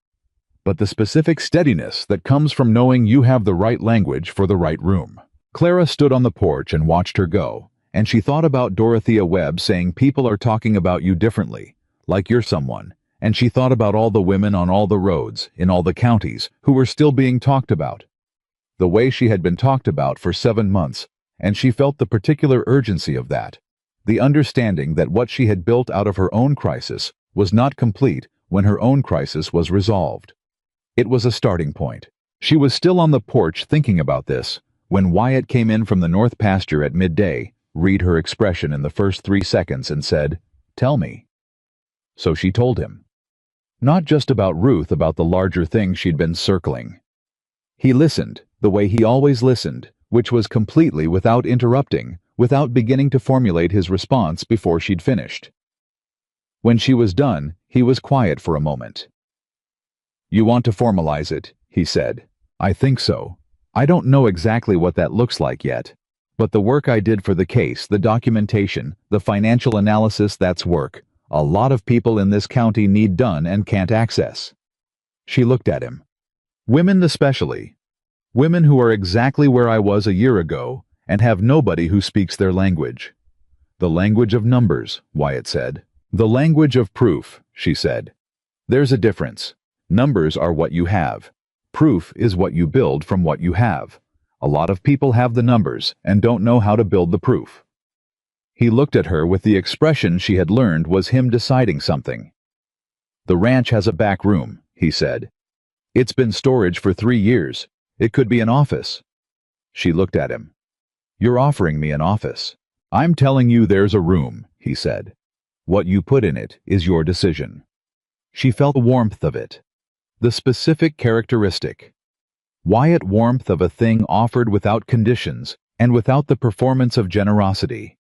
[SPEAKER 1] But the specific steadiness that comes from knowing you have the right language for the right room. Clara stood on the porch and watched her go, and she thought about Dorothea Webb saying people are talking about you differently, like you're someone, and she thought about all the women on all the roads, in all the counties, who were still being talked about. The way she had been talked about for 7 months, and she felt the particular urgency of that. The understanding that what she had built out of her own crisis was not complete when her own crisis was resolved. It was a starting point. She was still on the porch thinking about this, when Wyatt came in from the north pasture at midday, read her expression in the first 3 seconds and said, "Tell me." So she told him. Not just about Ruth, about the larger things she'd been circling. He listened, the way he always listened, which was completely without interrupting, without beginning to formulate his response before she'd finished. When she was done, he was quiet for a moment. "You want to formalize it," he said. "I think so. I don't know exactly what that looks like yet. But the work I did for the case, the documentation, the financial analysis, that's work a lot of people in this county need done and can't access." She looked at him. "Women especially. Women who are exactly where I was a year ago and have nobody who speaks their language." "The language of numbers," Wyatt said. "The language of proof," she said. "There's a difference. Numbers are what you have. Proof is what you build from what you have. A lot of people have the numbers and don't know how to build the proof." He looked at her with the expression she had learned was him deciding something. "The ranch has a back room," he said. "It's been storage for 3 years. It could be an office." She looked at him. "You're offering me an office." "I'm telling you there's a room," he said. "What you put in it is your decision." She felt the warmth of it. The specific characteristic. Wyatt warmth of a thing offered without conditions and without the performance of generosity.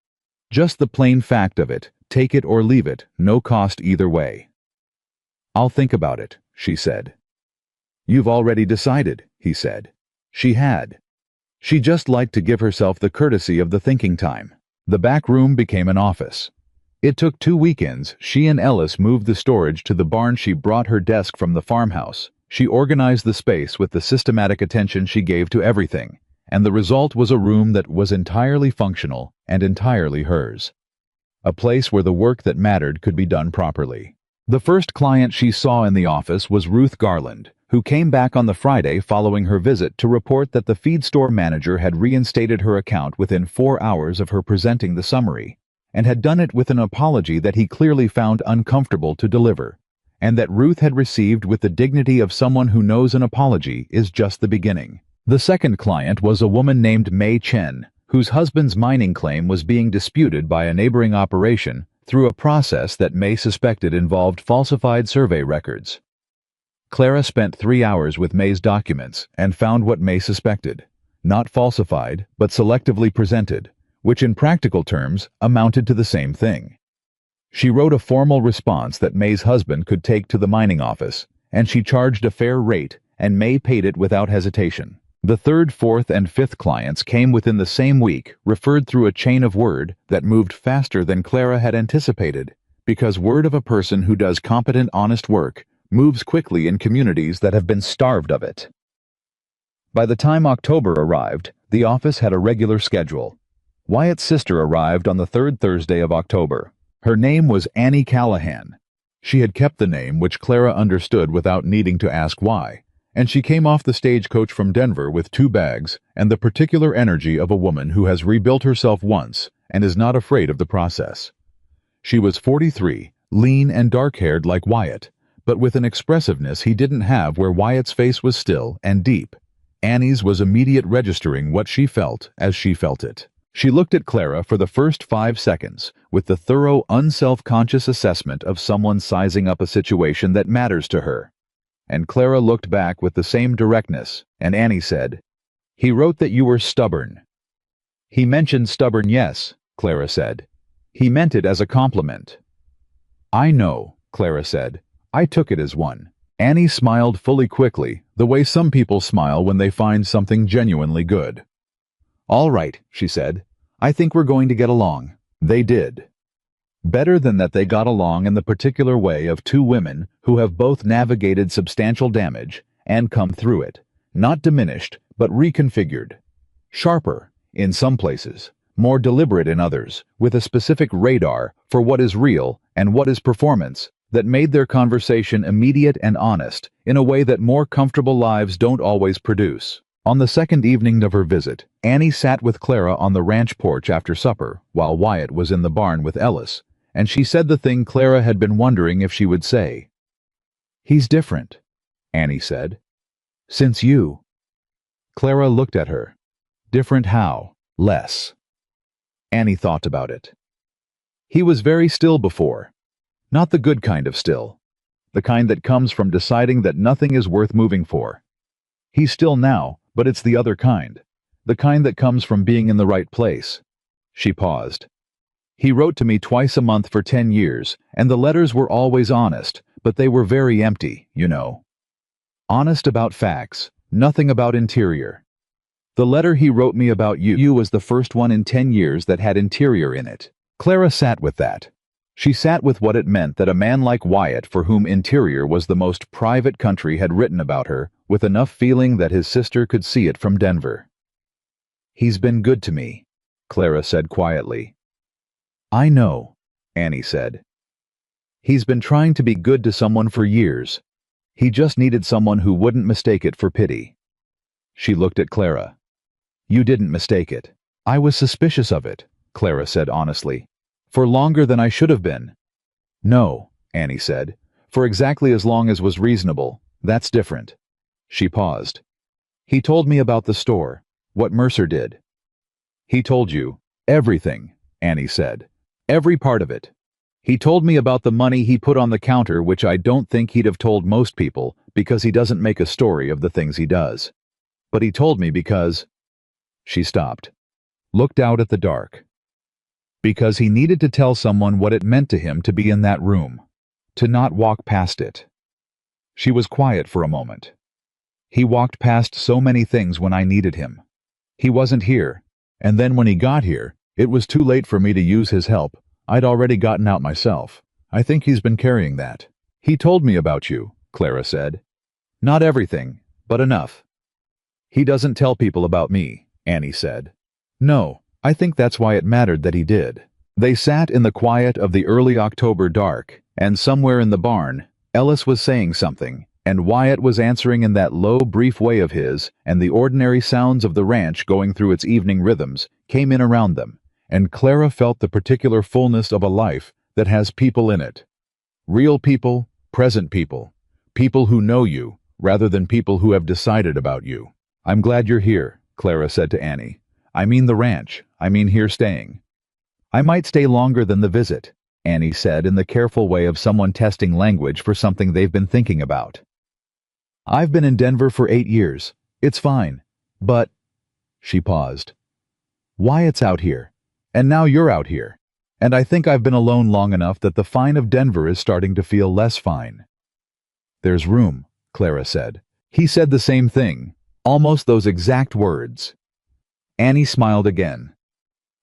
[SPEAKER 1] Just the plain fact of it, take it or leave it, no cost either way. "I'll think about it," she said. "You've already decided," he said. She had. She just liked to give herself the courtesy of the thinking time. The back room became an office. It took 2 weekends. She and Ellis moved the storage to the barn. She brought her desk from the farmhouse. She organized the space with the systematic attention she gave to everything, and the result was a room that was entirely functional and entirely hers. A place where the work that mattered could be done properly. The first client she saw in the office was Ruth Garland, who came back on the Friday following her visit to report that the feed store manager had reinstated her account within 4 hours of her presenting the summary, and had done it with an apology that he clearly found uncomfortable to deliver, and that Ruth had received with the dignity of someone who knows an apology is just the beginning. The second client was a woman named May Chen, whose husband's mining claim was being disputed by a neighboring operation through a process that May suspected involved falsified survey records. Clara spent 3 hours with May's documents and found what May suspected, not falsified but selectively presented, which in practical terms amounted to the same thing. She wrote a formal response that May's husband could take to the mining office, and she charged a fair rate, and May paid it without hesitation. The third, fourth, and fifth clients came within the same week, referred through a chain of word that moved faster than Clara had anticipated, because word of a person who does competent, honest work moves quickly in communities that have been starved of it. By the time October arrived, the office had a regular schedule. Wyatt's sister arrived on the 3rd Thursday of October. Her name was Annie Callahan. She had kept the name, which Clara understood without needing to ask why, and she came off the stagecoach from Denver with 2 bags and the particular energy of a woman who has rebuilt herself once and is not afraid of the process. She was 43, lean and dark-haired like Wyatt, but with an expressiveness he didn't have where Wyatt's face was still and deep. Annie's was immediate, registering what she felt as she felt it. She looked at Clara for the first 5 seconds with the thorough, unself-conscious assessment of someone sizing up a situation that matters to her. And Clara looked back with the same directness, and Annie said, "He wrote that you were stubborn." "He mentioned stubborn, yes," Clara said. "He meant it as a compliment." "I know," Clara said. "I took it as one." Annie smiled fully quickly, the way some people smile when they find something genuinely good. "All right," she said. "I think we're going to get along." They did. Better than that, they got along in the particular way of two women who have both navigated substantial damage and come through it, not diminished, but reconfigured. Sharper, in some places, more deliberate in others, with a specific radar for what is real and what is performance, that made their conversation immediate and honest in a way that more comfortable lives don't always produce. On the second evening of her visit, Annie sat with Clara on the ranch porch after supper, while Wyatt was in the barn with Ellis, and she said the thing Clara had been wondering if she would say. "He's different," Annie said. "Since you." Clara looked at her. "Different how? Less." Annie thought about it. "He was very still before. Not the good kind of still. The kind that comes from deciding that nothing is worth moving for. He's still now, but it's the other kind. The kind that comes from being in the right place." She paused. "He wrote to me twice a month for 10 years, and the letters were always honest, but they were very empty, you know. Honest about facts, nothing about interior. The letter he wrote me about you was the first one in 10 years that had interior in it." Clara sat with that. She sat with what it meant that a man like Wyatt, for whom interior was the most private country, had written about her, with enough feeling that his sister could see it from Denver. "He's been good to me," Clara said quietly. "I know," Annie said. "He's been trying to be good to someone for years. He just needed someone who wouldn't mistake it for pity." She looked at Clara. "You didn't mistake it. I was suspicious of it," Clara said honestly. "For longer than I should have been." "No," Annie said. "For exactly as long as was reasonable. That's different." She paused. "He told me about the store, what Mercer did." "He told you everything," Annie said. "Every part of it. He told me about the money he put on the counter, which I don't think he'd have told most people, because he doesn't make a story of the things he does. But he told me because—" She stopped, looked out at the dark. "Because he needed to tell someone what it meant to him to be in that room, to not walk past it." She was quiet for a moment. "He walked past so many things when I needed him. He wasn't here, and then when he got here, it was too late for me to use his help. I'd already gotten out myself. I think he's been carrying that." "He told me about you," Clara said. "Not everything, but enough." "He doesn't tell people about me," Annie said. "No, I think that's why it mattered that he did." They sat in the quiet of the early October dark, and somewhere in the barn, Ellis was saying something, and Wyatt was answering in that low, brief way of his, and the ordinary sounds of the ranch going through its evening rhythms came in around them, and Clara felt the particular fullness of a life that has people in it. Real people, present people, people who know you, rather than people who have decided about you. "I'm glad you're here," Clara said to Annie. "I mean the ranch. I mean here staying." "I might stay longer than the visit," Annie said in the careful way of someone testing language for something they've been thinking about. "I've been in Denver for 8 years. It's fine. But—" She paused. "Wyatt's out here. And now you're out here. And I think I've been alone long enough that the fine of Denver is starting to feel less fine." "There's room," Clara said. He said the same thing, almost those exact words. Annie smiled again.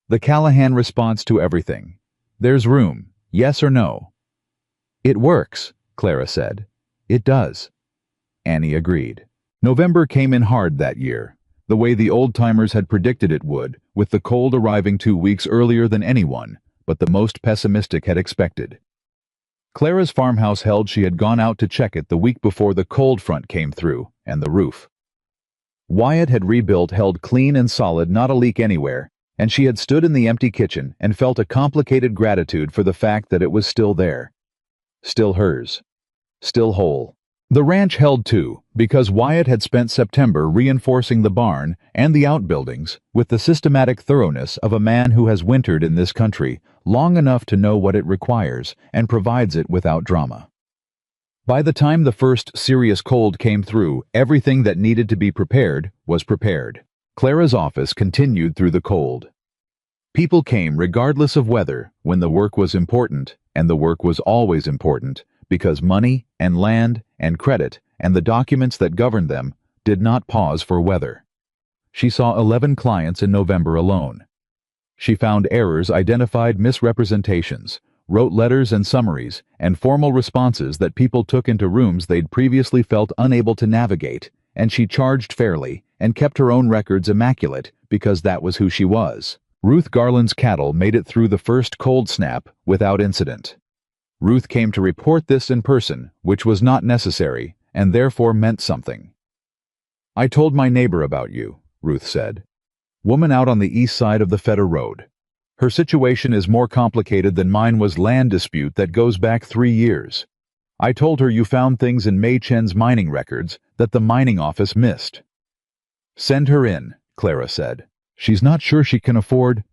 [SPEAKER 1] The Callahan response to everything. "There's room, yes or no?" "It works," Clara said. "It does." Annie agreed. November came in hard that year, the way the old-timers had predicted it would, with the cold arriving 2 weeks earlier than anyone, but the most pessimistic had expected. Clara's farmhouse held she had gone out to check it the week before the cold front came through, and the roof. Wyatt had rebuilt held clean and solid, not a leak anywhere, and she had stood in the empty kitchen and felt a complicated gratitude for the fact that it was still there. Still hers. Still whole. The ranch held too, because Wyatt had spent September reinforcing the barn and the outbuildings with the systematic thoroughness of a man who has wintered in this country long enough to know what it requires and provides it without drama. By the time the first serious cold came through, everything that needed to be prepared was prepared. Clara's office continued through the cold. People came regardless of weather when the work was important, and the work was always important, because money and land and credit and the documents that governed them did not pause for weather. She saw 11 clients in November alone. She found errors, identified misrepresentations, wrote letters and summaries and formal responses that people took into rooms they'd previously felt unable to navigate, and she charged fairly and kept her own records immaculate because that was who she was. Ruth Garland's cattle made it through the first cold snap without incident. Ruth came to report this in person, which was not necessary, and therefore meant something. "I told my neighbor about you," Ruth said. "Woman out on the east side of the Feder Road. Her situation is more complicated than mine was. Land dispute that goes back 3 years. I told her you found things in Mei Chen's mining records that the mining office missed." "Send her in," Clara said. "She's not sure she can afford—"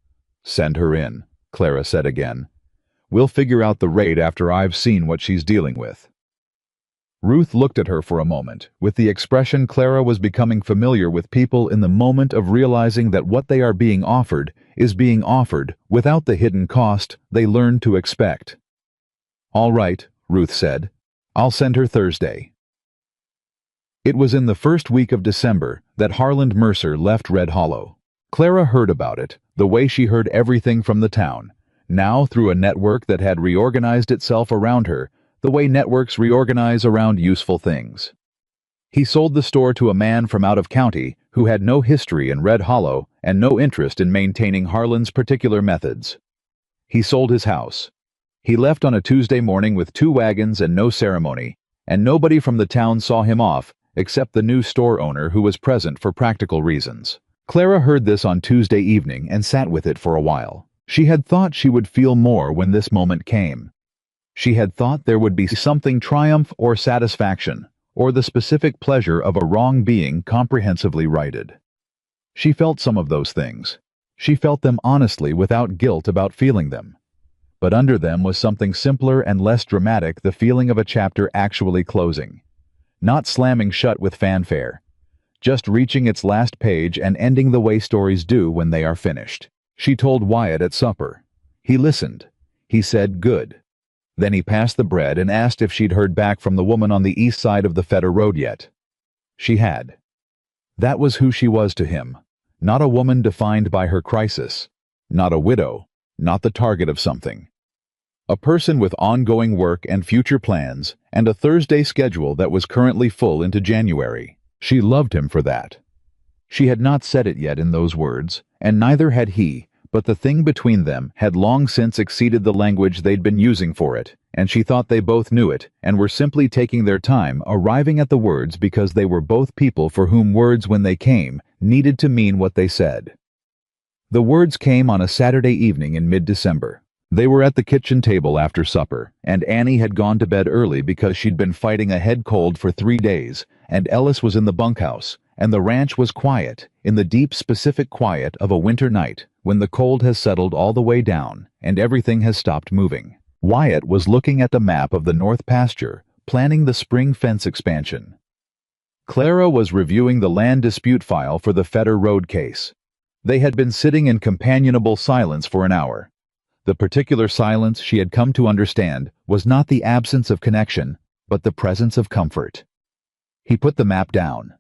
[SPEAKER 1] "Send her in," Clara said again. "We'll figure out the rate after I've seen what she's dealing with." Ruth looked at her for a moment, with the expression Clara was becoming familiar with people in the moment of realizing that what they are being offered is being offered without the hidden cost they learned to expect. "All right," Ruth said. "I'll send her Thursday." It was in the first week of December that Harland Mercer left Red Hollow. Clara heard about it, the way she heard everything from the town, now through a network that had reorganized itself around her, the way networks reorganize around useful things. He sold the store to a man from out of county who had no history in Red Hollow and no interest in maintaining Harland's particular methods. He sold his house. He left on a Tuesday morning with 2 wagons and no ceremony, and nobody from the town saw him off except the new store owner who was present for practical reasons. Clara heard this on Tuesday evening and sat with it for a while. She had thought she would feel more when this moment came. She had thought there would be something triumph or satisfaction, or the specific pleasure of a wrong being comprehensively righted. She felt some of those things. She felt them honestly without guilt about feeling them. But under them was something simpler and less dramatic, the feeling of a chapter actually closing. Not slamming shut with fanfare. Just reaching its last page and ending the way stories do when they are finished. She told Wyatt at supper. He listened. He said, "Good." Then he passed the bread and asked if she'd heard back from the woman on the east side of the Feder Road yet. She had. That was who she was to him. Not a woman defined by her crisis. Not a widow. Not the target of something. A person with ongoing work and future plans, and a Thursday schedule that was currently full into January. She loved him for that. She had not said it yet in those words, and neither had he, but the thing between them had long since exceeded the language they'd been using for it, and she thought they both knew it and were simply taking their time arriving at the words because they were both people for whom words, when they came, needed to mean what they said. The words came on a Saturday evening in mid-December. They were at the kitchen table after supper, and Annie had gone to bed early because she'd been fighting a head cold for 3 days, and Ellis was in the bunkhouse, and the ranch was quiet, in the deep specific quiet of a winter night, when the cold has settled all the way down, and everything has stopped moving. Wyatt was looking at the map of the North Pasture, planning the spring fence expansion. Clara was reviewing the land dispute file for the Feder Road case. They had been sitting in companionable silence for an hour. The particular silence, she had come to understand, was not the absence of connection, but the presence of comfort. He put the map down.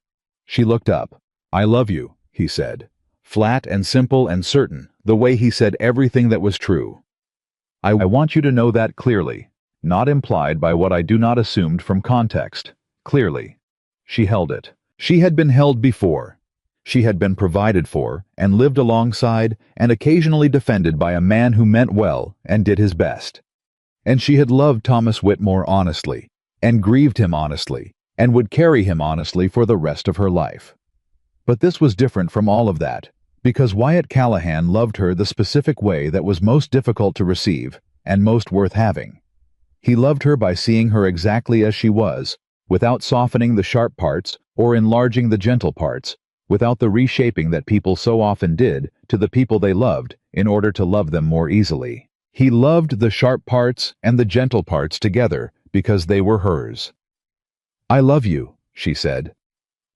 [SPEAKER 1] She looked up. "I love you," he said. Flat and simple and certain, the way he said everything that was true. I want you to know that clearly, not implied by what I do not assumed from context. Clearly. She held it. She had been held before. She had been provided for, and lived alongside, and occasionally defended by a man who meant well and did his best. And she had loved Thomas Whitmore honestly, and grieved him honestly, and would carry him honestly for the rest of her life. But this was different from all of that, because Wyatt Callahan loved her the specific way that was most difficult to receive, and most worth having. He loved her by seeing her exactly as she was, without softening the sharp parts or enlarging the gentle parts, without the reshaping that people so often did to the people they loved in order to love them more easily. He loved the sharp parts and the gentle parts together because they were hers. "I love you," she said.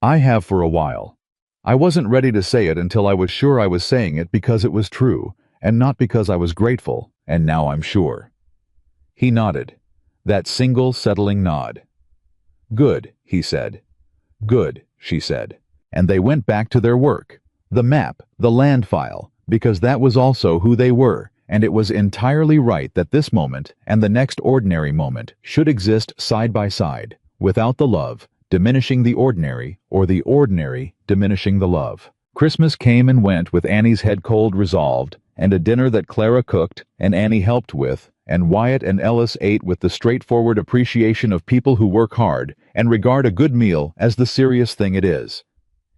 [SPEAKER 1] "I have for a while. I wasn't ready to say it until I was sure I was saying it because it was true, and not because I was grateful, and now I'm sure." He nodded. That single settling nod. "Good," he said. "Good," she said. And they went back to their work. The map, the land file, because that was also who they were, and it was entirely right that this moment and the next ordinary moment should exist side by side, without the love diminishing the ordinary, or the ordinary diminishing the love. Christmas came and went with Annie's head cold resolved, and a dinner that Clara cooked and Annie helped with, and Wyatt and Ellis ate with the straightforward appreciation of people who work hard and regard a good meal as the serious thing it is.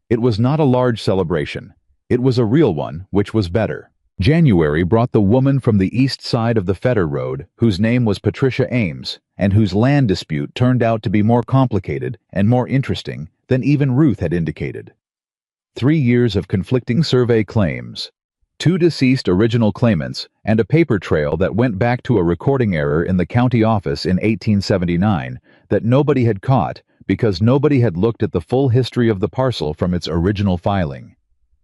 [SPEAKER 1] It was not a large celebration. It was a real one, which was better. January brought the woman from the east side of the Fetter Road, whose name was Patricia Ames, and whose land dispute turned out to be more complicated and more interesting than even Ruth had indicated. 3 years of conflicting survey claims, 2 deceased original claimants, and a paper trail that went back to a recording error in the county office in 1879 that nobody had caught because nobody had looked at the full history of the parcel from its original filing.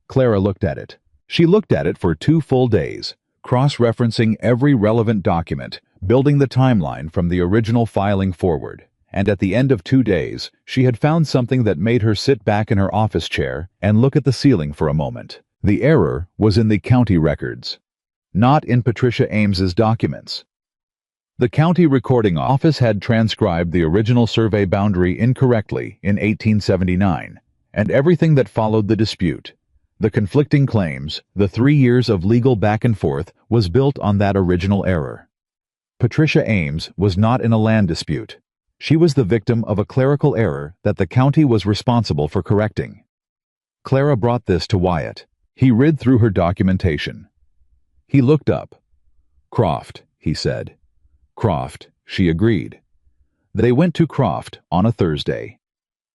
[SPEAKER 1] Clara looked at it. She looked at it for 2 full days, cross-referencing every relevant document, building the timeline from the original filing forward. And at the end of 2 days, she had found something that made her sit back in her office chair and look at the ceiling for a moment. The error was in the county records, not in Patricia Ames's documents. The county recording office had transcribed the original survey boundary incorrectly in 1879, and everything that followed the dispute, the conflicting claims, the 3 years of legal back and forth, was built on that original error. Patricia Ames was not in a land dispute. She was the victim of a clerical error that the county was responsible for correcting. Clara brought this to Wyatt. He read through her documentation. He looked up. "Croft," he said. "Croft," she agreed. They went to Croft on a Thursday.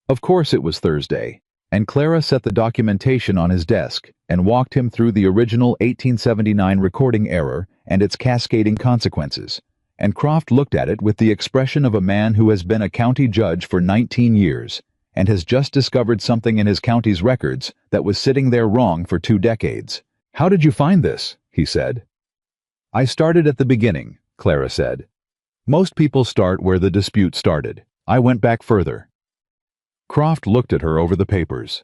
[SPEAKER 1] Of course it was Thursday, and Clara set the documentation on his desk and walked him through the original 1879 recording error and its cascading consequences, and Croft looked at it with the expression of a man who has been a county judge for 19 years and has just discovered something in his county's records that was sitting there wrong for 2 decades. "How did you find this?" he said. "I started at the beginning," Clara said. "Most people start where the dispute started. I went back further." Croft looked at her over the papers.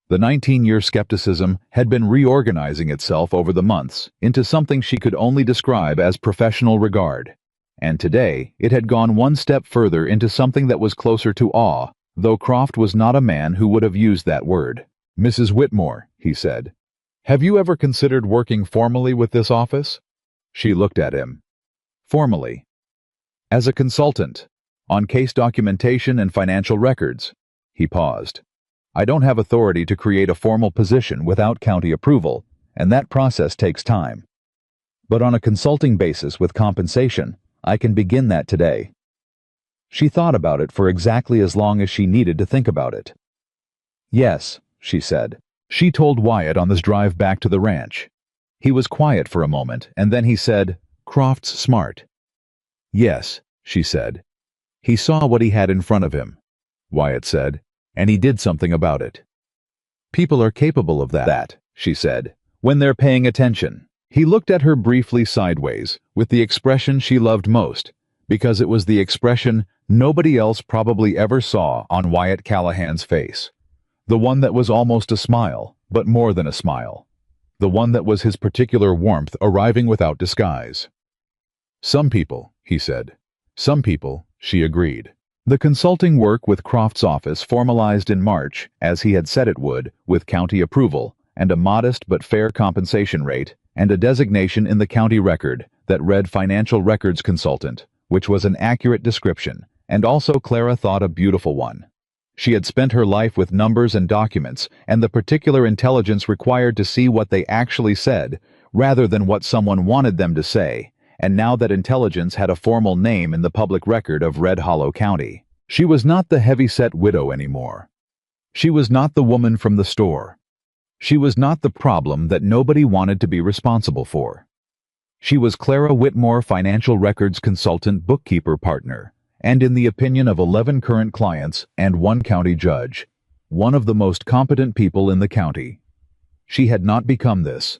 [SPEAKER 1] The 19-year skepticism had been reorganizing itself over the months into something she could only describe as professional regard. And today it had gone 1 step further into something that was closer to awe, though Croft was not a man who would have used that word. "Mrs. Whitmore," he said, "have you ever considered working formally with this office?" She looked at him. "Formally?" "As a consultant, on case documentation and financial records." He paused. "I don't have authority to create a formal position without county approval, and that process takes time. But on a consulting basis with compensation, I can begin that today." She thought about it for exactly as long as she needed to think about it. "Yes," she said. She told Wyatt on this drive back to the ranch. He was quiet for a moment, and then he said, "Croft's smart." "Yes," she said. "He saw what he had in front of him," Wyatt said, "and he did something about it." "People are capable of that," she said, "when they're paying attention." He looked at her briefly sideways, with the expression she loved most, because it was the expression nobody else probably ever saw on Wyatt Callahan's face. The one that was almost a smile, but more than a smile. The one that was his particular warmth arriving without disguise. "Some people," he said. "Some people," she agreed. The consulting work with Croft's office formalized in March, as he had said it would, with county approval, and a modest but fair compensation rate, and a designation in the county record that read Financial Records Consultant, which was an accurate description, and also Clara thought a beautiful one. She had spent her life with numbers and documents, and the particular intelligence required to see what they actually said, rather than what someone wanted them to say, and now that intelligence had a formal name in the public record of Red Hollow County. She was not the heavy-set widow anymore. She was not the woman from the store. She was not the problem that nobody wanted to be responsible for. She was Clara Whitmore, financial records consultant, bookkeeper partner, and in the opinion of 11 current clients and 1 county judge, one of the most competent people in the county. She had not become this.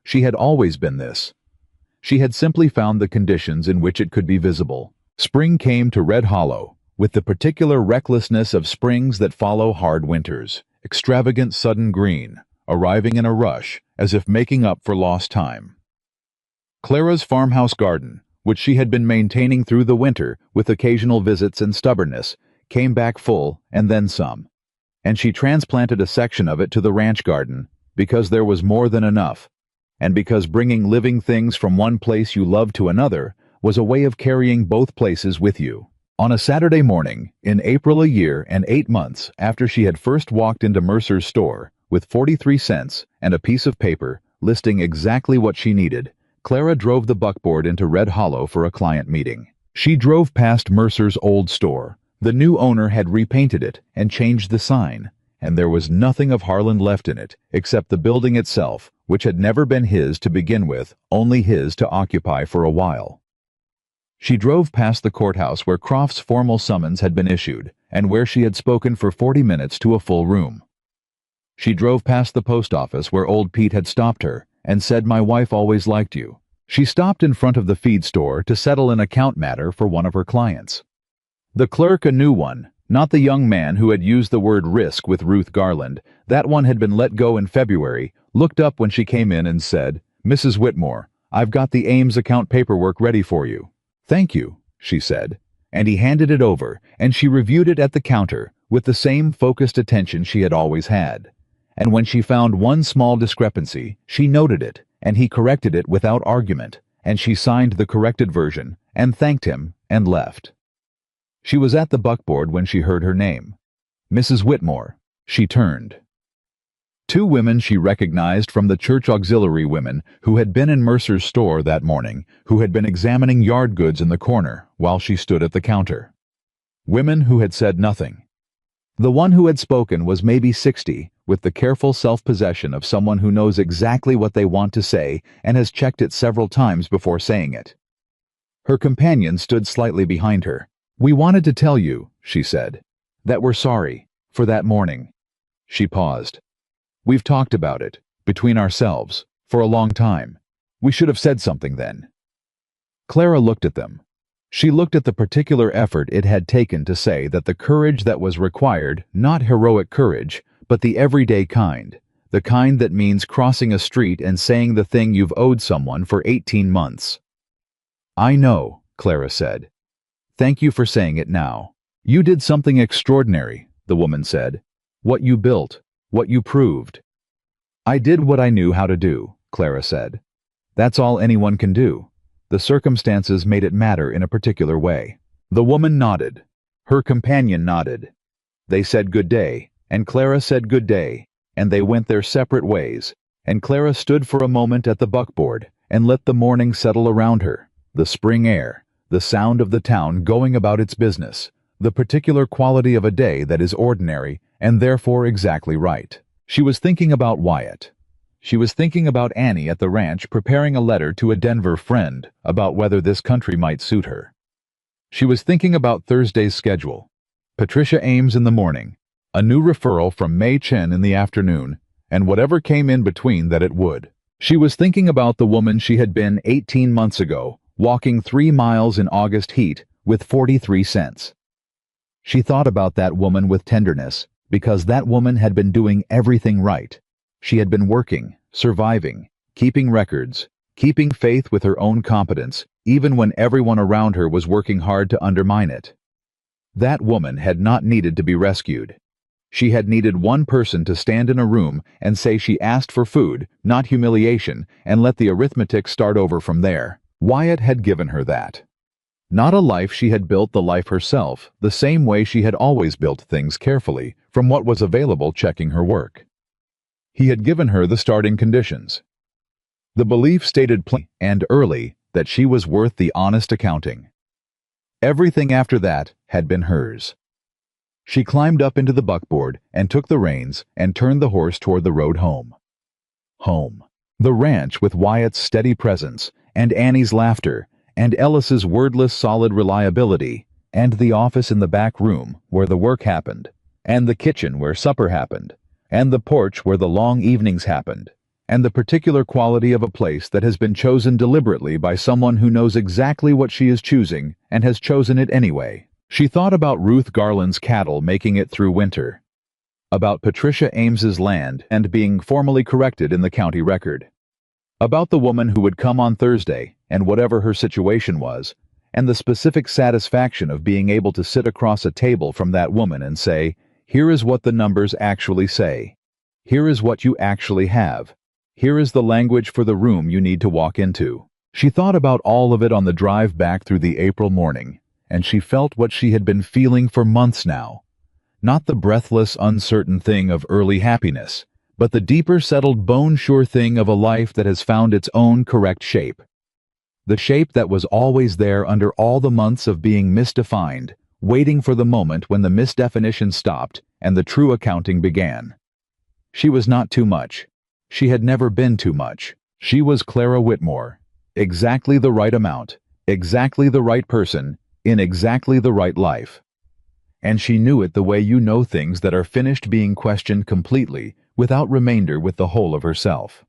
[SPEAKER 1] She had always been this. She had simply found the conditions in which it could be visible. Spring came to Red Hollow, with the particular recklessness of springs that follow hard winters, extravagant sudden green, arriving in a rush, as if making up for lost time. Clara's farmhouse garden, which she had been maintaining through the winter with occasional visits and stubbornness, came back full and then some. And she transplanted a section of it to the ranch garden, because there was more than enough, and because bringing living things from one place you loved to another was a way of carrying both places with you. On a Saturday morning, in April a year and 8 months after she had first walked into Mercer's store, with 43 cents and a piece of paper listing exactly what she needed, Clara drove the buckboard into Red Hollow for a client meeting. She drove past Mercer's old store. The new owner had repainted it and changed the sign, and there was nothing of Harlan left in it except the building itself, which had never been his to begin with, only his to occupy for a while. She drove past the courthouse where Croft's formal summons had been issued, and where she had spoken for 40 minutes to a full room. She drove past the post office where old Pete had stopped her and said, "My wife always liked you." She stopped in front of the feed store to settle an account matter for one of her clients. The clerk, a new one, not the young man who had used the word risk with Ruth Garland, that one had been let go in February, looked up when she came in and said, "Mrs. Whitmore, I've got the Ames account paperwork ready for you." "Thank you," she said, and he handed it over, and she reviewed it at the counter with the same focused attention she had always had. And when she found one small discrepancy, she noted it, and he corrected it without argument, and she signed the corrected version, and thanked him, and left. She was at the buckboard when she heard her name. Mrs. Whitmore. She turned. 2 women she recognized from the church auxiliary women who had been in Mercer's store that morning, who had been examining yard goods in the corner while she stood at the counter. Women who had said nothing. The one who had spoken was maybe 60, with the careful self-possession of someone who knows exactly what they want to say and has checked it several times before saying it. Her companion stood slightly behind her. "We wanted to tell you," she said, "that we're sorry for that morning." She paused. "We've talked about it, between ourselves, for a long time. We should have said something then." Clara looked at them. She looked at the particular effort it had taken to say that the courage that was required, not heroic courage, but the everyday kind, the kind that means crossing a street and saying the thing you've owed someone for 18 months. "I know," Clara said. "Thank you for saying it now. You did something extraordinary," the woman said. "What you built, what you proved." "I did what I knew how to do," Clara said. "That's all anyone can do. The circumstances made it matter in a particular way." The woman nodded. Her companion nodded. They said good day, and Clara said good day, and they went their separate ways, and Clara stood for a moment at the buckboard and let the morning settle around her, the spring air, the sound of the town going about its business, the particular quality of a day that is ordinary and therefore exactly right. She was thinking about Wyatt. She was thinking about Annie at the ranch preparing a letter to a Denver friend about whether this country might suit her. She was thinking about Thursday's schedule. Patricia Ames in the morning, a new referral from May Chen in the afternoon, and whatever came in between that it would. She was thinking about the woman she had been 18 months ago, walking 3 miles in August heat with 43 cents. She thought about that woman with tenderness, because that woman had been doing everything right. She had been working, surviving, keeping records, keeping faith with her own competence, even when everyone around her was working hard to undermine it. That woman had not needed to be rescued. She had needed one person to stand in a room and say she asked for food, not humiliation, and let the arithmetic start over from there. Wyatt had given her that. Not a life she had built the life herself, the same way she had always built things carefully, from what was available checking her work. He had given her the starting conditions. The belief stated plainly and early that she was worth the honest accounting. Everything after that had been hers. She climbed up into the buckboard and took the reins and turned the horse toward the road home. Home. The ranch with Wyatt's steady presence, and Annie's laughter, and Ellis's wordless solid reliability, and the office in the back room where the work happened, and the kitchen where supper happened, and the porch where the long evenings happened, and the particular quality of a place that has been chosen deliberately by someone who knows exactly what she is choosing and has chosen it anyway. She thought about Ruth Garland's cattle making it through winter, about Patricia Ames's land and being formally corrected in the county record, about the woman who would come on Thursday and whatever her situation was, and the specific satisfaction of being able to sit across a table from that woman and say, "Here is what the numbers actually say. Here is what you actually have. Here is the language for the room you need to walk into." She thought about all of it on the drive back through the April morning, and she felt what she had been feeling for months now. Not the breathless, uncertain thing of early happiness, but the deeper settled bone-sure thing of a life that has found its own correct shape. The shape that was always there under all the months of being misdefined, waiting for the moment when the misdefinition stopped and the true accounting began. She was not too much. She had never been too much. She was Clara Whitmore. Exactly the right amount, exactly the right person, in exactly the right life. And she knew it the way you know things that are finished being questioned completely, without remainder with the whole of herself.